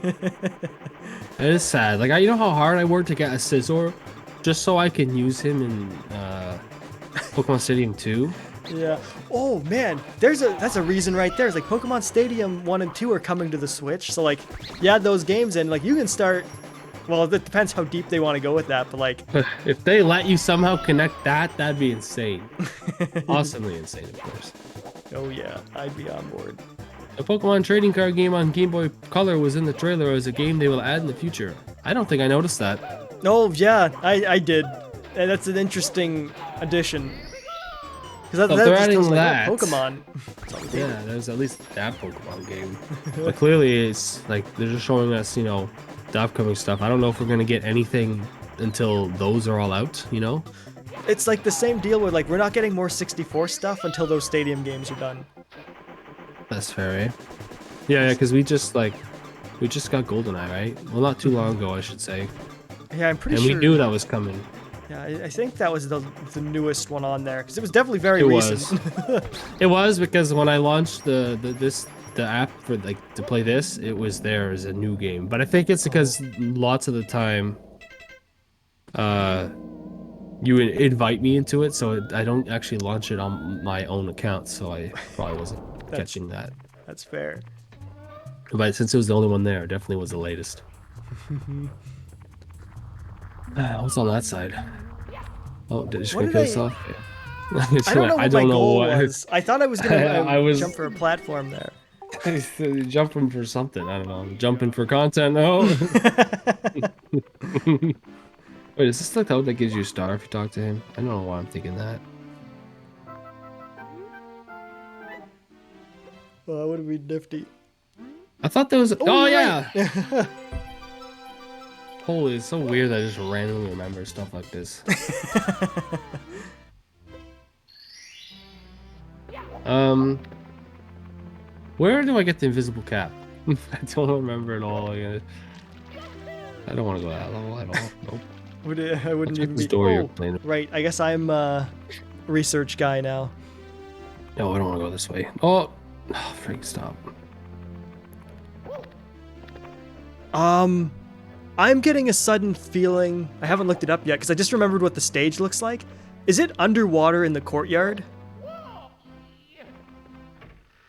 It is sad. Like, you know how hard I worked to get a Scizor just so I can use him in Pokemon Stadium 2? Yeah. Oh man, that's a reason right there. It's like Pokemon Stadium 1 and 2 are coming to the Switch. So like, you add those games in, like you can start. Well, it depends how deep they want to go with that, but like, if they let you somehow connect that, that'd be insane. Awesomely insane, of course. Oh yeah, I'd be on board. The Pokemon trading card game on Game Boy Color was in the trailer as a game they will add in the future. I don't think I noticed that. Oh yeah, I did. And that's an interesting addition. Because they're adding that. Pokemon. Yeah, there's at least that Pokemon game. But clearly, it's like they're just showing us, you know, the upcoming stuff. I don't know if we're gonna get anything until those are all out. You know. It's like the same deal where like we're not getting more 64 stuff until those Stadium games are done. That's fair, eh? Yeah, because we just got GoldenEye, right? Well, not too long ago, I should say. Yeah, I'm pretty sure. And we knew that was coming. Yeah, I think that was the newest one on there because it was definitely very recent. It was because when I launched the app for like to play this, it was there as a new game. But I think it's because lots of the time, you invite me into it, so I don't actually launch it on my own account. So I probably wasn't catching that. That's fair. But since it was the only one there, it definitely was the latest. What's on that side? Oh, did it just gonna kill itself? Yeah. I don't know what my goal was. I thought I was gonna jump for a platform there. Jumping for something, I don't know. Jumping for content, no. Wait, is this the code that gives you a star if you talk to him? I don't know why I'm thinking that. Well, that would be nifty. I thought there was. Oh yeah. Holy, it's so weird that I just randomly remember stuff like this. Where do I get the invisible cap? I don't remember at all. I don't want to go that level at all. Nope. I wouldn't even be. Right. I guess I'm research guy now. No, I don't want to go this way. Oh, freak! Stop. I'm getting a sudden feeling. I haven't looked it up yet because I just remembered what the stage looks like. Is it underwater in the courtyard?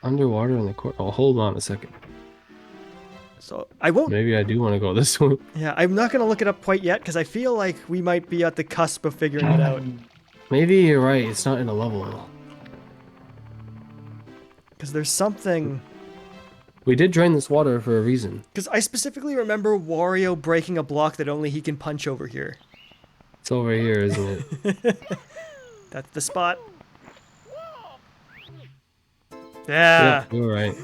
Underwater in the court. Oh, hold on a second. So I won't. Maybe I do want to go this way. Yeah, I'm not gonna look it up quite yet because I feel like we might be at the cusp of figuring it out. Maybe you're right. It's not in a level. Because there's something. We did drain this water for a reason. Because I specifically remember Wario breaking a block that only he can punch over here. It's over here, isn't it? That's the spot. Yeah. You're right.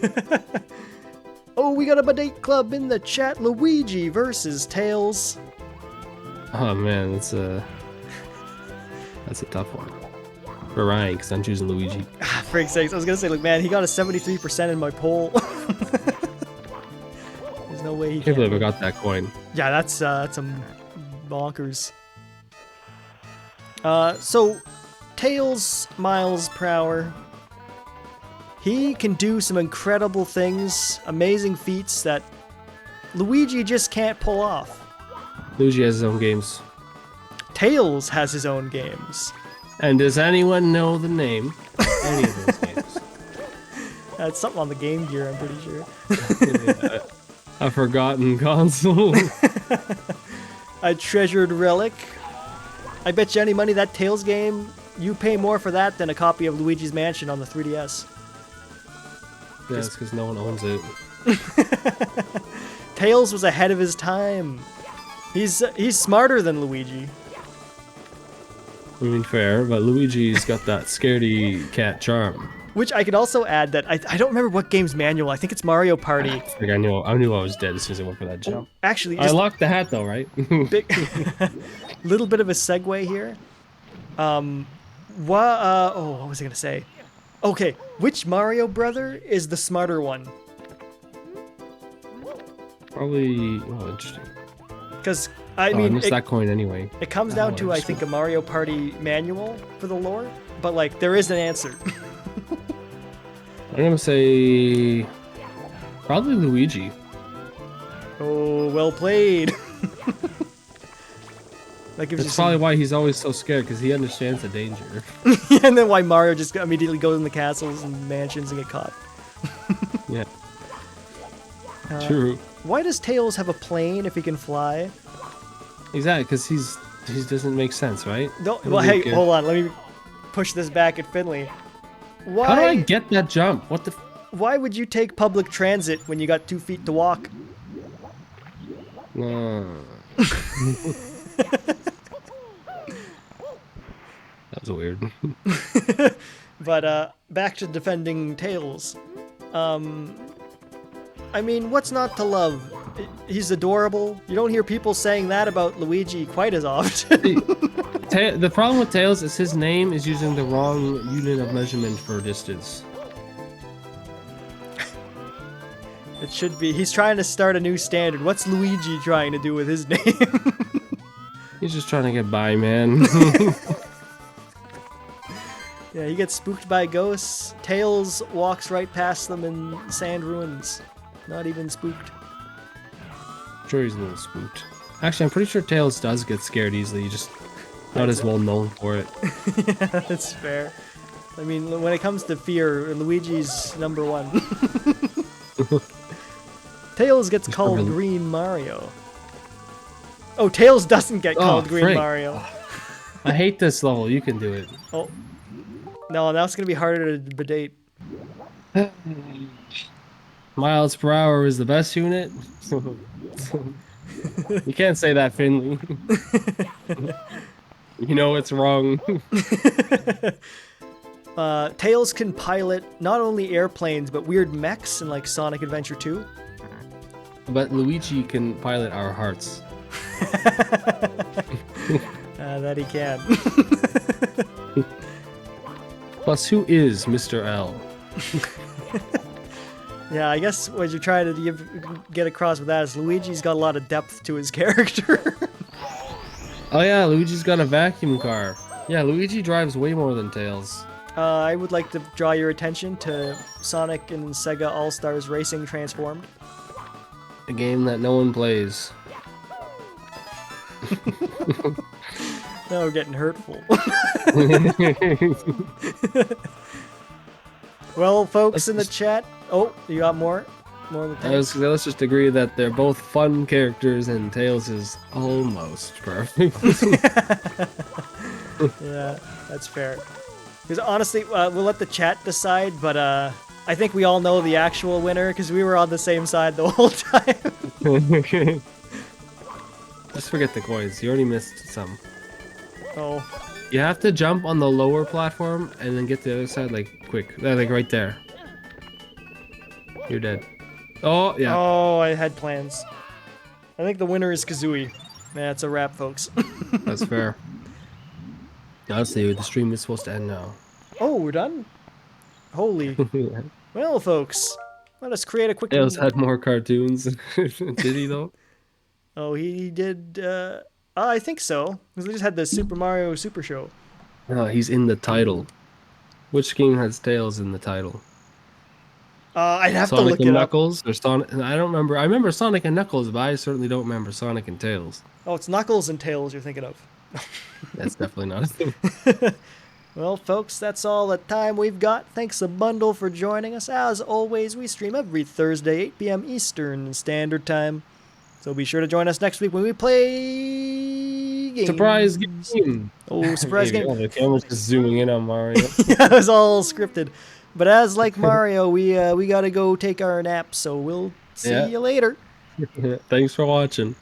Oh, we got a debate club in the chat. Luigi versus Tails. Oh man, that's a tough one. For Ryan, because I'm choosing Luigi. For sakes, I was gonna say, look, man, he got a 73% in my poll. There's no way he can't believe I got that coin. Yeah, that's some bonkers. So Tails miles per hour. He can do some incredible things, amazing feats that Luigi just can't pull off. Luigi has his own games. Tails has his own games. And does anyone know the name of any of those games? That's something on the Game Gear, I'm pretty sure. Yeah, a forgotten console. A treasured relic. I bet you any money that Tails game you pay more for that than a copy of Luigi's Mansion on the 3DS. Yeah, it's because no one owns it. Tails was ahead of his time. He's smarter than Luigi. I mean, fair, but Luigi's got that scaredy cat charm. Which I could also add that I don't remember what game's manual. I think it's Mario Party. Like I knew I was dead as soon as I went for that jump. Actually, I just locked the hat though, right? big, little bit of a segue here. What was I gonna say? Okay, which Mario brother is the smarter one? Probably. Oh, interesting. Because I missed that coin anyway. It comes down to I think a Mario Party manual for the lore, but like there is an answer. I'm gonna say probably Luigi. Oh, well played. That gives That's probably why he's always so scared, because he understands the danger. And then why Mario just immediately goes in the castles and mansions and get caught. Yeah. True. Why does Tails have a plane if he can fly? Exactly, because he doesn't make sense, right? No, well, hey, hold on. Let me push this back at Finley. Why? How do I get that jump? What the? Why would you take public transit when you but 2 feet to walk? That was weird. But back to defending Tails. I mean, what's not to love? He's adorable. You don't hear people saying that about Luigi quite as often. The problem with Tails is his name is using the wrong unit of measurement for distance. It should be. He's trying to start a new standard. What's Luigi trying to do with his name? He's just trying to get by, man. Yeah, he gets spooked by ghosts. Tails walks right past them in sand ruins. Not even spooked. I'm sure he's a little spooked. Actually, I'm pretty sure Tails does get scared easily. Just not as well known for it. Yeah, that's fair. I mean, when it comes to fear, Luigi's number one. Tails gets called Green Mario. Oh, Tails doesn't get called Green Mario. I hate this level. You can do it. Oh. No, now it's going to be harder to debate. Miles per hour is the best unit. You can't say that, Finley. You know it's wrong. Tails can pilot not only airplanes, but weird mechs in like Sonic Adventure 2. But Luigi can pilot our hearts. That he can. Plus, who is Mr. L? Yeah, I guess what you're trying to get across with that is Luigi's got a lot of depth to his character. Oh yeah, Luigi's got a vacuum car. Yeah, Luigi drives way more than Tails. I would like to draw your attention to Sonic and Sega All-Stars Racing Transformed. A game that no one plays. Now we're getting hurtful. Well, folks in the chat. Oh, you got more? More with Tails? Let's just agree that they're both fun characters and Tails is almost perfect. Yeah, that's fair. Because honestly, we'll let the chat decide, but I think we all know the actual winner because we were on the same side the whole time. Just forget the coins. You already missed some. Oh. You have to jump on the lower platform and then get to the other side, like, quick. Like, right there. You're dead. Oh, yeah. Oh, I had plans. I think the winner is Kazooie. Yeah, it's a wrap, folks. That's fair. Honestly, the stream is supposed to end now. Oh, we're done? Holy. Well, folks, let us create a quick... Tails had more cartoons. Did he, though? Oh, he did... I think so. Because they just had the Super Mario Super Show. No, he's in the title. Which game has Tails in the title? I'd have Sonic to look and it Knuckles? Or Sonic? I don't remember. I remember Sonic and Knuckles, but I certainly don't remember Sonic and Tails. Oh, it's Knuckles and Tails you're thinking of. That's definitely not a thing. Well, folks, that's all the time we've got. Thanks a bundle for joining us. As always, we stream every Thursday, 8 p.m. Eastern Standard Time. So be sure to join us next week when we play game. Surprise game. Oh, surprise Maybe. game. Oh, the camera's just zooming in on Mario. Yeah, it was all scripted. But as like Mario, we gotta go take our nap. So we'll see Yeah. you later. Thanks for watching.